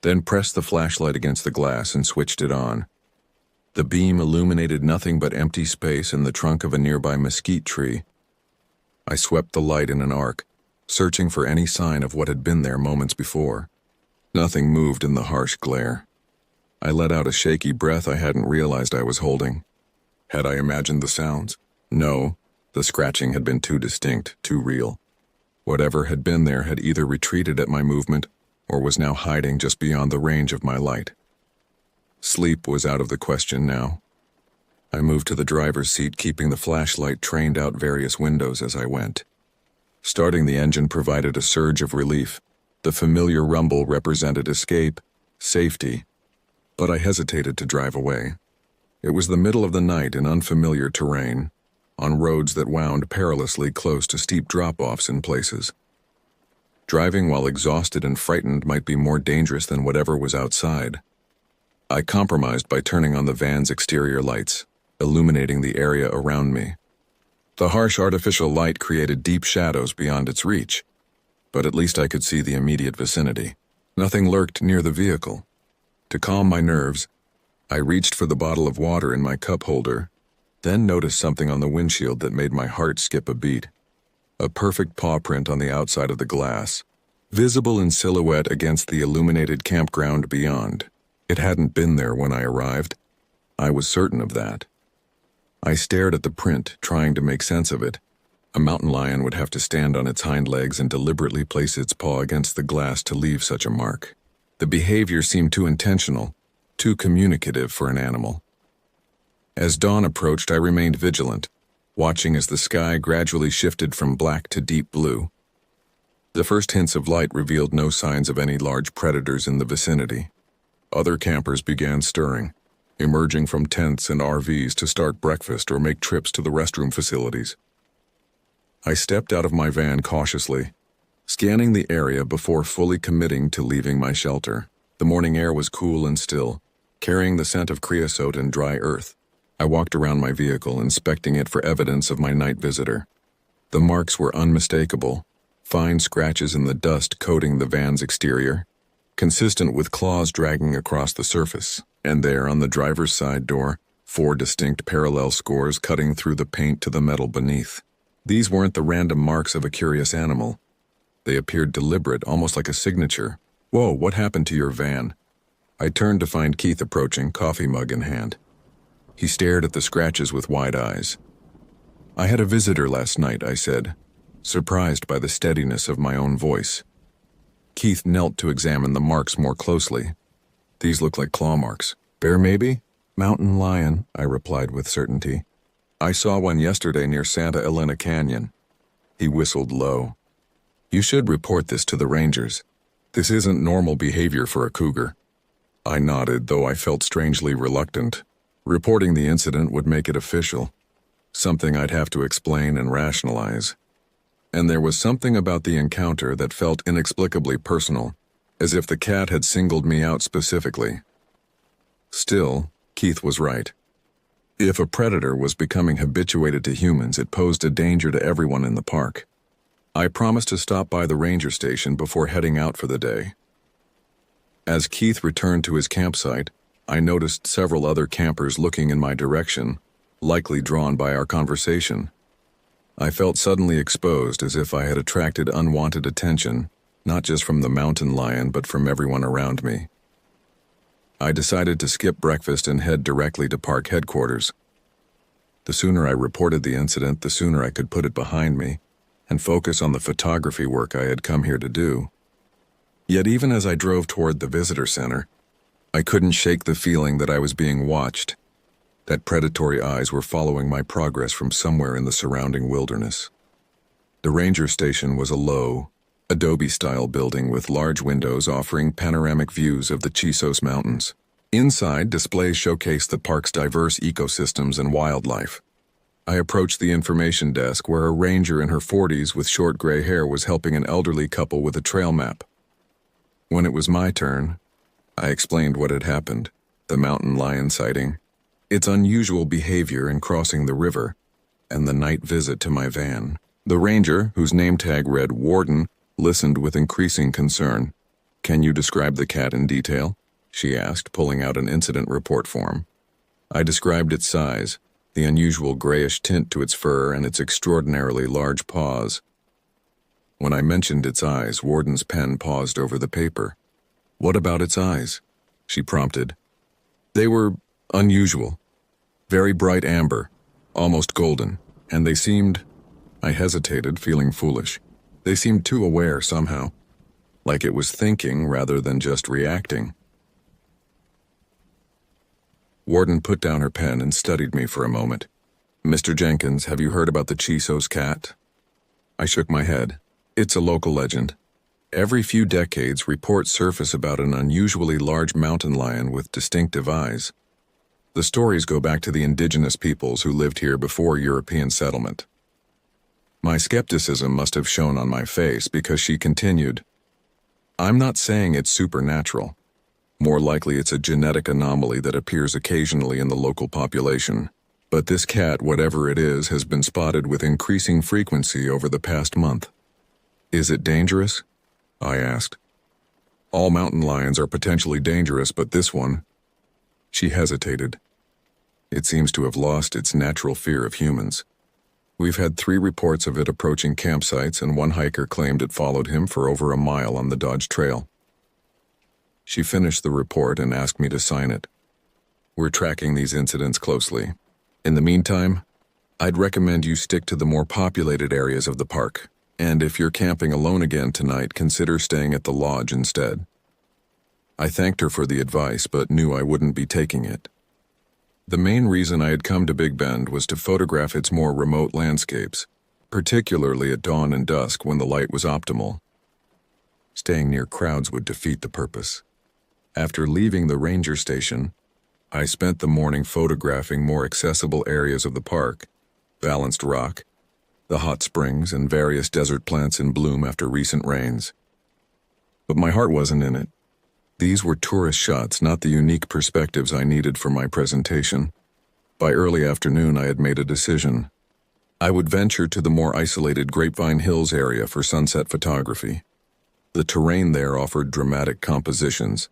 then pressed the flashlight against the glass and switched it on. The beam illuminated nothing but empty space and the trunk of a nearby mesquite tree. I swept the light in an arc, searching for any sign of what had been there moments before. Nothing moved in the harsh glare. I let out a shaky breath I hadn't realized I was holding. Had I imagined the sounds? No, the scratching had been too distinct, too real. Whatever had been there had either retreated at my movement or was now hiding just beyond the range of my light. Sleep was out of the question now. I moved to the driver's seat, keeping the flashlight trained out various windows as I went. Starting the engine provided a surge of relief. The familiar rumble represented escape, safety, but I hesitated to drive away. It was the middle of the night in unfamiliar terrain, on roads that wound perilously close to steep drop-offs in places. Driving while exhausted and frightened might be more dangerous than whatever was outside. I compromised by turning on the van's exterior lights, illuminating the area around me. The harsh artificial light created deep shadows beyond its reach, but at least I could see the immediate vicinity. Nothing lurked near the vehicle. To calm my nerves, I reached for the bottle of water in my cup holder, then noticed something on the windshield that made my heart skip a beat. A perfect paw print on the outside of the glass, visible in silhouette against the illuminated campground beyond. It hadn't been there when I arrived. I was certain of that. I stared at the print, trying to make sense of it. A mountain lion would have to stand on its hind legs and deliberately place its paw against the glass to leave such a mark. The behavior seemed too intentional, too communicative for an animal. As dawn approached, I remained vigilant, watching as the sky gradually shifted from black to deep blue. The first hints of light revealed no signs of any large predators in the vicinity. Other campers began stirring, emerging from tents and RVs to start breakfast or make trips to the restroom facilities. I stepped out of my van cautiously, scanning the area before fully committing to leaving my shelter. The morning air was cool and still, carrying the scent of creosote and dry earth. I walked around my vehicle, inspecting it for evidence of my night visitor. The marks were unmistakable, fine scratches in the dust coating the van's exterior, consistent with claws dragging across the surface, and there on the driver's side door, 4 distinct parallel scores cutting through the paint to the metal beneath. These weren't the random marks of a curious animal. They appeared deliberate, almost like a signature. "Whoa, what happened to your van?" I turned to find Keith approaching, coffee mug in hand. He stared at the scratches with wide eyes. "I had a visitor last night," I said, surprised by the steadiness of my own voice. Keith knelt to examine the marks more closely. "These look like claw marks. Bear maybe?" "Mountain lion," I replied with certainty. "I saw one yesterday near Santa Elena Canyon." He whistled low. "You should report this to the rangers. This isn't normal behavior for a cougar." I nodded, though I felt strangely reluctant. Reporting the incident would make it official, something I'd have to explain and rationalize. And there was something about the encounter that felt inexplicably personal, as if the cat had singled me out specifically. Still, Keith was right. If a predator was becoming habituated to humans, it posed a danger to everyone in the park. I promised to stop by the ranger station before heading out for the day. As Keith returned to his campsite, I noticed several other campers looking in my direction, likely drawn by our conversation. I felt suddenly exposed, as if I had attracted unwanted attention, not just from the mountain lion but from everyone around me. I decided to skip breakfast and head directly to park headquarters. The sooner I reported the incident, the sooner I could put it behind me and focus on the photography work I had come here to do. Yet even as I drove toward the visitor center, I couldn't shake the feeling that I was being watched, that predatory eyes were following my progress from somewhere in the surrounding wilderness. The ranger station was a low, adobe-style building with large windows offering panoramic views of the Chisos Mountains. Inside, displays showcased the park's diverse ecosystems and wildlife. I approached the information desk where a ranger in her 40s with short gray hair was helping an elderly couple with a trail map. When it was my turn, I explained what had happened, the mountain lion sighting, its unusual behavior in crossing the river, and the night visit to my van. The ranger, whose name tag read Warden, listened with increasing concern. "Can you describe the cat in detail?" she asked, pulling out an incident report form. I described its size, the unusual grayish tint to its fur, and its extraordinarily large paws. When I mentioned its eyes, Warden's pen paused over the paper. "What about its eyes?" she prompted. "They were unusual. Very bright amber, almost golden, and they seemed—" I hesitated, feeling foolish. "They seemed too aware somehow, like it was thinking rather than just reacting." Warden put down her pen and studied me for a moment. "Mr. Jenkins, have you heard about the Chisos cat?" I shook my head. "It's a local legend. Every few decades, reports surface about an unusually large mountain lion with distinctive eyes. The stories go back to the indigenous peoples who lived here before European settlement." My skepticism must have shown on my face because she continued, "I'm not saying it's supernatural. More likely it's a genetic anomaly that appears occasionally in the local population. But this cat, whatever it is, has been spotted with increasing frequency over the past month." "Is it dangerous?" I asked. "All mountain lions are potentially dangerous, but this one—" She hesitated. "It seems to have lost its natural fear of humans. We've had 3 reports of it approaching campsites, and one hiker claimed it followed him for over a mile on the Dodge Trail." She finished the report and asked me to sign it. "We're tracking these incidents closely. In the meantime, I'd recommend you stick to the more populated areas of the park, and if you're camping alone again tonight, consider staying at the lodge instead." I thanked her for the advice, but knew I wouldn't be taking it. The main reason I had come to Big Bend was to photograph its more remote landscapes, particularly at dawn and dusk when the light was optimal. Staying near crowds would defeat the purpose. After leaving the ranger station, I spent the morning photographing more accessible areas of the park, balanced rock, the hot springs, and various desert plants in bloom after recent rains. But my heart wasn't in it. These were tourist shots, not the unique perspectives I needed for my presentation. By early afternoon, I had made a decision. I would venture to the more isolated Grapevine Hills area for sunset photography. The terrain there offered dramatic compositions,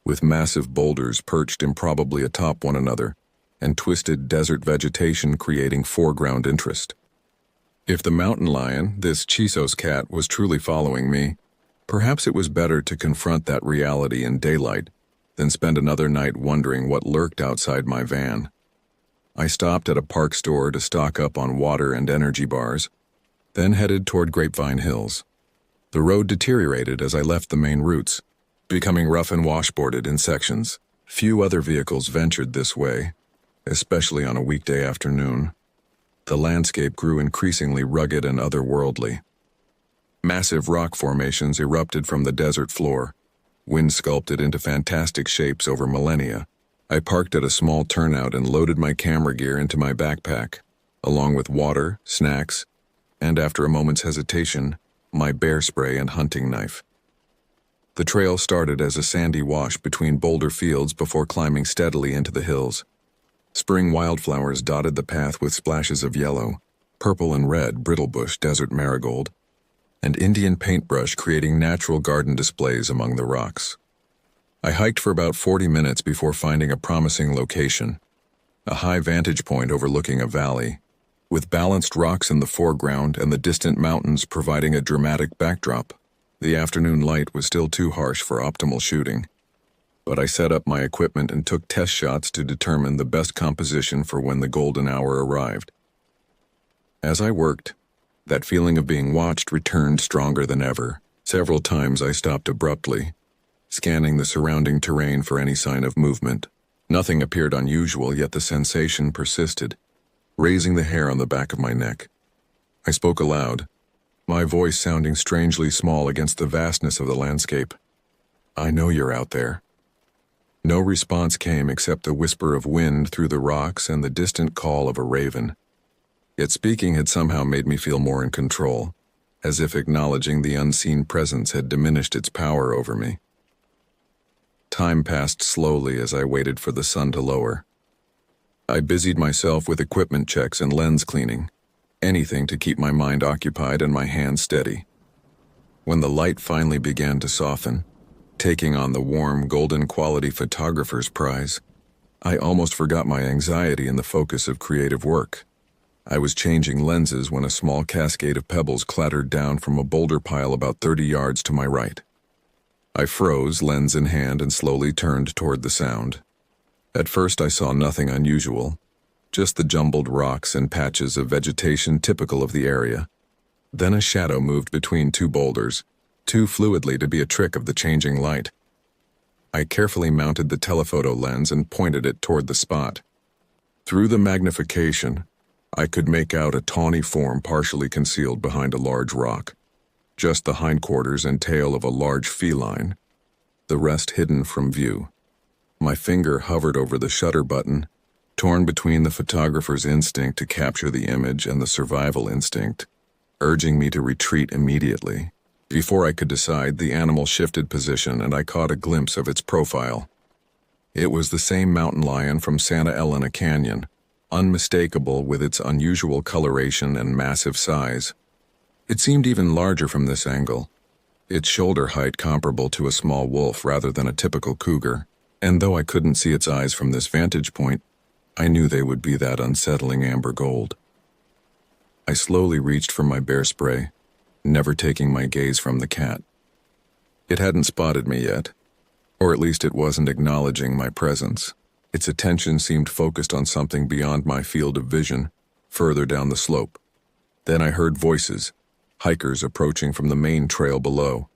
with massive boulders perched improbably atop one another, and twisted desert vegetation creating foreground interest. If the mountain lion, this Chisos cat, was truly following me, perhaps it was better to confront that reality in daylight than spend another night wondering what lurked outside my van. I stopped at a park store to stock up on water and energy bars, then headed toward Grapevine Hills. The road deteriorated as I left the main routes, becoming rough and washboarded in sections. Few other vehicles ventured this way, especially on a weekday afternoon. The landscape grew increasingly rugged and otherworldly. Massive rock formations erupted from the desert floor, wind sculpted into fantastic shapes over millennia. I parked at a small turnout and loaded my camera gear into my backpack, along with water, snacks, and after a moment's hesitation, my bear spray and hunting knife. The trail started as a sandy wash between boulder fields before climbing steadily into the hills. Spring wildflowers dotted the path with splashes of yellow, purple and red brittlebush desert marigold, and Indian paintbrush creating natural garden displays among the rocks. I hiked for about 40 minutes before finding a promising location, a high vantage point overlooking a valley, with balanced rocks in the foreground and the distant mountains providing a dramatic backdrop. The afternoon light was still too harsh for optimal shooting, but I set up my equipment and took test shots to determine the best composition for when the golden hour arrived. As I worked, that feeling of being watched returned stronger than ever. Several times I stopped abruptly, scanning the surrounding terrain for any sign of movement. Nothing appeared unusual, yet the sensation persisted, raising the hair on the back of my neck. I spoke aloud, my voice sounding strangely small against the vastness of the landscape. "I know you're out there." No response came except the whisper of wind through the rocks and the distant call of a raven. Yet speaking had somehow made me feel more in control, as if acknowledging the unseen presence had diminished its power over me. Time passed slowly as I waited for the sun to lower. I busied myself with equipment checks and lens cleaning, anything to keep my mind occupied and my hands steady. When the light finally began to soften, taking on the warm, golden-quality photographer's prize, I almost forgot my anxiety in the focus of creative work. I was changing lenses when a small cascade of pebbles clattered down from a boulder pile about 30 yards to my right. I froze, lens in hand, and slowly turned toward the sound. At first I saw nothing unusual, just the jumbled rocks and patches of vegetation typical of the area. Then a shadow moved between two boulders, too fluidly to be a trick of the changing light. I carefully mounted the telephoto lens and pointed it toward the spot. Through the magnification, I could make out a tawny form partially concealed behind a large rock, just the hindquarters and tail of a large feline, the rest hidden from view. My finger hovered over the shutter button, torn between the photographer's instinct to capture the image and the survival instinct, urging me to retreat immediately. Before I could decide, the animal shifted position and I caught a glimpse of its profile. It was the same mountain lion from Santa Elena Canyon, unmistakable with its unusual coloration and massive size. It seemed even larger from this angle, its shoulder height comparable to a small wolf rather than a typical cougar, and though I couldn't see its eyes from this vantage point, I knew they would be that unsettling amber gold. I slowly reached for my bear spray, never taking my gaze from the cat. It hadn't spotted me yet, or at least it wasn't acknowledging my presence. Its attention seemed focused on something beyond my field of vision, further down the slope. Then I heard voices, hikers approaching from the main trail below.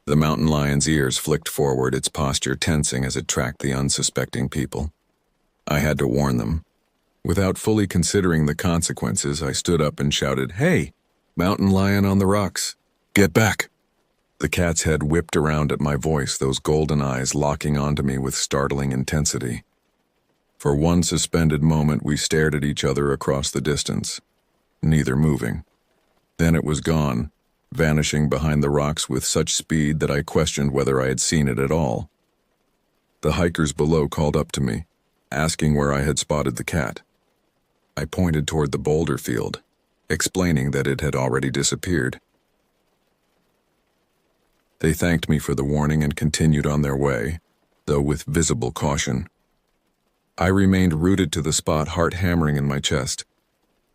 The mountain lion's ears flicked forward, its posture tensing as it tracked the unsuspecting people. I had to warn them. Without fully considering the consequences, I stood up and shouted, "Hey, mountain lion on the rocks, get back!" The cat's head whipped around at my voice, those golden eyes locking onto me with startling intensity. For one suspended moment, we stared at each other across the distance, neither moving. Then it was gone, vanishing behind the rocks with such speed that I questioned whether I had seen it at all. The hikers below called up to me, asking where I had spotted the cat. I pointed toward the boulder field, explaining that it had already disappeared. They thanked me for the warning and continued on their way, though with visible caution. I remained rooted to the spot, heart hammering in my chest.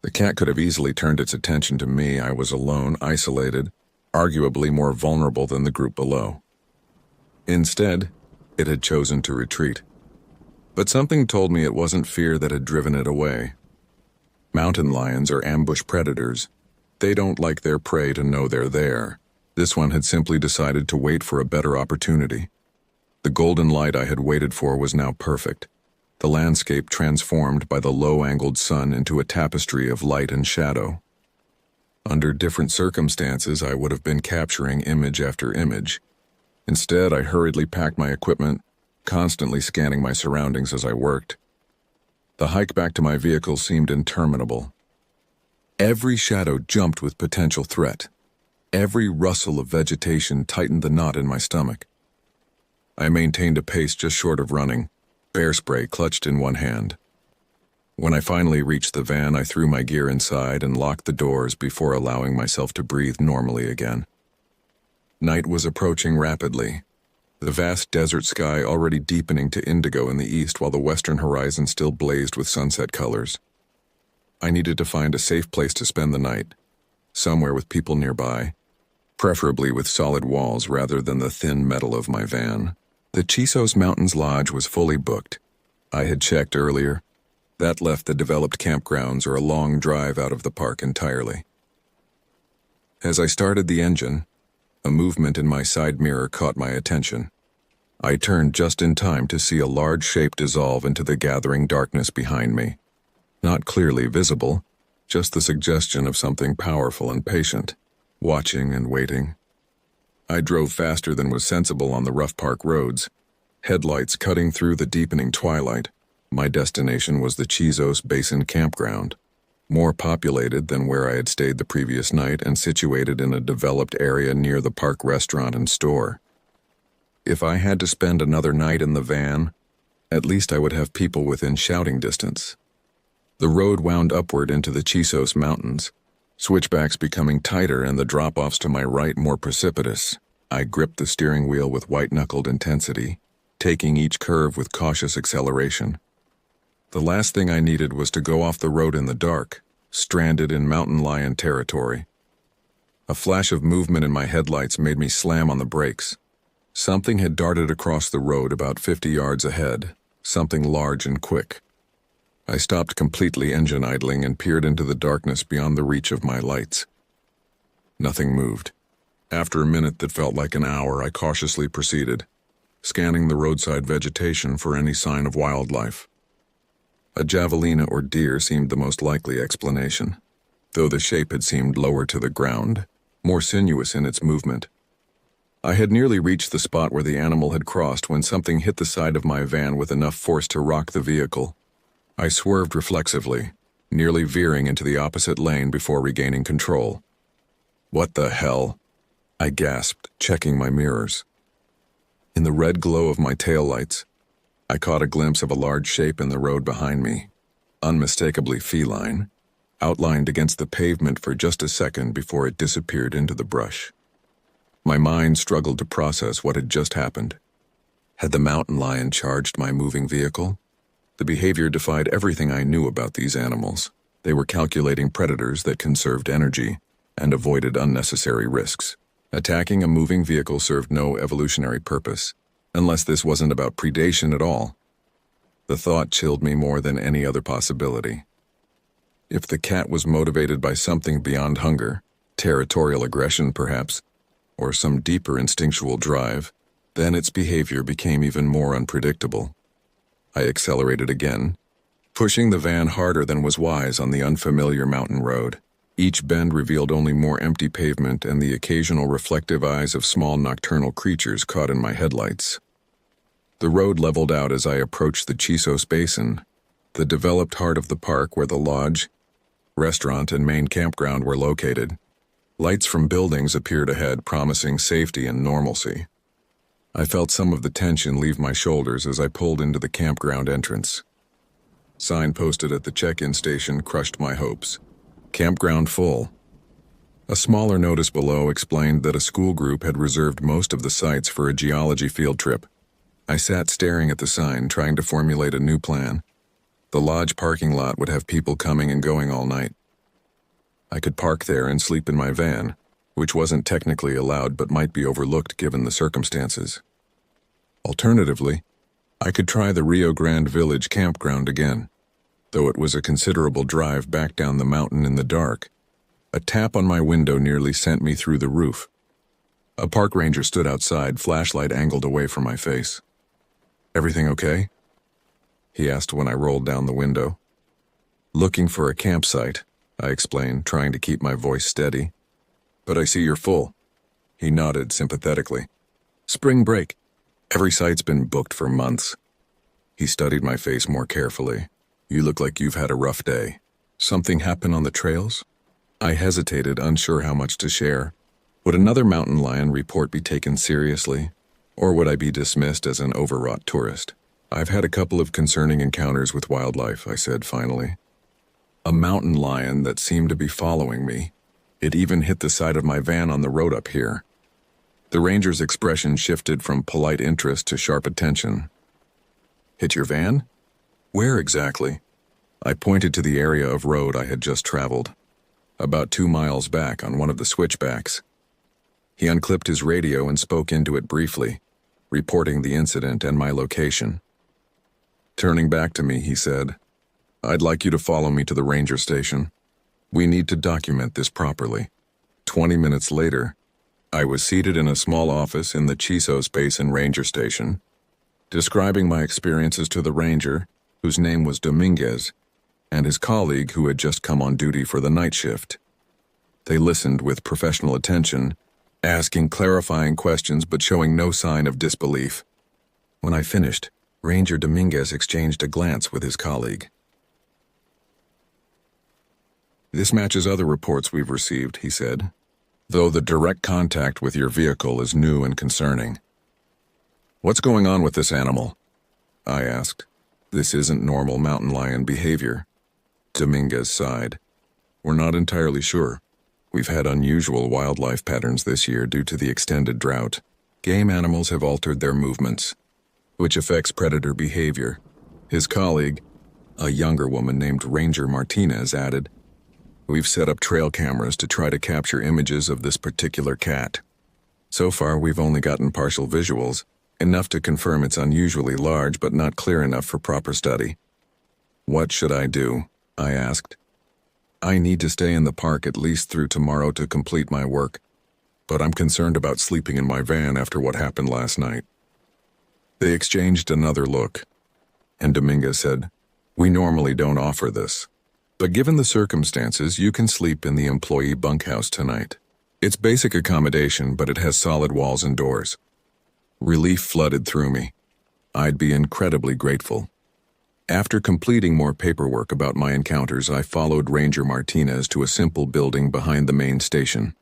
The cat could have easily turned its attention to me. I was alone, isolated, arguably more vulnerable than the group below. Instead, it had chosen to retreat. But something told me it wasn't fear that had driven it away. Mountain lions are ambush predators. They don't like their prey to know they're there. This one had simply decided to wait for a better opportunity. The golden light I had waited for was now perfect, the landscape transformed by the low-angled sun into a tapestry of light and shadow. Under different circumstances, I would have been capturing image after image. Instead, I hurriedly packed my equipment, constantly scanning my surroundings as I worked. The hike back to my vehicle seemed interminable. Every shadow jumped with potential threat. Every rustle of vegetation tightened the knot in my stomach. I maintained a pace just short of running, bear spray clutched in one hand. When I finally reached the van, I threw my gear inside and locked the doors before allowing myself to breathe normally again. Night was approaching rapidly, the vast desert sky already deepening to indigo in the east while the western horizon still blazed with sunset colors. I needed to find a safe place to spend the night, somewhere with people nearby, preferably with solid walls rather than the thin metal of my van. The Chisos Mountains Lodge was fully booked. I had checked earlier. That left the developed campgrounds or a long drive out of the park entirely. As I started the engine, a movement in my side mirror caught my attention. I turned just in time to see a large shape dissolve into the gathering darkness behind me. Not clearly visible, just the suggestion of something powerful and patient, watching and waiting. I drove faster than was sensible on the rough park roads, headlights cutting through the deepening twilight. My destination was the Chisos Basin Campground, more populated than where I had stayed the previous night and situated in a developed area near the park restaurant and store. If I had to spend another night in the van, at least I would have people within shouting distance. The road wound upward into the Chisos Mountains, switchbacks becoming tighter and the drop-offs to my right more precipitous. I gripped the steering wheel with white-knuckled intensity, taking each curve with cautious acceleration. The last thing I needed was to go off the road in the dark, stranded in mountain lion territory. A flash of movement in my headlights made me slam on the brakes. Something had darted across the road about 50 yards ahead, something large and quick. I stopped completely engine idling and peered into the darkness beyond the reach of my lights. Nothing moved. After a minute that felt like an hour, I cautiously proceeded, scanning the roadside vegetation for any sign of wildlife. A javelina or deer seemed the most likely explanation, though the shape had seemed lower to the ground, more sinuous in its movement. I had nearly reached the spot where the animal had crossed when something hit the side of my van with enough force to rock the vehicle. I swerved reflexively, nearly veering into the opposite lane before regaining control. "What the hell?" I gasped, checking my mirrors. In the red glow of my taillights, I caught a glimpse of a large shape in the road behind me, unmistakably feline, outlined against the pavement for just a second before it disappeared into the brush. My mind struggled to process what had just happened. Had the mountain lion charged my moving vehicle? The behavior defied everything I knew about these animals. They were calculating predators that conserved energy and avoided unnecessary risks. Attacking a moving vehicle served no evolutionary purpose, unless this wasn't about predation at all. The thought chilled me more than any other possibility. If the cat was motivated by something beyond hunger, territorial aggression perhaps, or some deeper instinctual drive, then its behavior became even more unpredictable. I accelerated again, pushing the van harder than was wise on the unfamiliar mountain road. Each bend revealed only more empty pavement and the occasional reflective eyes of small nocturnal creatures caught in my headlights. The road leveled out as I approached the Chisos Basin, the developed heart of the park where the lodge, restaurant, and main campground were located. Lights from buildings appeared ahead, promising safety and normalcy. I felt some of the tension leave my shoulders as I pulled into the campground entrance. Sign posted at the check-in station crushed my hopes. Campground full. A smaller notice below explained that a school group had reserved most of the sites for a geology field trip. I sat staring at the sign, trying to formulate a new plan. The lodge parking lot would have people coming and going all night. I could park there and sleep in my van, which wasn't technically allowed but might be overlooked given the circumstances. Alternatively, I could try the Rio Grande Village campground again, though it was a considerable drive back down the mountain in the dark. A tap on my window nearly sent me through the roof. A park ranger stood outside, flashlight angled away from my face. "Everything okay?" he asked when I rolled down the window. "Looking for a campsite," I explained, trying to keep my voice steady. "But I see you're full." He nodded sympathetically. "Spring break. Every site's been booked for months." He studied my face more carefully. "You look like you've had a rough day. Something happen on the trails?" I hesitated, unsure how much to share. Would another mountain lion report be taken seriously? Or would I be dismissed as an overwrought tourist? I've had a couple of concerning encounters with wildlife, I said finally. A mountain lion that seemed to be following me. It even hit the side of my van on the road up here. The ranger's expression shifted from polite interest to sharp attention. Hit your van? Where exactly? I pointed to the area of road I had just traveled. About 2 miles back on one of the switchbacks. He unclipped his radio and spoke into it briefly, reporting the incident and my location. Turning back to me, he said, "I'd like you to follow me to the ranger station. We need to document this properly." 20 minutes later, I was seated in a small office in the Chisos Basin Ranger Station, describing my experiences to the ranger, whose name was Dominguez, and his colleague who had just come on duty for the night shift. They listened with professional attention, asking clarifying questions but showing no sign of disbelief. When I finished, Ranger Dominguez exchanged a glance with his colleague. "This matches other reports we've received," he said, "though the direct contact with your vehicle is new and concerning." "What's going on with this animal?" I asked. "This isn't normal mountain lion behavior." Dominguez sighed. "We're not entirely sure. We've had unusual wildlife patterns this year due to the extended drought. Game animals have altered their movements, which affects predator behavior." His colleague, a younger woman named Ranger Martinez, added, "We've set up trail cameras to try to capture images of this particular cat. So far, we've only gotten partial visuals, enough to confirm it's unusually large but not clear enough for proper study." "What should I do?" I asked. "I need to stay in the park at least through tomorrow to complete my work, but I'm concerned about sleeping in my van after what happened last night." They exchanged another look, and Dominguez said, "We normally don't offer this, but given the circumstances, you can sleep in the employee bunkhouse tonight. It's basic accommodation, but it has solid walls and doors." Relief flooded through me. I'd be incredibly grateful. After completing more paperwork about my encounters, I followed Ranger Martinez to a simple building behind the main station.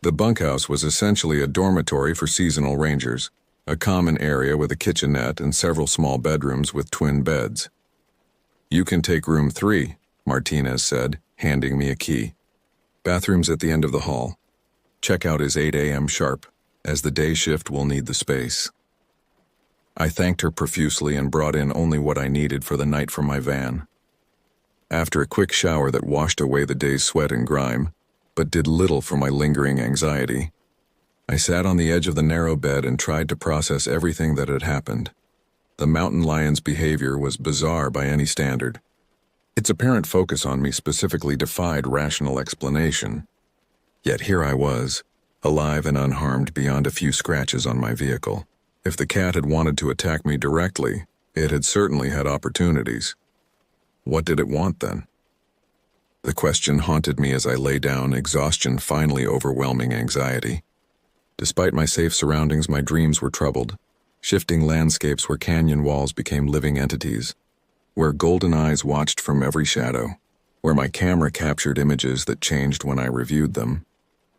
The bunkhouse was essentially a dormitory for seasonal rangers, a common area with a kitchenette and several small bedrooms with twin beds. "You can take room 3, Martinez said, handing me a key. "Bathroom's at the end of the hall. Checkout is 8 a.m. sharp, as the day shift will need the space." I thanked her profusely and brought in only what I needed for the night from my van. After a quick shower that washed away the day's sweat and grime, but did little for my lingering anxiety, I sat on the edge of the narrow bed and tried to process everything that had happened. The mountain lion's behavior was bizarre by any standard. Its apparent focus on me specifically defied rational explanation. Yet here I was, alive and unharmed beyond a few scratches on my vehicle. If the cat had wanted to attack me directly, it had certainly had opportunities. What did it want then? The question haunted me as I lay down, exhaustion finally overwhelming anxiety. Despite my safe surroundings, my dreams were troubled. Shifting landscapes where canyon walls became living entities, where golden eyes watched from every shadow, where my camera captured images that changed when I reviewed them,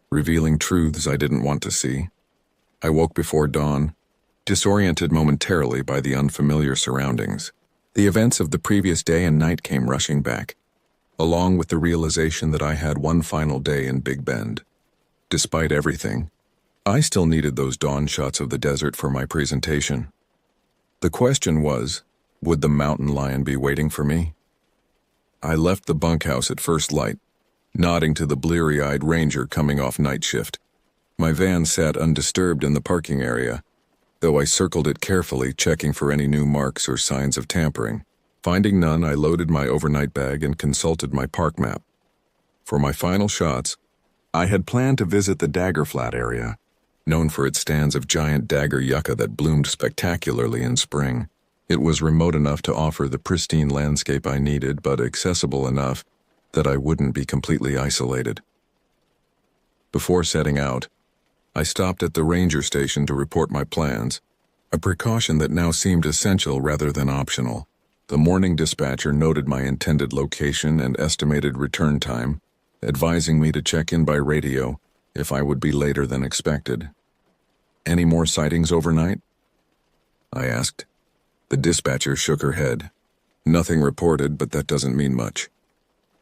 revealing truths I didn't want to see. I woke before dawn, disoriented momentarily by the unfamiliar surroundings. The events of the previous day and night came rushing back, along with the realization that I had one final day in Big Bend. Despite everything, I still needed those dawn shots of the desert for my presentation. The question was, would the mountain lion be waiting for me? I left the bunkhouse at first light, nodding to the bleary-eyed ranger coming off night shift. My van sat undisturbed in the parking area, though I circled it carefully, checking for any new marks or signs of tampering. Finding none, I loaded my overnight bag and consulted my park map. For my final shots, I had planned to visit the Dagger Flat area, known for its stands of giant dagger yucca that bloomed spectacularly in spring. It was remote enough to offer the pristine landscape I needed, but accessible enough that I wouldn't be completely isolated. Before setting out, I stopped at the ranger station to report my plans, a precaution that now seemed essential rather than optional. The morning dispatcher noted my intended location and estimated return time, advising me to check in by radio if I would be later than expected. Any more sightings overnight? I asked. The dispatcher shook her head. Nothing reported, but that doesn't mean much.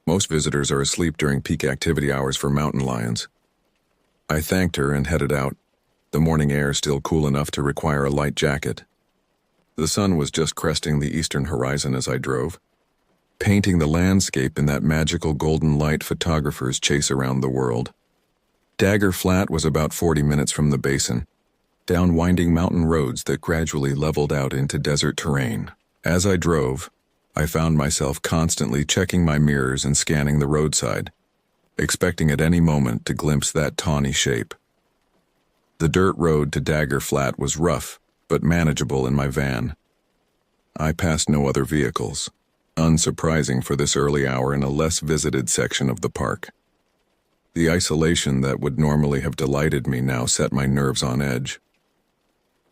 Most visitors are asleep during peak activity hours for mountain lions. I thanked her and headed out, the morning air still cool enough to require a light jacket. The sun was just cresting the eastern horizon as I drove, painting the landscape in that magical golden light photographers chase around the world. Dagger Flat was about 40 minutes from the basin, down winding mountain roads that gradually leveled out into desert terrain. As I drove, I found myself constantly checking my mirrors and scanning the roadside, expecting at any moment to glimpse that tawny shape. The dirt road to Dagger Flat was rough, but manageable in my van. I passed no other vehicles, unsurprising for this early hour in a less visited section of the park. The isolation that would normally have delighted me now set my nerves on edge.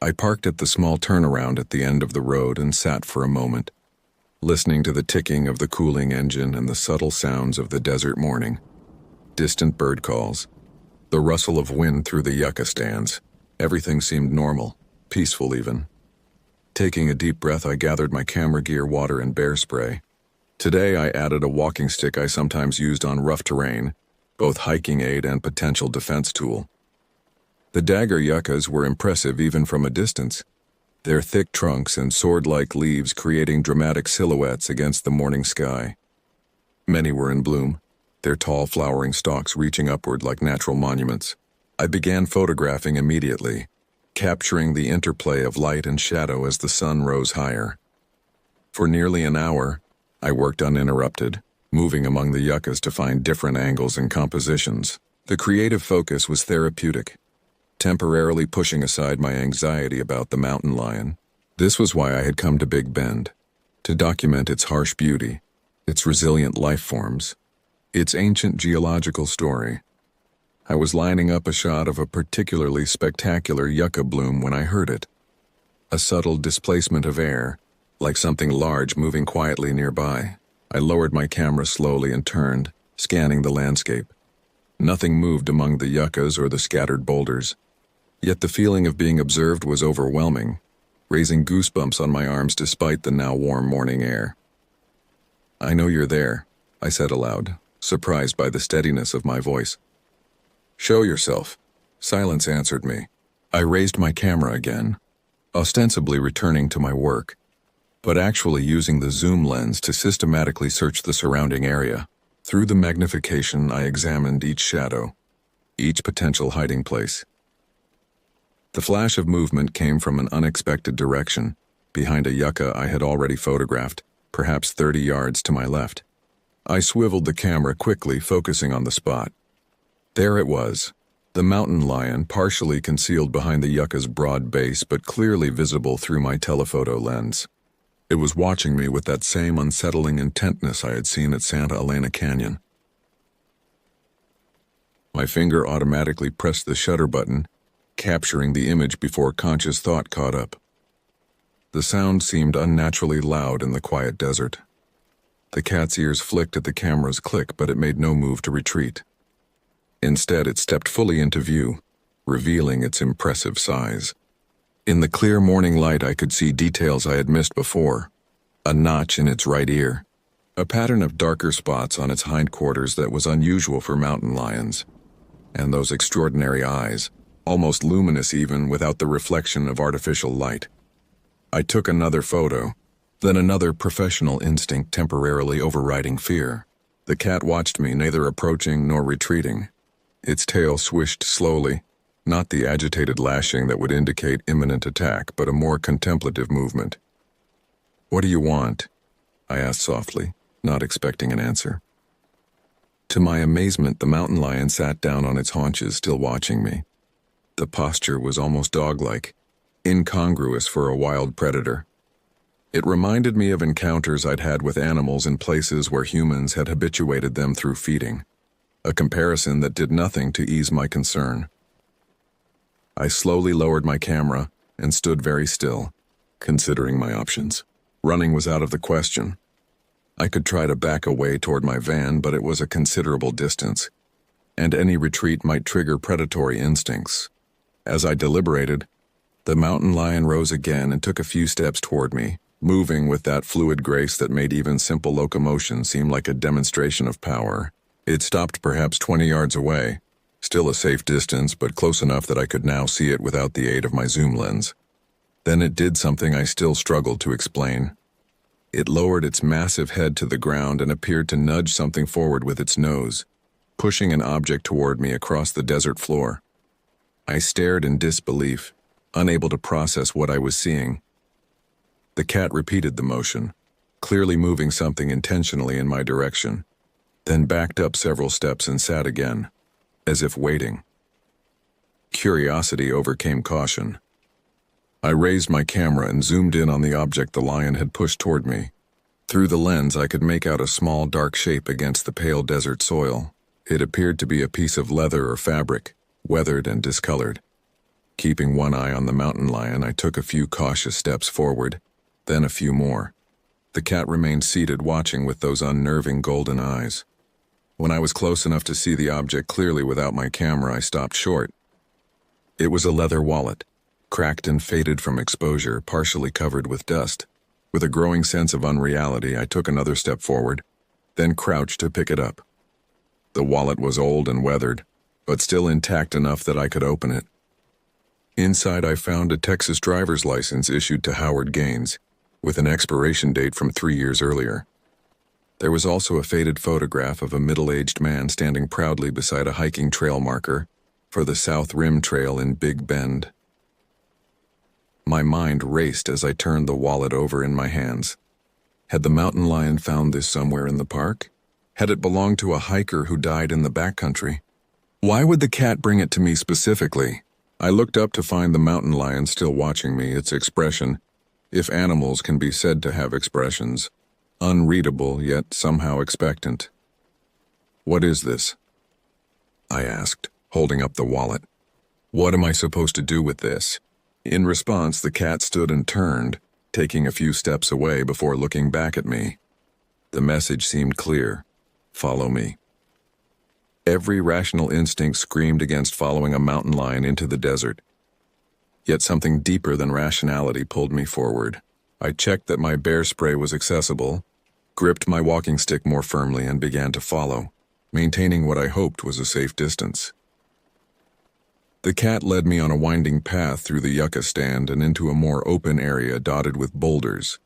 I parked at the small turnaround at the end of the road and sat for a moment, listening to the ticking of the cooling engine and the subtle sounds of the desert morning. Distant bird calls, the rustle of wind through the yucca stands. Everything seemed normal, peaceful even. Taking a deep breath, I gathered my camera gear, water, and bear spray. Today I added a walking stick I sometimes used on rough terrain, both hiking aid and potential defense tool. The dagger yuccas were impressive even from a distance, their thick trunks and sword-like leaves creating dramatic silhouettes against the morning sky. Many were in bloom, their tall flowering stalks reaching upward like natural monuments. I began photographing immediately, capturing the interplay of light and shadow as the sun rose higher. For nearly an hour, I worked uninterrupted, moving among the yuccas to find different angles and compositions. The creative focus was therapeutic, temporarily pushing aside my anxiety about the mountain lion. This was why I had come to Big Bend, to document its harsh beauty, its resilient life forms, its ancient geological story. I was lining up a shot of a particularly spectacular yucca bloom when I heard it. A subtle displacement of air, like something large moving quietly nearby. I lowered my camera slowly and turned, scanning the landscape. Nothing moved among the yuccas or the scattered boulders. Yet the feeling of being observed was overwhelming, raising goosebumps on my arms despite the now warm morning air. "I know you're there," I said aloud, surprised by the steadiness of my voice. "Show yourself," silence answered me. I raised my camera again, ostensibly returning to my work, but actually using the zoom lens to systematically search the surrounding area. Through the magnification, I examined each shadow, each potential hiding place. The flash of movement came from an unexpected direction, behind a yucca I had already photographed, perhaps 30 yards to my left. I swiveled the camera quickly, focusing on the spot. There it was, the mountain lion partially concealed behind the yucca's broad base but clearly visible through my telephoto lens. It was watching me with that same unsettling intentness I had seen at Santa Elena Canyon. My finger automatically pressed the shutter button, capturing the image before conscious thought caught up. The sound seemed unnaturally loud in the quiet desert. The cat's ears flicked at the camera's click, but it made no move to retreat. Instead, it stepped fully into view, revealing its impressive size. In the clear morning light, I could see details I had missed before. A notch in its right ear, a pattern of darker spots on its hindquarters that was unusual for mountain lions, and those extraordinary eyes, almost luminous even without the reflection of artificial light. I took another photo, then another, professional instinct temporarily overriding fear. The cat watched me, neither approaching nor retreating. Its tail swished slowly, not the agitated lashing that would indicate imminent attack, but a more contemplative movement. "What do you want?" I asked softly, not expecting an answer. To my amazement, the mountain lion sat down on its haunches, still watching me. The posture was almost dog-like, incongruous for a wild predator. It reminded me of encounters I'd had with animals in places where humans had habituated them through feeding, a comparison that did nothing to ease my concern. I slowly lowered my camera and stood very still, considering my options. Running was out of the question. I could try to back away toward my van, but it was a considerable distance, and any retreat might trigger predatory instincts. As I deliberated, the mountain lion rose again and took a few steps toward me, moving with that fluid grace that made even simple locomotion seem like a demonstration of power. It stopped perhaps 20 yards away, still a safe distance but close enough that I could now see it without the aid of my zoom lens. Then it did something I still struggled to explain. It lowered its massive head to the ground and appeared to nudge something forward with its nose, pushing an object toward me across the desert floor. I stared in disbelief, unable to process what I was seeing. The cat repeated the motion, clearly moving something intentionally in my direction, then backed up several steps and sat again, as if waiting. Curiosity overcame caution. I raised my camera and zoomed in on the object the lion had pushed toward me. Through the lens, I could make out a small dark shape against the pale desert soil. It appeared to be a piece of leather or fabric, weathered and discolored. Keeping one eye on the mountain lion, I took a few cautious steps forward, then a few more. The cat remained seated, watching with those unnerving golden eyes. When I was close enough to see the object clearly without my camera, I stopped short. It was a leather wallet, cracked and faded from exposure, partially covered with dust. With a growing sense of unreality, I took another step forward, then crouched to pick it up. The wallet was old and weathered, but still intact enough that I could open it. Inside, I found a Texas driver's license issued to Howard Gaines, with an expiration date from 3 years earlier. There was also a faded photograph of a middle-aged man standing proudly beside a hiking trail marker for the South Rim Trail in Big Bend. My mind raced as I turned the wallet over in my hands. Had the mountain lion found this somewhere in the park? Had it belonged to a hiker who died in the backcountry? Why would the cat bring it to me specifically? I looked up to find the mountain lion still watching me, its expression, if animals can be said to have expressions, unreadable yet somehow expectant. "What is this?" I asked, holding up the wallet. "What am I supposed to do with this?" In response, the cat stood and turned, taking a few steps away before looking back at me. The message seemed clear. Follow me. Every rational instinct screamed against following a mountain lion into the desert. Yet something deeper than rationality pulled me forward. I checked that my bear spray was accessible, gripped my walking stick more firmly, and began to follow, maintaining what I hoped was a safe distance. The cat led me on a winding path through the yucca stand and into a more open area dotted with boulders.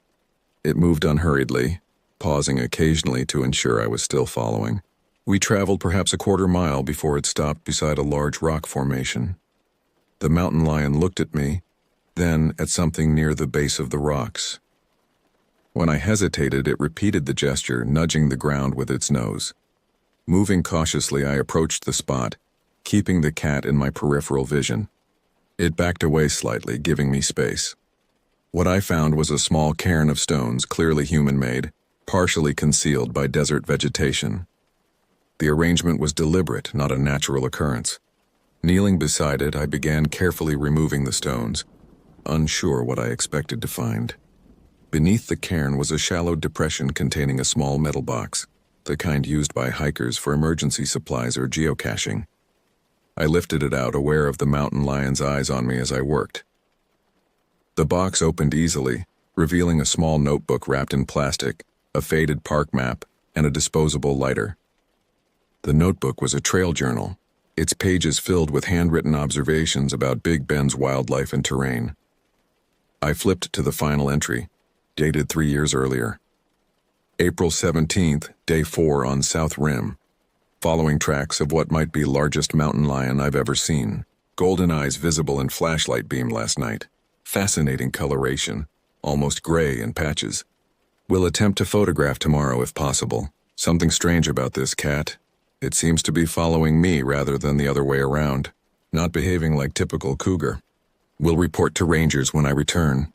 It moved unhurriedly, pausing occasionally to ensure I was still following. We traveled perhaps a quarter mile before it stopped beside a large rock formation. The mountain lion looked at me, then at something near the base of the rocks. When I hesitated, it repeated the gesture, nudging the ground with its nose. Moving cautiously, I approached the spot, keeping the cat in my peripheral vision. It backed away slightly, giving me space. What I found was a small cairn of stones, clearly human-made, partially concealed by desert vegetation. The arrangement was deliberate, not a natural occurrence. Kneeling beside it, I began carefully removing the stones, unsure what I expected to find. Beneath the cairn was a shallow depression containing a small metal box, the kind used by hikers for emergency supplies or geocaching. I lifted it out, aware of the mountain lion's eyes on me as I worked. The box opened easily, revealing a small notebook wrapped in plastic, a faded park map, and a disposable lighter. The notebook was a trail journal, its pages filled with handwritten observations about Big Bend's wildlife and terrain. I flipped to the final entry, dated 3 years earlier. April 17th, Day 4 on South Rim. Following tracks of what might be largest mountain lion I've ever seen. Golden eyes visible in flashlight beam last night. Fascinating coloration, almost gray in patches. Will attempt to photograph tomorrow if possible. Something strange about this cat. It seems to be following me rather than the other way around, not behaving like typical cougar. Will report to rangers when I return.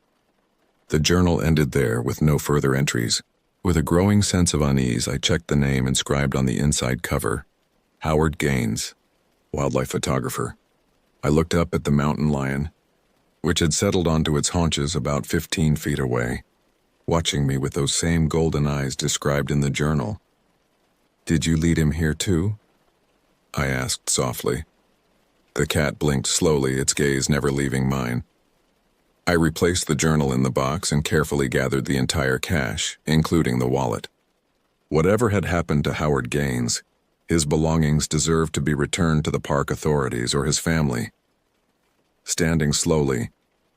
The journal ended there with no further entries. With a growing sense of unease, I checked the name inscribed on the inside cover. Howard Gaines, wildlife photographer. I looked up at the mountain lion, which had settled onto its haunches about 15 feet away, watching me with those same golden eyes described in the journal. "Did you lead him here too?" I asked softly. The cat blinked slowly, its gaze never leaving mine. I replaced the journal in the box and carefully gathered the entire cash, including the wallet. Whatever had happened to Howard Gaines, his belongings deserved to be returned to the park authorities or his family. Standing slowly,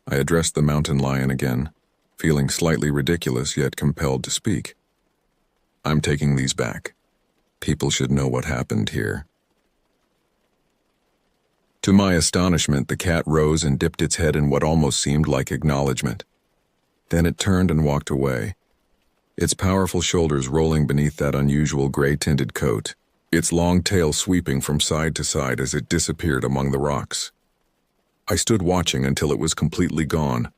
I addressed the mountain lion again, feeling slightly ridiculous yet compelled to speak. I'm taking these back. People should know what happened here. To my astonishment, the cat rose and dipped its head in what almost seemed like acknowledgement. Then it turned and walked away, its powerful shoulders rolling beneath that unusual gray-tinted coat, its long tail sweeping from side to side as it disappeared among the rocks. I stood watching until it was completely gone,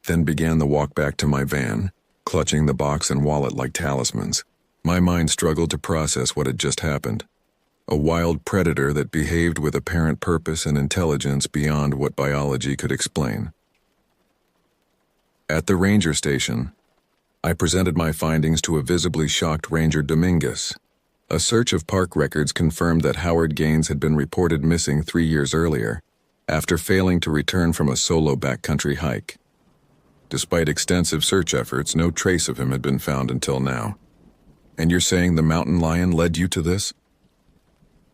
then began the walk back to my van, clutching the box and wallet like talismans. My mind struggled to process what had just happened. A wild predator that behaved with apparent purpose and intelligence beyond what biology could explain. At the ranger station, I presented my findings to a visibly shocked Ranger Dominguez. A search of park records confirmed that Howard Gaines had been reported missing 3 years earlier, after failing to return from a solo backcountry hike. Despite extensive search efforts, no trace of him had been found until now. And you're saying the mountain lion led you to this?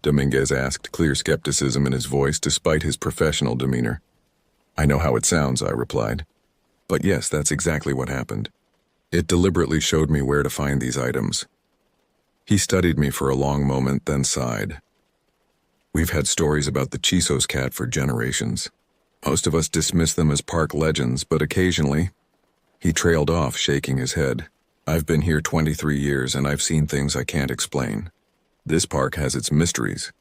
Dominguez asked, clear skepticism in his voice despite his professional demeanor. I know how it sounds, I replied. But yes, that's exactly what happened. It deliberately showed me where to find these items. He studied me for a long moment, then sighed. We've had stories about the Chiso's cat for generations. Most of us dismiss them as park legends, but occasionally, he trailed off, shaking his head. I've been here 23 years and I've seen things I can't explain. This park has its mysteries.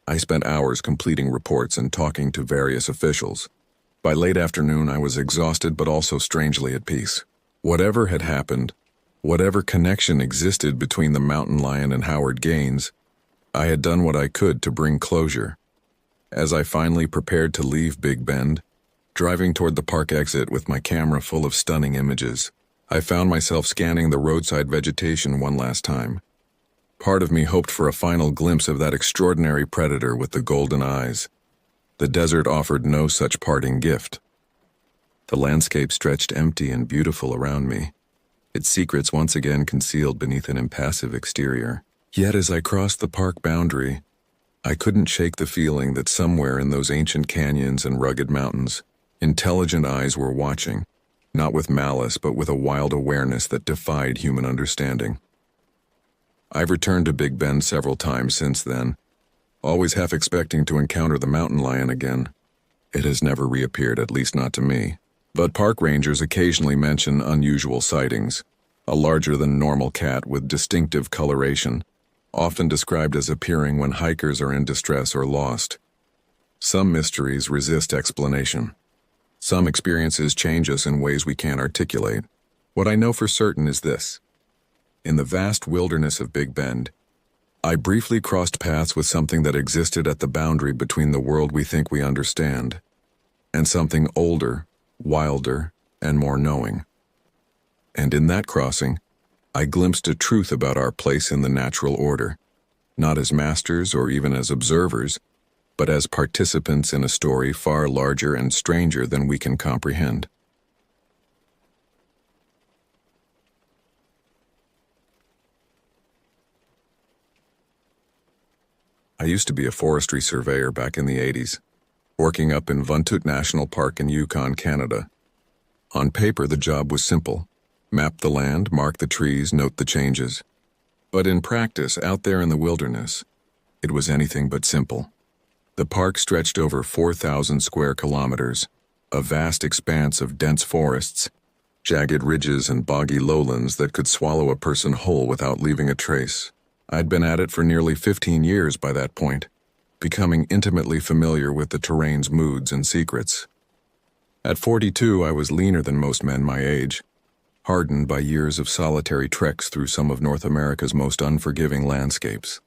I spent hours completing reports and talking to various officials. By late afternoon, I was exhausted but also strangely at peace. Whatever had happened, whatever connection existed between the mountain lion and Howard Gaines, I had done what I could to bring closure. As I finally prepared to leave Big Bend, driving toward the park exit with my camera full of stunning images, I found myself scanning the roadside vegetation one last time. Part of me hoped for a final glimpse of that extraordinary predator with the golden eyes. The desert offered no such parting gift. The landscape stretched empty and beautiful around me, its secrets once again concealed beneath an impassive exterior. Yet as I crossed the park boundary, I couldn't shake the feeling that somewhere in those ancient canyons and rugged mountains, intelligent eyes were watching, not with malice but with a wild awareness that defied human understanding. I've returned to Big Bend several times since then, always half expecting to encounter the mountain lion again. It has never reappeared, at least not to me. But park rangers occasionally mention unusual sightings, a larger-than-normal cat with distinctive coloration, often described as appearing when hikers are in distress or lost. Some mysteries resist explanation. Some experiences change us in ways we can't articulate. What I know for certain is this. In the vast wilderness of Big Bend, I briefly crossed paths with something that existed at the boundary between the world we think we understand and something older, wilder, and more knowing. And in that crossing, I glimpsed a truth about our place in the natural order, not as masters or even as observers, but as participants in a story far larger and stranger than we can comprehend. I used to be a forestry surveyor back in the 80s, working up in Vuntut National Park in Yukon, Canada. On paper, the job was simple. Map the land, mark the trees, note the changes. But in practice, out there in the wilderness, it was anything but simple. The park stretched over 4,000 square kilometers, a vast expanse of dense forests, jagged ridges and boggy lowlands that could swallow a person whole without leaving a trace. I'd been at it for nearly 15 years by that point, becoming intimately familiar with the terrain's moods and secrets. At 42, I was leaner than most men my age, hardened by years of solitary treks through some of North America's most unforgiving landscapes.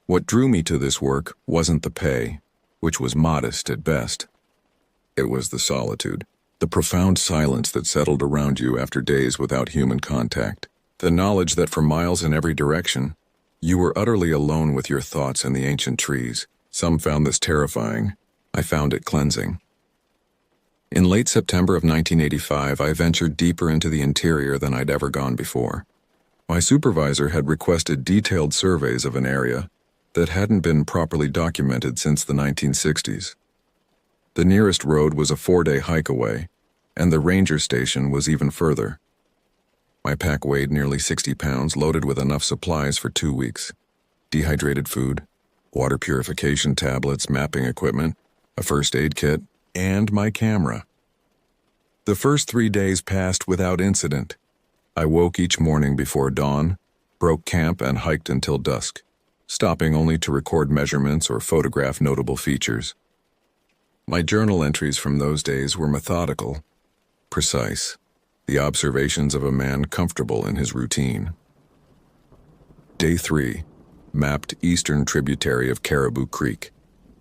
What drew me to this work wasn't the pay, which was modest at best. It was the solitude, the profound silence that settled around you after days without human contact. The knowledge that for miles in every direction, you were utterly alone with your thoughts and the ancient trees, Some found this terrifying. I found it cleansing. In late September of 1985, I ventured deeper into the interior than I'd ever gone before. My supervisor had requested detailed surveys of an area that hadn't been properly documented since the 1960s. The nearest road was a 4-day hike away, and the ranger station was even further. My pack weighed nearly 60 pounds, loaded with enough supplies for 2 weeks. Dehydrated food, water purification tablets, mapping equipment, a first aid kit, and my camera. The first 3 days passed without incident. I woke each morning before dawn, broke camp, and hiked until dusk, stopping only to record measurements or photograph notable features. My journal entries from those days were methodical, precise, the observations of a man comfortable in his routine. Day 3. Mapped eastern tributary of Caribou Creek.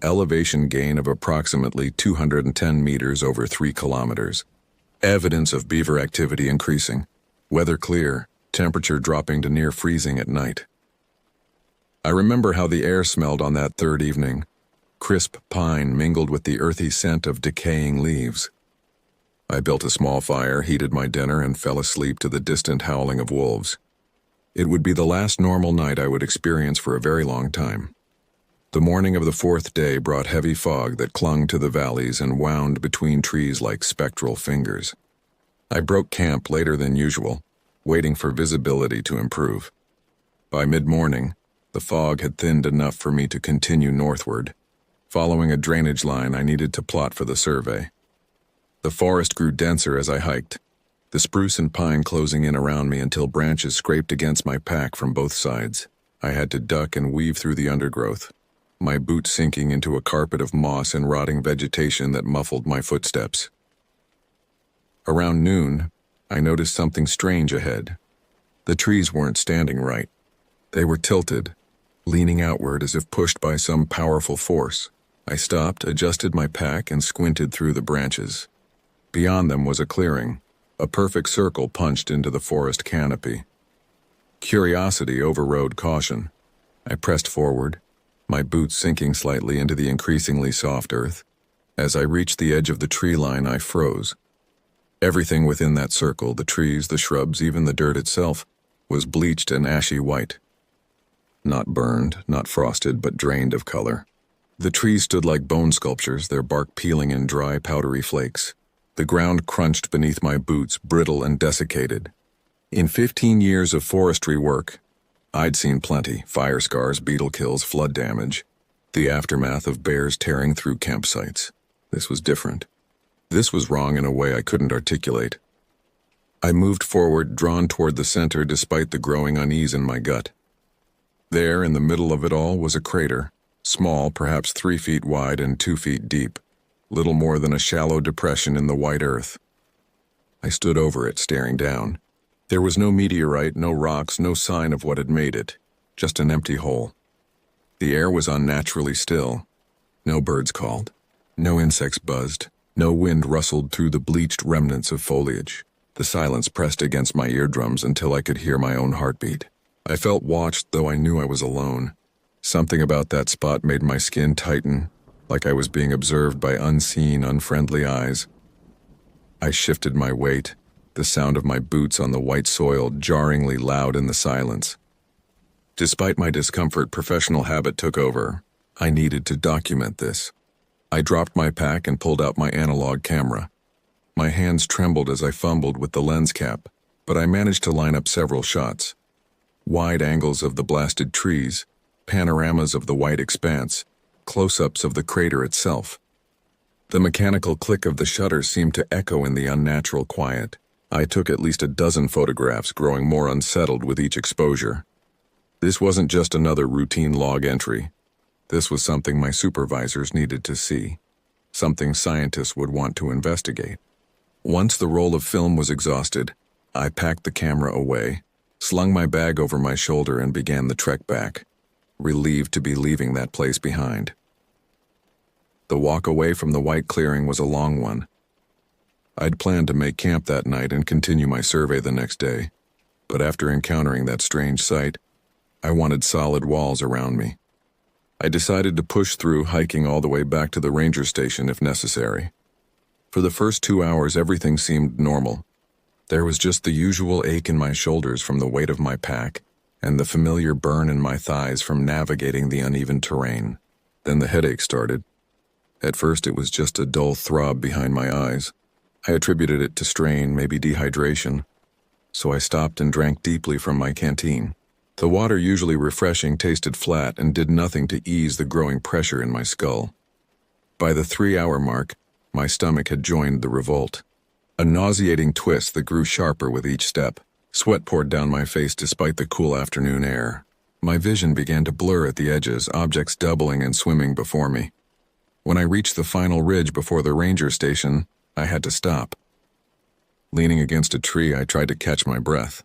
Elevation gain of approximately 210 meters over 3 kilometers. Evidence of beaver activity increasing. Weather clear, temperature dropping to near freezing at night. I remember how the air smelled on that third evening. Crisp pine mingled with the earthy scent of decaying leaves. I built a small fire, heated my dinner, and fell asleep to the distant howling of wolves. It would be the last normal night I would experience for a very long time. The morning of the 4th day brought heavy fog that clung to the valleys and wound between trees like spectral fingers. I broke camp later than usual, waiting for visibility to improve. By mid-morning, the fog had thinned enough for me to continue northward. Following a drainage line, I needed to plot for the survey. The forest grew denser as I hiked, the spruce and pine closing in around me until branches scraped against my pack from both sides. I had to duck and weave through the undergrowth, my boots sinking into a carpet of moss and rotting vegetation that muffled my footsteps. Around noon, I noticed something strange ahead. The trees weren't standing right. They were tilted, leaning outward as if pushed by some powerful force. I stopped, adjusted my pack, and squinted through the branches. Beyond them was a clearing, a perfect circle punched into the forest canopy. Curiosity overrode caution. I pressed forward, my boots sinking slightly into the increasingly soft earth. As I reached the edge of the tree line, I froze. Everything within that circle, the trees, the shrubs, even the dirt itself, was bleached and ashy white. Not burned, not frosted, but drained of color. The trees stood like bone sculptures, their bark peeling in dry, powdery flakes. The ground crunched beneath my boots, brittle and desiccated. In 15 years of forestry work, I'd seen plenty: fire scars, beetle kills, flood damage, the aftermath of bears tearing through campsites. This was different. This was wrong in a way I couldn't articulate. I moved forward, drawn toward the center despite the growing unease in my gut. There, in the middle of it all, was a crater, small, perhaps 3 feet wide and 2 feet deep, little more than a shallow depression in the white earth. I stood over it, staring down. There was no meteorite, no rocks, no sign of what had made it, just an empty hole. The air was unnaturally still. No birds called, no insects buzzed, no wind rustled through the bleached remnants of foliage. The silence pressed against my eardrums until I could hear my own heartbeat. I felt watched, though I knew I was alone. Something about that spot made my skin tighten, like I was being observed by unseen, unfriendly eyes. I shifted my weight, the sound of my boots on the white soil jarringly loud in the silence. Despite my discomfort, professional habit took over. I needed to document this. I dropped my pack and pulled out my analog camera. My hands trembled as I fumbled with the lens cap, but I managed to line up several shots. Wide angles of the blasted trees, panoramas of the white expanse, close-ups of the crater itself. The mechanical click of the shutter seemed to echo in the unnatural quiet. I took at least a dozen photographs, growing more unsettled with each exposure. This wasn't just another routine log entry. This was something my supervisors needed to see, something scientists would want to investigate. Once the roll of film was exhausted, I packed the camera away, slung my bag over my shoulder, and began the trek back, relieved to be leaving that place behind. The walk away from the white clearing was a long one. I'd planned to make camp that night and continue my survey the next day, but after encountering that strange sight, I wanted solid walls around me. I decided to push through, hiking all the way back to the ranger station if necessary. For the first 2 hours, everything seemed normal. There was just the usual ache in my shoulders from the weight of my pack, and the familiar burn in my thighs from navigating the uneven terrain. Then the headache started. At first, it was just a dull throb behind my eyes. I attributed it to strain, maybe dehydration, so I stopped and drank deeply from my canteen. The water, usually refreshing, tasted flat and did nothing to ease the growing pressure in my skull. By the 3-hour mark, my stomach had joined the revolt. A nauseating twist that grew sharper with each step. Sweat poured down my face despite the cool afternoon air. My vision began to blur at the edges, objects doubling and swimming before me. When I reached the final ridge before the ranger station, I had to stop. Leaning against a tree, I tried to catch my breath.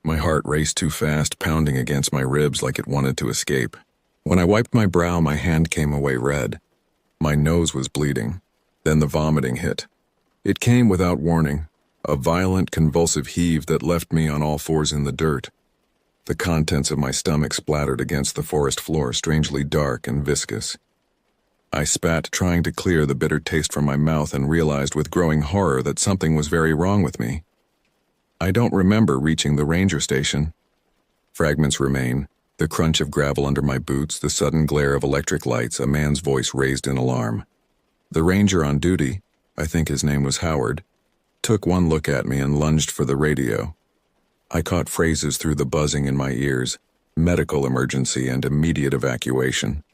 My heart raced too fast, pounding against my ribs like it wanted to escape. When I wiped my brow, my hand came away red. My nose was bleeding. Then the vomiting hit. It came without warning, a violent, convulsive heave that left me on all fours in the dirt. The contents of my stomach splattered against the forest floor, strangely dark and viscous. I spat, trying to clear the bitter taste from my mouth, and realized with growing horror that something was very wrong with me. I don't remember reaching the ranger station. Fragments remain, the crunch of gravel under my boots, the sudden glare of electric lights, a man's voice raised in alarm. The ranger on duty, I think his name was Howard, took one look at me and lunged for the radio. I caught phrases through the buzzing in my ears: medical emergency and immediate evacuation.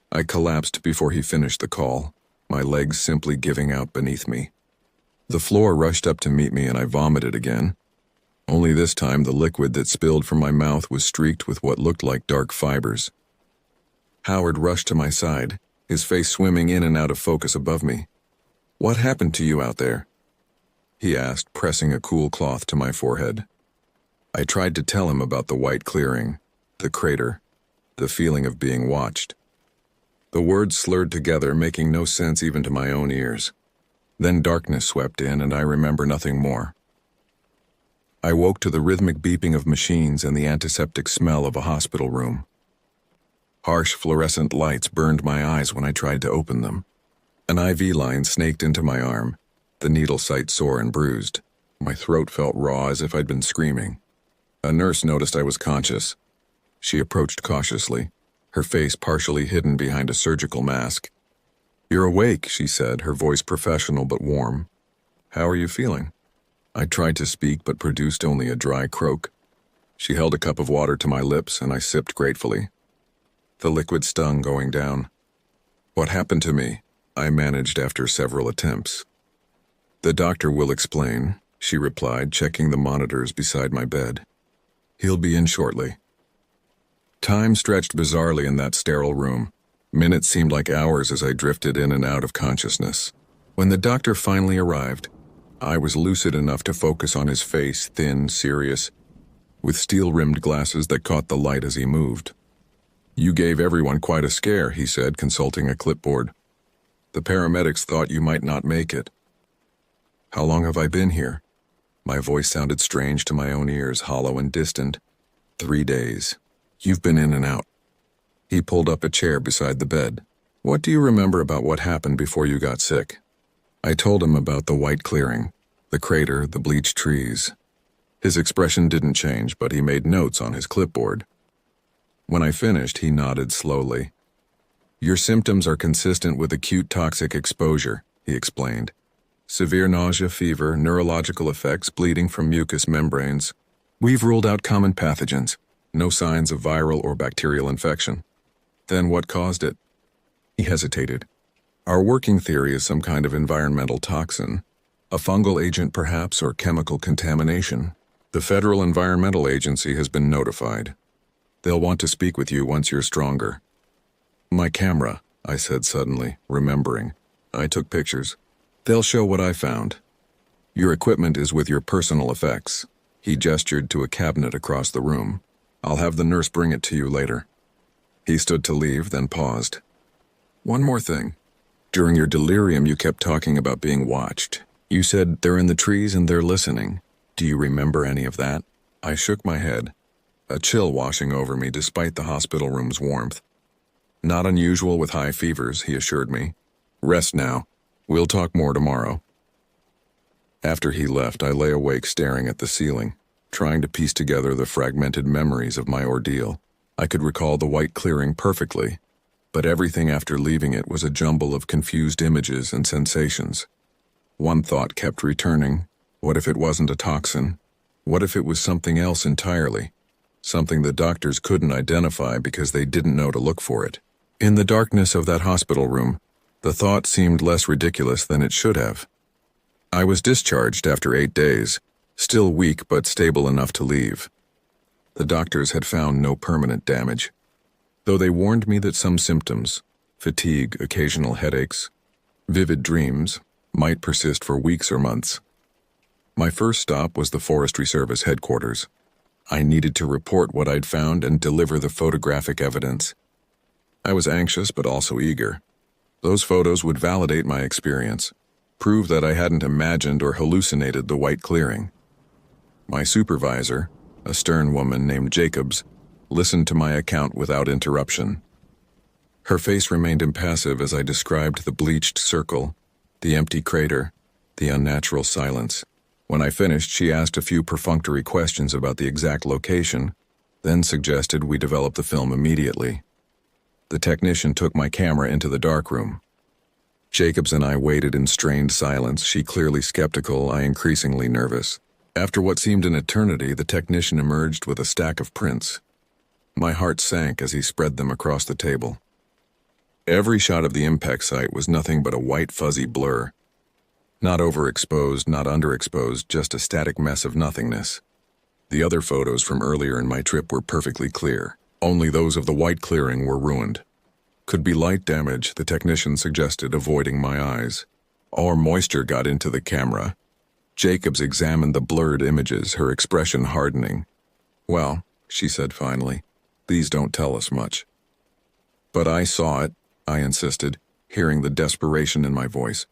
I collapsed before he finished the call, my legs simply giving out beneath me. The floor rushed up to meet me and I vomited again. Only this time the liquid that spilled from my mouth was streaked with what looked like dark fibers. Howard rushed to my side, his face swimming in and out of focus above me. "What happened to you out there?" he asked, pressing a cool cloth to my forehead. I tried to tell him about the white clearing, the crater, the feeling of being watched. The words slurred together, making no sense even to my own ears. Then darkness swept in, and I remember nothing more. I woke to the rhythmic beeping of machines and the antiseptic smell of a hospital room. Harsh fluorescent lights burned my eyes when I tried to open them. An IV line snaked into my arm, the needle site sore and bruised. My throat felt raw as if I'd been screaming. A nurse noticed I was conscious. She approached cautiously, her face partially hidden behind a surgical mask. "You're awake," she said, her voice professional but warm. "How are you feeling?" I tried to speak but produced only a dry croak. She held a cup of water to my lips and I sipped gratefully. The liquid stung going down. "What happened to me?" I managed after several attempts. "The doctor will explain," she replied, checking the monitors beside my bed. "He'll be in shortly." Time stretched bizarrely in that sterile room. Minutes seemed like hours as I drifted in and out of consciousness. When the doctor finally arrived, I was lucid enough to focus on his face, thin, serious, with steel-rimmed glasses that caught the light as he moved. "You gave everyone quite a scare," he said, consulting a clipboard. "The paramedics thought you might not make it." "How long have I been here?" My voice sounded strange to my own ears, hollow and distant. 3 days. You've been in and out." He pulled up a chair beside the bed. "What do you remember about what happened before you got sick?" I told him about the white clearing, the crater, the bleached trees. His expression didn't change, but he made notes on his clipboard. When I finished, he nodded slowly. "Your symptoms are consistent with acute toxic exposure," he explained. "Severe nausea, fever, neurological effects, bleeding from mucous membranes. We've ruled out common pathogens. No signs of viral or bacterial infection." "Then what caused it?" He hesitated. "Our working theory is some kind of environmental toxin. A fungal agent perhaps, or chemical contamination. The Federal Environmental Agency has been notified. They'll want to speak with you once you're stronger." "My camera," I said suddenly, remembering. "I took pictures. They'll show what I found. Your equipment is with your personal effects." He gestured to a cabinet across the room. "I'll have the nurse bring it to you later." He stood to leave, then paused. "One more thing. During your delirium, you kept talking about being watched. You said they're in the trees and they're listening. Do you remember any of that?" I shook my head. a chill washing over me despite the hospital room's warmth. "Not unusual with high fevers," he assured me. "Rest now. We'll talk more tomorrow." After he left, I lay awake staring at the ceiling, trying to piece together the fragmented memories of my ordeal. I could recall the white clearing perfectly, but everything after leaving it was a jumble of confused images and sensations. One thought kept returning. What if it wasn't a toxin? What if it was something else entirely? Something the doctors couldn't identify because they didn't know to look for it. In the darkness of that hospital room, the thought seemed less ridiculous than it should have. I was discharged after 8 days, still weak but stable enough to leave. The doctors had found no permanent damage, though they warned me that some symptoms, fatigue, occasional headaches, vivid dreams, might persist for weeks or months. My first stop was the Forestry Service headquarters. I needed to report what I'd found and deliver the photographic evidence. I was anxious but also eager. Those photos would validate my experience, prove that I hadn't imagined or hallucinated the white clearing. My supervisor, a stern woman named Jacobs, listened to my account without interruption. Her face remained impassive as I described the bleached circle, the empty crater, the unnatural silence. When I finished, she asked a few perfunctory questions about the exact location, then suggested we develop the film immediately. The technician took my camera into the darkroom. Jacobs and I waited in strained silence, she clearly skeptical, I increasingly nervous. After what seemed an eternity, the technician emerged with a stack of prints. My heart sank as he spread them across the table. Every shot of the impact site was nothing but a white fuzzy blur. Not overexposed, not underexposed, just a static mess of nothingness. The other photos from earlier in my trip were perfectly clear. Only those of the white clearing were ruined. Could be light damage, the technician suggested, avoiding my eyes. Or moisture got into the camera. Jacobs examined the blurred images, her expression hardening. "Well," she said finally, "these don't tell us much." "But I saw it," I insisted, hearing the desperation in my voice.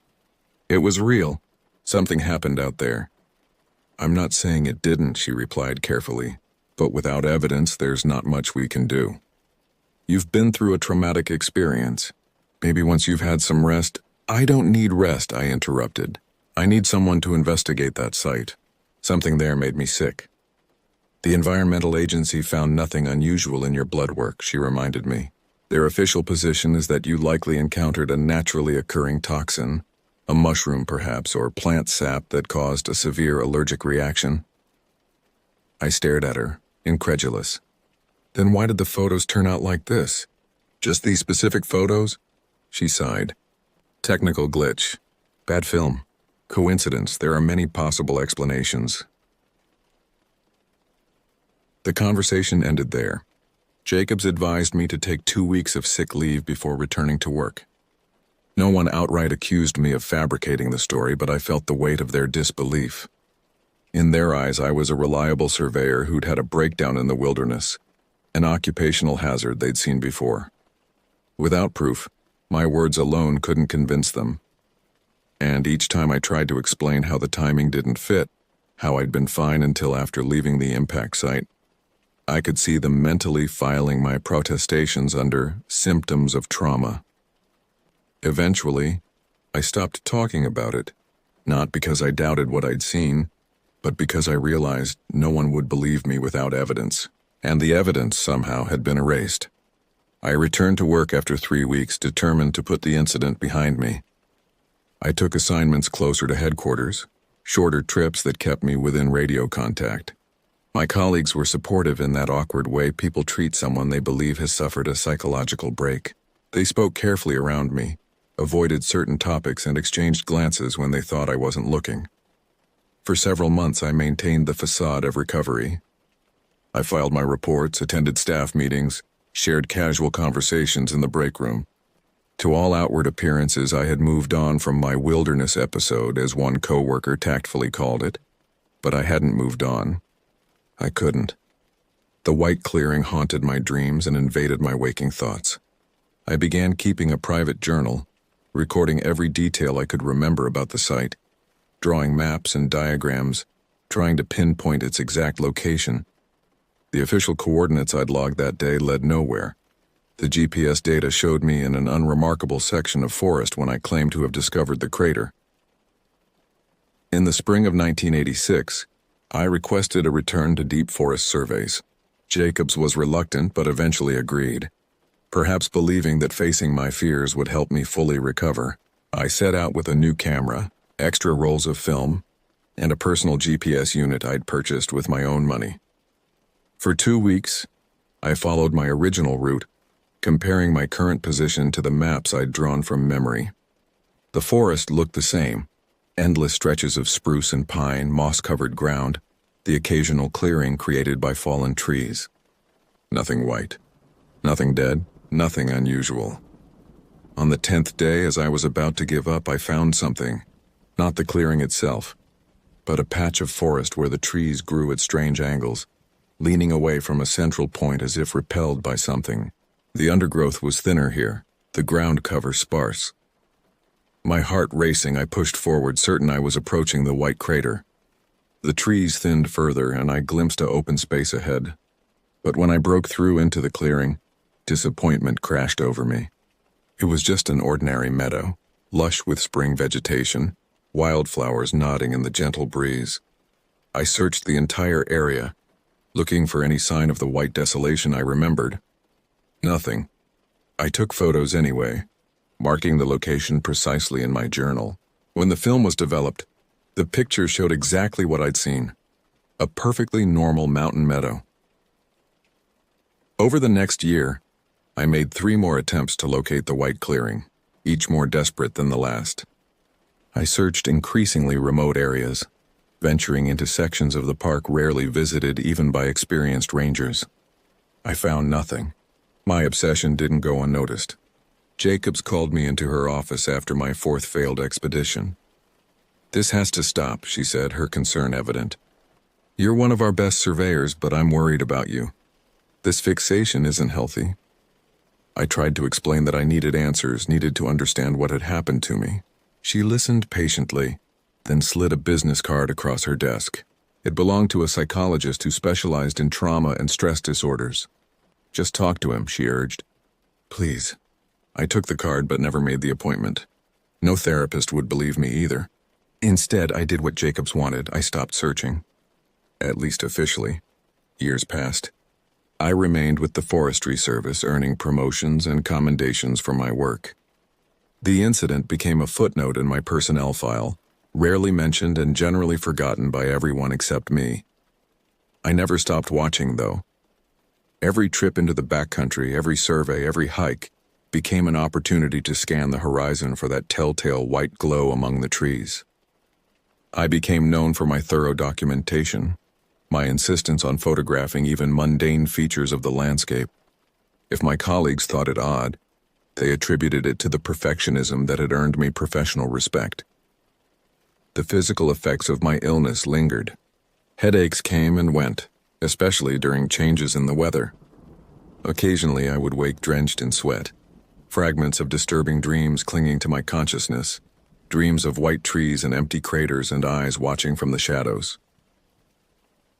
"It was real. Something happened out there." "I'm not saying it didn't," she replied carefully, "but without evidence, there's not much we can do. You've been through a traumatic experience. Maybe once you've had some rest—" "I don't need rest," I interrupted. "I need someone to investigate that site." Something there made me sick. "The environmental agency found nothing unusual in your blood work," she reminded me. "Their official position is that you likely encountered a naturally occurring toxin, a mushroom perhaps, or plant sap that caused a severe allergic reaction." I stared at her, incredulous. "Then why did the photos turn out like this? Just these specific photos?" She sighed. "Technical glitch. Bad film. Coincidence. There are many possible explanations." The conversation ended there. Jacobs advised me to take 2 weeks of sick leave before returning to work. No one outright accused me of fabricating the story, but I felt the weight of their disbelief. In their eyes, I was a reliable surveyor who'd had a breakdown in the wilderness, an occupational hazard they'd seen before. Without proof, my words alone couldn't convince them. And each time I tried to explain how the timing didn't fit, how I'd been fine until after leaving the impact site, I could see them mentally filing my protestations under symptoms of trauma. Eventually, I stopped talking about it, not because I doubted what I'd seen, but because I realized no one would believe me without evidence, and the evidence somehow had been erased. I returned to work after 3 weeks, determined to put the incident behind me. I took assignments closer to headquarters, shorter trips that kept me within radio contact. My colleagues were supportive in that awkward way people treat someone they believe has suffered a psychological break. They spoke carefully around me, avoided certain topics, and exchanged glances when they thought I wasn't looking. For several months, I maintained the facade of recovery. I filed my reports, attended staff meetings, shared casual conversations in the break room. To all outward appearances, I had moved on from my wilderness episode, as one coworker tactfully called it, but I hadn't moved on. I couldn't. The white clearing haunted my dreams and invaded my waking thoughts. I began keeping a private journal, recording every detail I could remember about the site, drawing maps and diagrams, trying to pinpoint its exact location. The official coordinates I'd logged that day led nowhere. The GPS data showed me in an unremarkable section of forest when I claimed to have discovered the crater. In the spring of 1986, I requested a return to deep forest surveys. Jacobs was reluctant but eventually agreed. Perhaps believing that facing my fears would help me fully recover, I set out with a new camera, extra rolls of film, and a personal GPS unit I'd purchased with my own money. For 2 weeks, I followed my original route, comparing my current position to the maps I'd drawn from memory. The forest looked the same, endless stretches of spruce and pine, moss-covered ground, the occasional clearing created by fallen trees. Nothing white, nothing dead, nothing unusual. On the 10th day, as I was about to give up, I found something. Not the clearing itself, but a patch of forest where the trees grew at strange angles, leaning away from a central point as if repelled by something. The undergrowth was thinner here, the ground cover sparse. My heart racing, I pushed forward, certain I was approaching the white crater. The trees thinned further, and I glimpsed an open space ahead. But when I broke through into the clearing, disappointment crashed over me. It was just an ordinary meadow, lush with spring vegetation, wildflowers nodding in the gentle breeze. I searched the entire area, looking for any sign of the white desolation I remembered. Nothing. I took photos anyway, marking the location precisely in my journal. When the film was developed, the picture showed exactly what I'd seen: a perfectly normal mountain meadow. Over the next year, I made 3 more attempts to locate the white clearing, each more desperate than the last. I searched increasingly remote areas, venturing into sections of the park rarely visited even by experienced rangers. I found nothing. My obsession didn't go unnoticed. Jacobs called me into her office after my 4th failed expedition. "This has to stop," she said, her concern evident. "You're one of our best surveyors, but I'm worried about you. This fixation isn't healthy." I tried to explain that I needed answers, needed to understand what had happened to me. She listened patiently, then slid a business card across her desk. It belonged to a psychologist who specialized in trauma and stress disorders. "Just talk to him," she urged. "Please." I took the card but never made the appointment. No therapist would believe me either. Instead, I did what Jacobs wanted. I stopped searching. At least officially. Years passed. I remained with the Forestry Service, earning promotions and commendations for my work. The incident became a footnote in my personnel file, rarely mentioned and generally forgotten by everyone except me. I never stopped watching, though. Every trip into the backcountry, every survey, every hike became an opportunity to scan the horizon for that telltale white glow among the trees. I became known for my thorough documentation, my insistence on photographing even mundane features of the landscape. If my colleagues thought it odd, they attributed it to the perfectionism that had earned me professional respect. The physical effects of my illness lingered. Headaches came and went, especially during changes in the weather. Occasionally I would wake drenched in sweat, fragments of disturbing dreams clinging to my consciousness, dreams of white trees and empty craters and eyes watching from the shadows.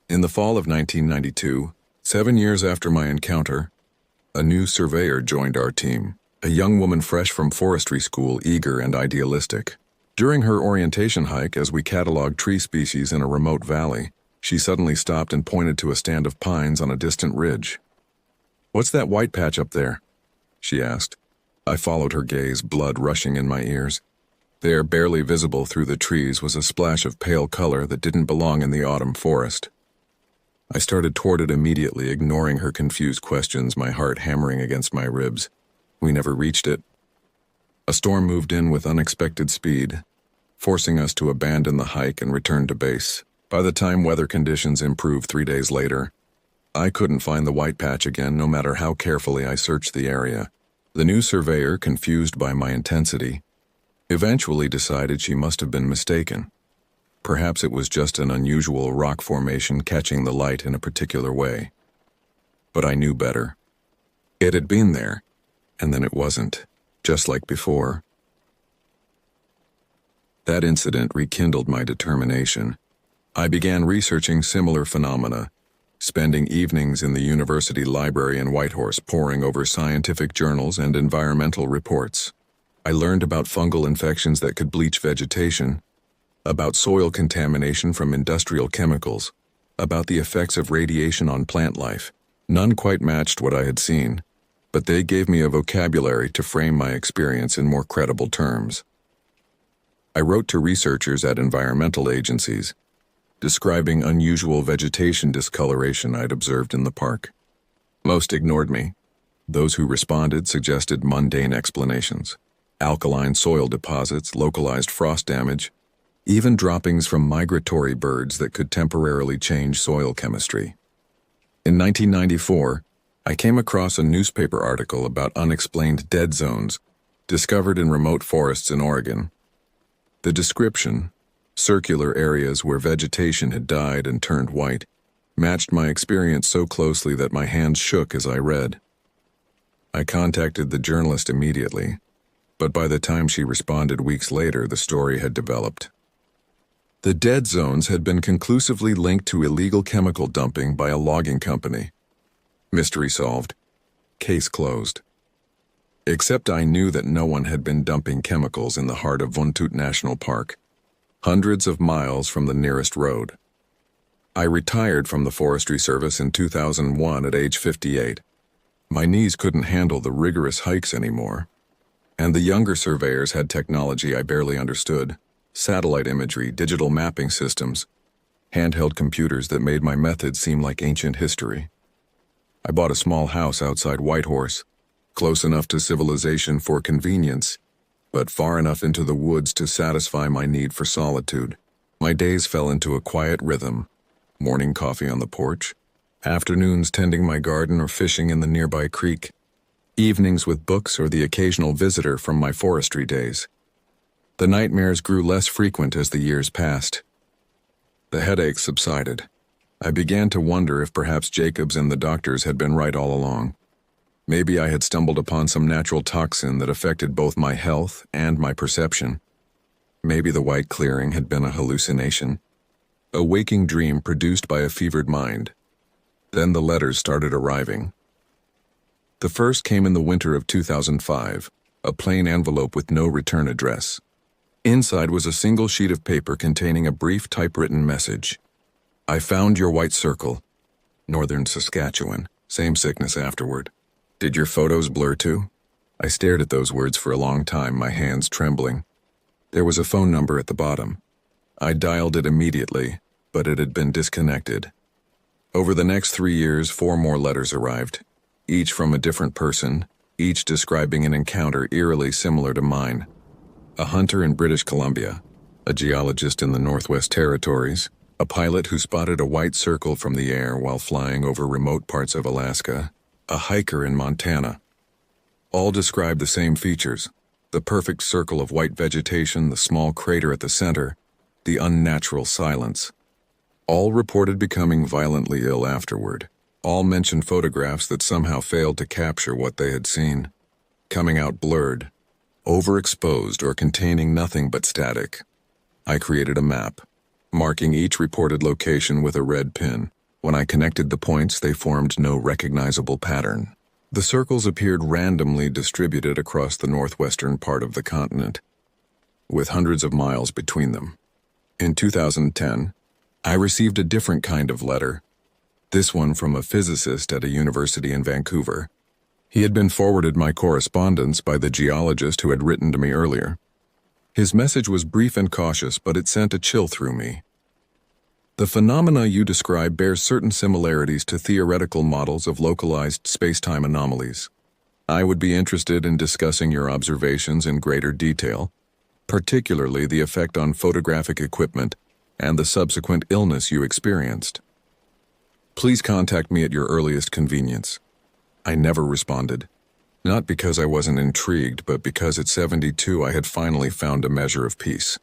In the fall of 1992, 7 years after my encounter, a new surveyor joined our team, a young woman fresh from forestry school, eager and idealistic. During her orientation hike, as we cataloged tree species in a remote valley, she suddenly stopped and pointed to a stand of pines on a distant ridge. "What's that white patch up there?" she asked. I followed her gaze, blood rushing in my ears. There, barely visible through the trees, was a splash of pale color that didn't belong in the autumn forest. I started toward it immediately, ignoring her confused questions, my heart hammering against my ribs. We never reached it. A storm moved in with unexpected speed, forcing us to abandon the hike and return to base. By the time weather conditions improved 3 days later, I couldn't find the white patch again, no matter how carefully I searched the area. The new surveyor, confused by my intensity, eventually decided she must have been mistaken. Perhaps it was just an unusual rock formation catching the light in a particular way. But I knew better. It had been there, and then it wasn't, just like before. That incident rekindled my determination. I began researching similar phenomena, spending evenings in the university library in Whitehorse poring over scientific journals and environmental reports. I learned about fungal infections that could bleach vegetation, about soil contamination from industrial chemicals, about the effects of radiation on plant life. None quite matched what I had seen, but they gave me a vocabulary to frame my experience in more credible terms. I wrote to researchers at environmental agencies, describing unusual vegetation discoloration I'd observed in the park. Most ignored me. Those who responded suggested mundane explanations: alkaline soil deposits, localized frost damage, even droppings from migratory birds that could temporarily change soil chemistry. In 1994, I came across a newspaper article about unexplained dead zones discovered in remote forests in Oregon. The description, circular areas where vegetation had died and turned white, matched my experience so closely that my hands shook as I read. I contacted the journalist immediately, but by the time she responded weeks later, the story had developed. The dead zones had been conclusively linked to illegal chemical dumping by a logging company. Mystery solved. Case closed. Except I knew that no one had been dumping chemicals in the heart of Vuntut National Park, hundreds of miles from the nearest road. I retired from the Forestry Service in 2001 at age 58. My knees couldn't handle the rigorous hikes anymore, and the younger surveyors had technology I barely understood: satellite imagery, digital mapping systems, handheld computers that made my methods seem like ancient history. I bought a small house outside Whitehorse, close enough to civilization for convenience, but far enough into the woods to satisfy my need for solitude. My days fell into a quiet rhythm: morning coffee on the porch, afternoons tending my garden or fishing in the nearby creek, evenings with books or the occasional visitor from my forestry days. The nightmares grew less frequent as the years passed. The headaches subsided. I began to wonder if perhaps Jacobs and the doctors had been right all along. Maybe I had stumbled upon some natural toxin that affected both my health and my perception. Maybe the white clearing had been a hallucination, a waking dream produced by a fevered mind. Then the letters started arriving. The first came in the winter of 2005, a plain envelope with no return address. Inside was a single sheet of paper containing a brief typewritten message. I found your white circle. Northern Saskatchewan. Same sickness afterward. Did your photos blur too? I stared at those words for a long time, my hands trembling. There was a phone number at the bottom. I dialed it immediately, but it had been disconnected. Over the next 3 years, 4 more letters arrived, each from a different person, each describing an encounter eerily similar to mine. A hunter in British Columbia, a geologist in the Northwest Territories, a pilot who spotted a white circle from the air while flying over remote parts of Alaska, a hiker in Montana. All described the same features: the perfect circle of white vegetation, the small crater at the center, the unnatural silence. All reported becoming violently ill afterward. All mentioned photographs that somehow failed to capture what they had seen, coming out blurred, overexposed, or containing nothing but static. I created a map, marking each reported location with a red pin. When I connected the points, they formed no recognizable pattern. The circles appeared randomly distributed across the northwestern part of the continent, with hundreds of miles between them. In 2010, I received a different kind of letter, this one from a physicist at a university in Vancouver. He had been forwarded my correspondence by the geologist who had written to me earlier. His message was brief and cautious, but it sent a chill through me. The phenomena you describe bears certain similarities to theoretical models of localized space-time anomalies. I would be interested in discussing your observations in greater detail, particularly the effect on photographic equipment and the subsequent illness you experienced. Please contact me at your earliest convenience. I never responded, not because I wasn't intrigued, but because at 72 I had finally found a measure of peace.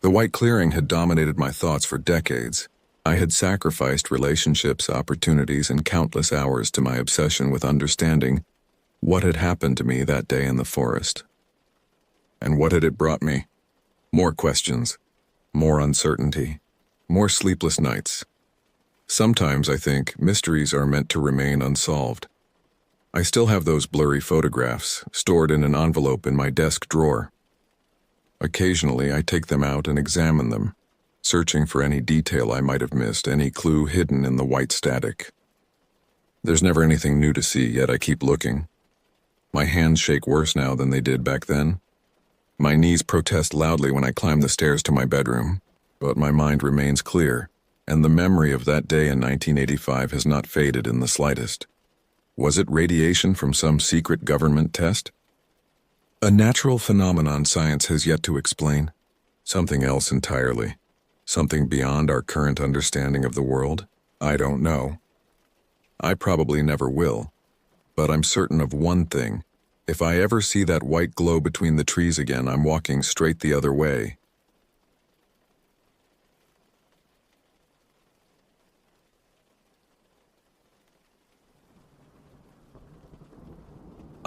The white clearing had dominated my thoughts for decades. I had sacrificed relationships, opportunities, and countless hours to my obsession with understanding what had happened to me that day in the forest. And what had it brought me? More questions, more uncertainty, more sleepless nights. Sometimes I think mysteries are meant to remain unsolved. I still have those blurry photographs stored in an envelope in my desk drawer. Occasionally, I take them out and examine them, searching for any detail I might have missed, any clue hidden in the white static. There's never anything new to see, yet I keep looking. My hands shake worse now than they did back then. My knees protest loudly when I climb the stairs to my bedroom, but my mind remains clear, and the memory of that day in 1985 has not faded in the slightest. Was it radiation from some secret government test? A natural phenomenon science has yet to explain. Something else entirely. Something beyond our current understanding of the world? I don't know. I probably never will. But I'm certain of one thing. If I ever see that white glow between the trees again, I'm walking straight the other way.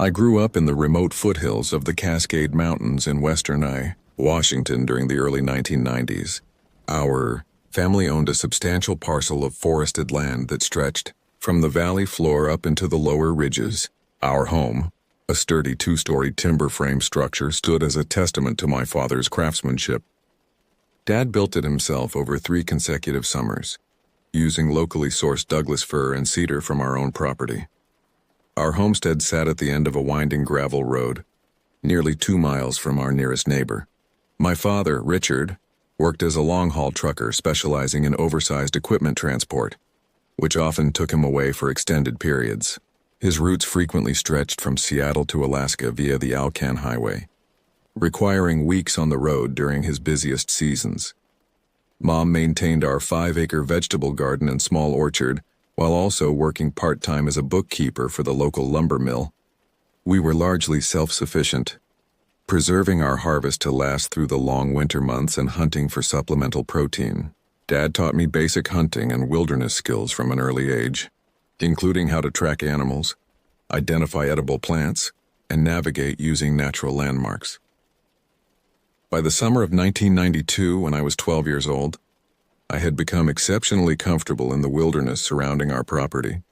I grew up in the remote foothills of the Cascade Mountains in western Washington during the early 1990s. Our family owned a substantial parcel of forested land that stretched from the valley floor up into the lower ridges. Our home, a sturdy two-story timber frame structure, stood as a testament to my father's craftsmanship. Dad built it himself over 3 consecutive summers, using locally sourced Douglas fir and cedar from our own property. Our homestead sat at the end of a winding gravel road, nearly 2 miles from our nearest neighbor. My father, Richard, worked as a long-haul trucker specializing in oversized equipment transport, which often took him away for extended periods. His routes frequently stretched from Seattle to Alaska via the Alcan Highway, requiring weeks on the road during his busiest seasons. Mom maintained our 5-acre vegetable garden and small orchard, while also working part-time as a bookkeeper for the local lumber mill. We were largely self-sufficient, preserving our harvest to last through the long winter months and hunting for supplemental protein. Dad taught me basic hunting and wilderness skills from an early age, including how to track animals, identify edible plants, and navigate using natural landmarks. By the summer of 1992, when I was 12 years old, I had become exceptionally comfortable in the wilderness surrounding our property.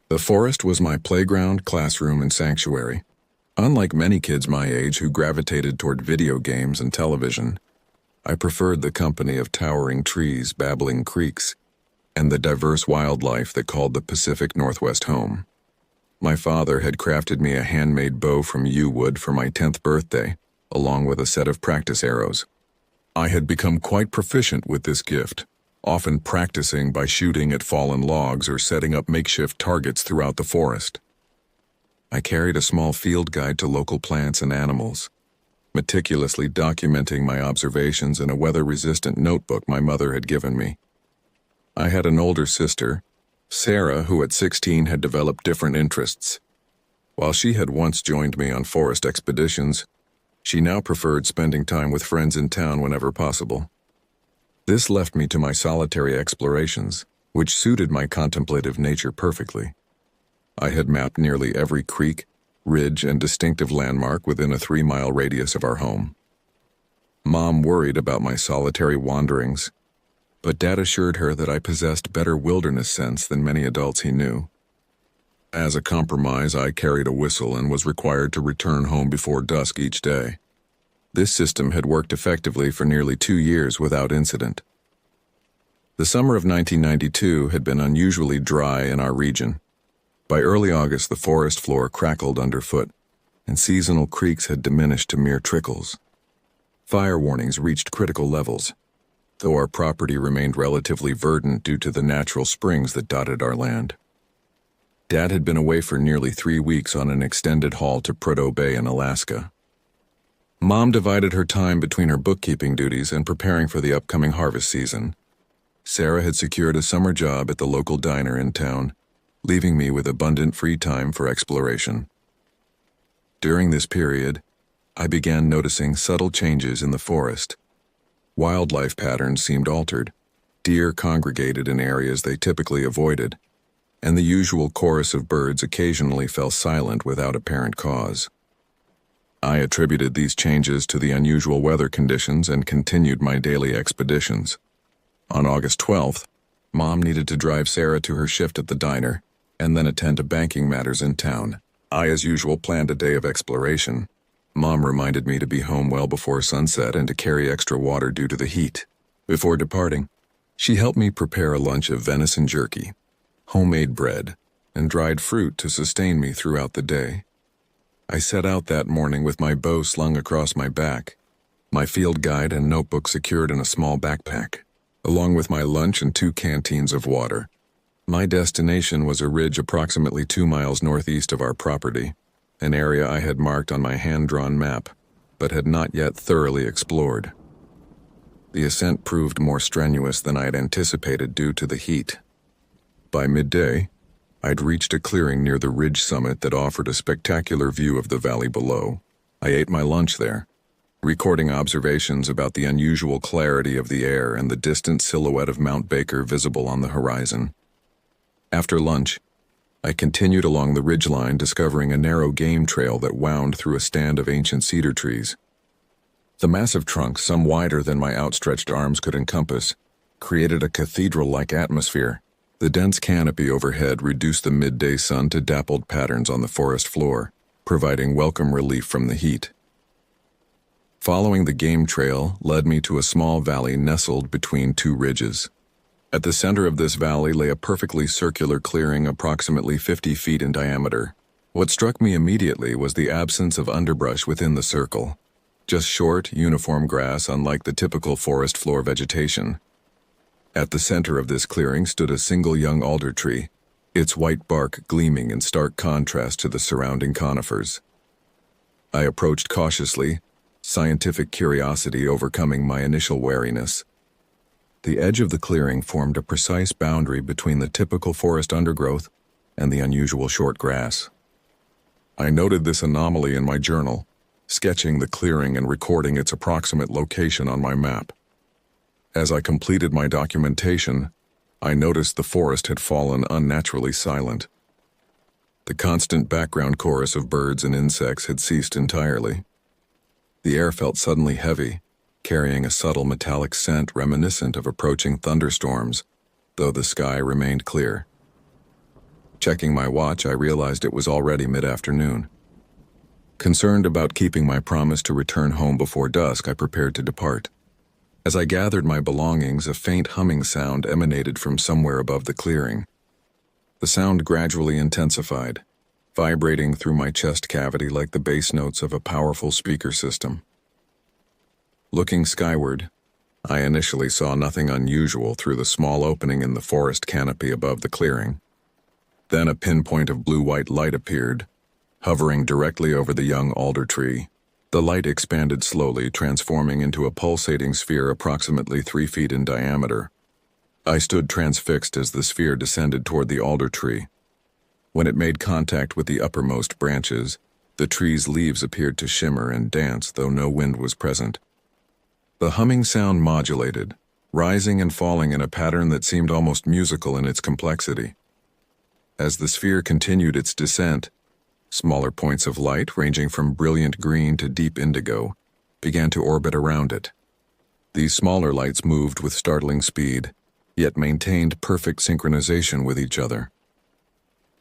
The forest was my playground, classroom, and sanctuary. Unlike many kids my age who gravitated toward video games and television, I preferred the company of towering trees, babbling creeks, and the diverse wildlife that called the Pacific Northwest home. My father had crafted me a handmade bow from yew wood for my 10th birthday, along with a set of practice arrows. I had become quite proficient with this gift, often practicing by shooting at fallen logs or setting up makeshift targets throughout the forest. I carried a small field guide to local plants and animals, meticulously documenting my observations in a weather-resistant notebook my mother had given me. I had an older sister, Sarah, who at 16 had developed different interests. While she had once joined me on forest expeditions, she now preferred spending time with friends in town whenever possible. This left me to my solitary explorations, which suited my contemplative nature perfectly. I had mapped nearly every creek, ridge, and distinctive landmark within a 3-mile radius of our home. Mom worried about my solitary wanderings, but Dad assured her that I possessed better wilderness sense than many adults he knew. As a compromise, I carried a whistle and was required to return home before dusk each day. This system had worked effectively for nearly 2 years without incident. The summer of 1992 had been unusually dry in our region. By early August, the forest floor crackled underfoot, and seasonal creeks had diminished to mere trickles. Fire warnings reached critical levels, though our property remained relatively verdant due to the natural springs that dotted our land. Dad had been away for nearly 3 weeks on an extended haul to Prudhoe Bay in Alaska. Mom divided her time between her bookkeeping duties and preparing for the upcoming harvest season. Sarah had secured a summer job at the local diner in town, leaving me with abundant free time for exploration. During this period, I began noticing subtle changes in the forest. Wildlife patterns seemed altered. Deer congregated in areas they typically avoided, and the usual chorus of birds occasionally fell silent without apparent cause. I attributed these changes to the unusual weather conditions and continued my daily expeditions. On August 12th, Mom needed to drive Sarah to her shift at the diner, and then attend to banking matters in town. I, as usual, planned a day of exploration. Mom reminded me to be home well before sunset and to carry extra water due to the heat. Before departing, she helped me prepare a lunch of venison jerky, homemade bread, and dried fruit to sustain me throughout the day. I set out that morning with my bow slung across my back, my field guide and notebook secured in a small backpack, along with my lunch and 2 canteens of water. My destination was a ridge approximately 2 miles northeast of our property, an area I had marked on my hand-drawn map, but had not yet thoroughly explored. The ascent proved more strenuous than I had anticipated due to the heat. By midday, I'd reached a clearing near the ridge summit that offered a spectacular view of the valley below. I ate my lunch there, recording observations about the unusual clarity of the air and the distant silhouette of Mount Baker visible on the horizon. After lunch, I continued along the ridgeline, discovering a narrow game trail that wound through a stand of ancient cedar trees. The massive trunks, some wider than my outstretched arms could encompass, created a cathedral-like atmosphere. The dense canopy overhead reduced the midday sun to dappled patterns on the forest floor, providing welcome relief from the heat. Following the game trail led me to a small valley nestled between 2 ridges. At the center of this valley lay a perfectly circular clearing approximately 50 feet in diameter. What struck me immediately was the absence of underbrush within the circle. Just short, uniform grass, unlike the typical forest floor vegetation. At the center of this clearing stood a single young alder tree, its white bark gleaming in stark contrast to the surrounding conifers. I approached cautiously, scientific curiosity overcoming my initial wariness. The edge of the clearing formed a precise boundary between the typical forest undergrowth and the unusual short grass. I noted this anomaly in my journal, sketching the clearing and recording its approximate location on my map. As I completed my documentation, I noticed the forest had fallen unnaturally silent. The constant background chorus of birds and insects had ceased entirely. The air felt suddenly heavy, carrying a subtle metallic scent reminiscent of approaching thunderstorms, though the sky remained clear. Checking my watch, I realized it was already mid-afternoon. Concerned about keeping my promise to return home before dusk, I prepared to depart. As I gathered my belongings, a faint humming sound emanated from somewhere above the clearing. The sound gradually intensified, vibrating through my chest cavity like the bass notes of a powerful speaker system. Looking skyward, I initially saw nothing unusual through the small opening in the forest canopy above the clearing. Then a pinpoint of blue-white light appeared, hovering directly over the young alder tree. The light expanded slowly, transforming into a pulsating sphere approximately 3 feet in diameter. I stood transfixed as the sphere descended toward the alder tree. When it made contact with the uppermost branches, the tree's leaves appeared to shimmer and dance, though no wind was present. The humming sound modulated, rising and falling in a pattern that seemed almost musical in its complexity. As the sphere continued its descent, smaller points of light, ranging from brilliant green to deep indigo, began to orbit around it. These smaller lights moved with startling speed, yet maintained perfect synchronization with each other.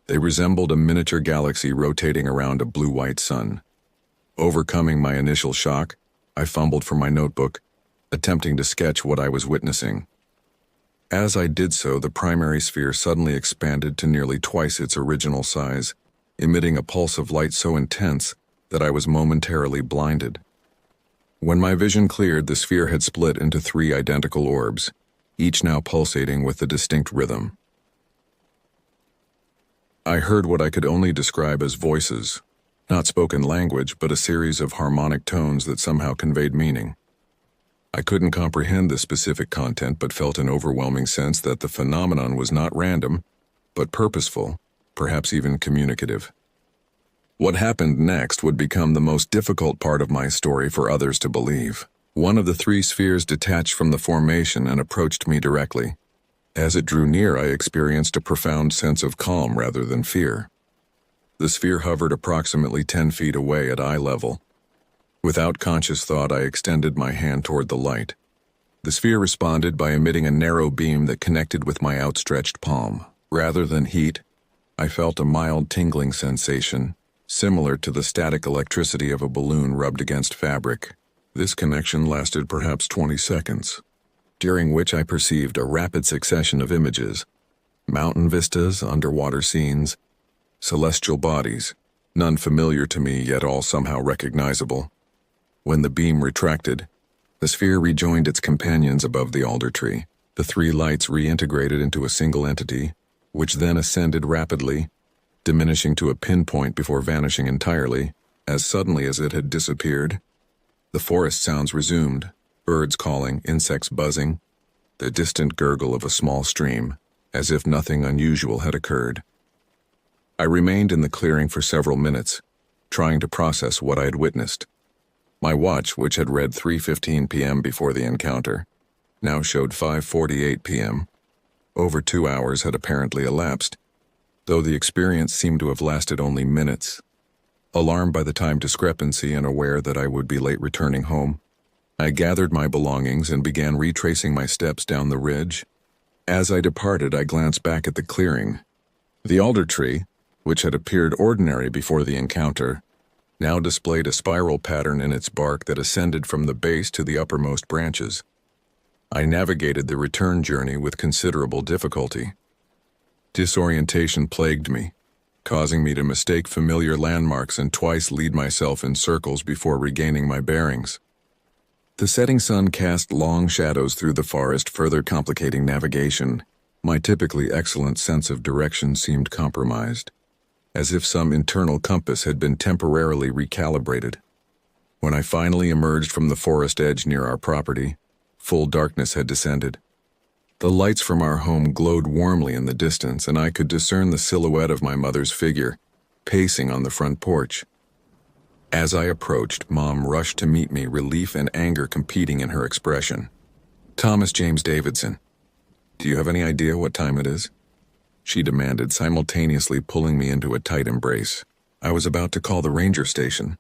They resembled a miniature galaxy rotating around a blue-white sun. Overcoming my initial shock, I fumbled for my notebook, attempting to sketch what I was witnessing. As I did so, the primary sphere suddenly expanded to nearly twice its original size, emitting a pulse of light so intense that I was momentarily blinded. When my vision cleared, the sphere had split into 3 identical orbs, each now pulsating with a distinct rhythm. I heard what I could only describe as voices, not spoken language, but a series of harmonic tones that somehow conveyed meaning. I couldn't comprehend the specific content, but felt an overwhelming sense that the phenomenon was not random, but purposeful, perhaps even communicative. What happened next would become the most difficult part of my story for others to believe. One of the 3 spheres detached from the formation and approached me directly. As it drew near, I experienced a profound sense of calm rather than fear. The sphere hovered approximately 10 feet away at eye level. Without conscious thought, I extended my hand toward the light. The sphere responded by emitting a narrow beam that connected with my outstretched palm. Rather than heat, I felt a mild tingling sensation, similar to the static electricity of a balloon rubbed against fabric. This connection lasted perhaps 20 seconds, during which I perceived a rapid succession of images: mountain vistas, underwater scenes, celestial bodies, none familiar to me yet all somehow recognizable. When the beam retracted, the sphere rejoined its companions above the alder tree. The three lights reintegrated into a single entity, which then ascended rapidly, diminishing to a pinpoint before vanishing entirely, as suddenly as it had disappeared. The forest sounds resumed, birds calling, insects buzzing, the distant gurgle of a small stream, as if nothing unusual had occurred. I remained in the clearing for several minutes, trying to process what I had witnessed. My watch, which had read 3:15 p.m. before the encounter, now showed 5:48 p.m. Over 2 hours had apparently elapsed, though the experience seemed to have lasted only minutes. Alarmed by the time discrepancy and aware that I would be late returning home, I gathered my belongings and began retracing my steps down the ridge. As I departed, I glanced back at the clearing. The alder tree, which had appeared ordinary before the encounter, now displayed a spiral pattern in its bark that ascended from the base to the uppermost branches. I navigated the return journey with considerable difficulty. Disorientation plagued me, causing me to mistake familiar landmarks and twice lead myself in circles before regaining my bearings. The setting sun cast long shadows through the forest, further complicating navigation. My typically excellent sense of direction seemed compromised, as if some internal compass had been temporarily recalibrated. When I finally emerged from the forest edge near our property, full darkness had descended. The lights from our home glowed warmly in the distance, and I could discern the silhouette of my mother's figure, pacing on the front porch. As I approached, Mom rushed to meet me, relief and anger competing in her expression. "Thomas James Davidson, do you have any idea what time it is?" she demanded, simultaneously pulling me into a tight embrace. I was about to call the ranger station.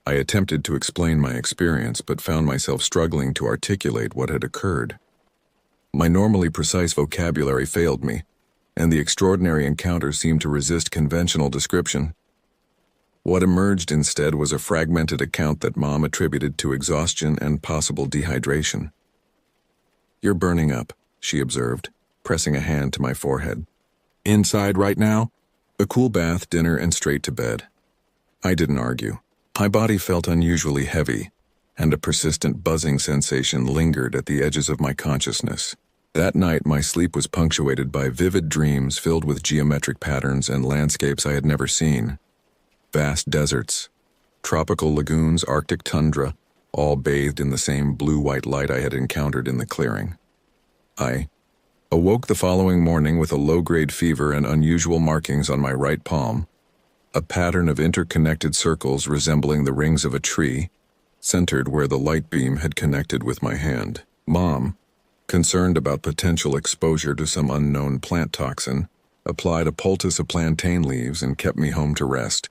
I attempted to explain my experience, but found myself struggling to articulate what had occurred. My normally precise vocabulary failed me, and the extraordinary encounter seemed to resist conventional description. What emerged instead was a fragmented account that Mom attributed to exhaustion and possible dehydration. "You're burning up," she observed, pressing a hand to my forehead. "Inside right now? A cool bath, dinner, and straight to bed." I didn't argue. My body felt unusually heavy, and a persistent buzzing sensation lingered at the edges of my consciousness. That night, my sleep was punctuated by vivid dreams filled with geometric patterns and landscapes I had never seen. Vast deserts, tropical lagoons, Arctic tundra, all bathed in the same blue-white light I had encountered in the clearing. I awoke the following morning with a low-grade fever and unusual markings on my right palm, a pattern of interconnected circles resembling the rings of a tree, centered where the light beam had connected with my hand. Mom, concerned about potential exposure to some unknown plant toxin, applied a poultice of plantain leaves and kept me home to rest.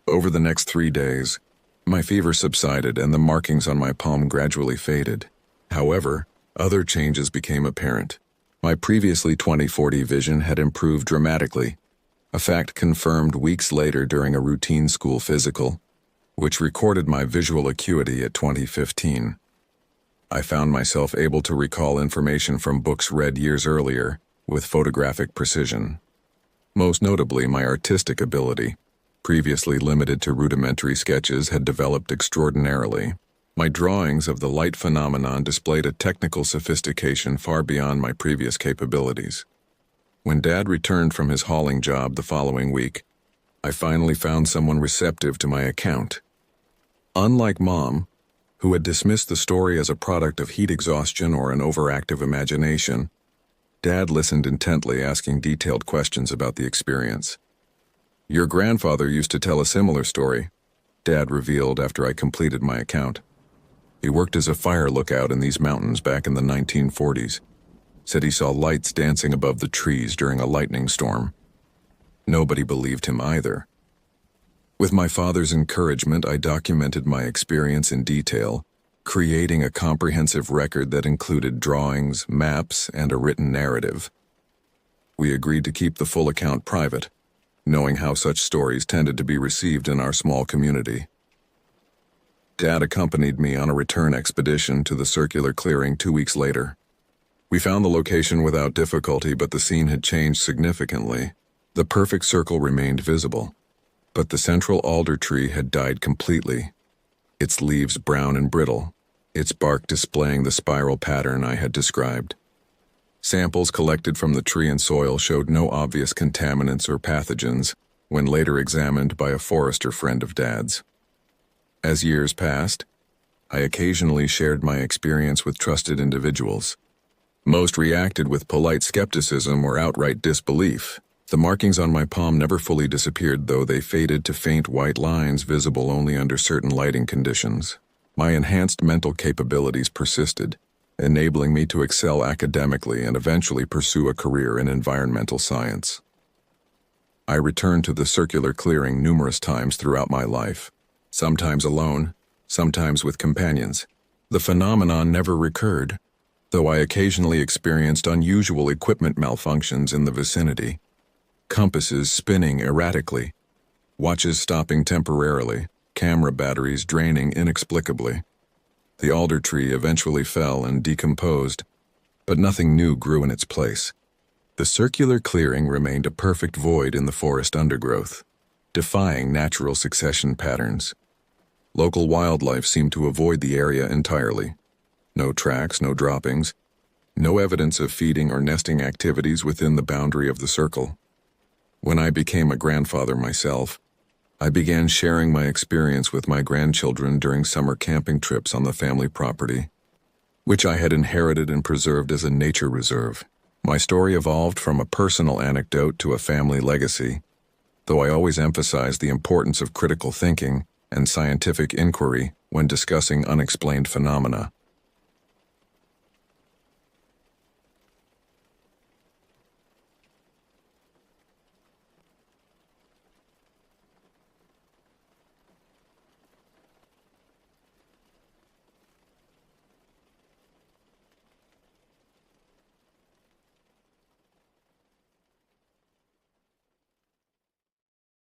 Over the next 3 days, my fever subsided and the markings on my palm gradually faded. However, other changes became apparent. My previously 20/40 vision had improved dramatically, a fact confirmed weeks later during a routine school physical, which recorded my visual acuity at 2015. I found myself able to recall information from books read years earlier with photographic precision. Most notably, my artistic ability, previously limited to rudimentary sketches, had developed extraordinarily. My drawings of the light phenomenon displayed a technical sophistication far beyond my previous capabilities. When Dad returned from his hauling job the following week, I finally found someone receptive to my account. Unlike Mom, who had dismissed the story as a product of heat exhaustion or an overactive imagination, Dad listened intently, asking detailed questions about the experience. "Your grandfather used to tell a similar story," Dad revealed after I completed my account. "He worked as a fire lookout in these mountains back in the 1940s. Said he saw lights dancing above the trees during a lightning storm. Nobody believed him either." With my father's encouragement, I documented my experience in detail, creating a comprehensive record that included drawings, maps, and a written narrative. We agreed to keep the full account private, knowing how such stories tended to be received in our small community. Dad accompanied me on a return expedition to the circular clearing 2 weeks later. We found the location without difficulty, but the scene had changed significantly. The perfect circle remained visible, but the central alder tree had died completely, its leaves brown and brittle, its bark displaying the spiral pattern I had described. Samples collected from the tree and soil showed no obvious contaminants or pathogens when later examined by a forester friend of Dad's. As years passed, I occasionally shared my experience with trusted individuals. Most reacted with polite skepticism or outright disbelief. The markings on my palm never fully disappeared, though they faded to faint white lines visible only under certain lighting conditions. My enhanced mental capabilities persisted, enabling me to excel academically and eventually pursue a career in environmental science. I returned to the circular clearing numerous times throughout my life, sometimes alone, sometimes with companions. The phenomenon never recurred, though I occasionally experienced unusual equipment malfunctions in the vicinity. Compasses spinning erratically, watches stopping temporarily, camera batteries draining inexplicably. The alder tree eventually fell and decomposed, but nothing new grew in its place. The circular clearing remained a perfect void in the forest undergrowth, defying natural succession patterns. Local wildlife seemed to avoid the area entirely. No tracks, no droppings, no evidence of feeding or nesting activities within the boundary of the circle. When I became a grandfather myself, I began sharing my experience with my grandchildren during summer camping trips on the family property, which I had inherited and preserved as a nature reserve. My story evolved from a personal anecdote to a family legacy, though I always emphasized the importance of critical thinking and scientific inquiry when discussing unexplained phenomena.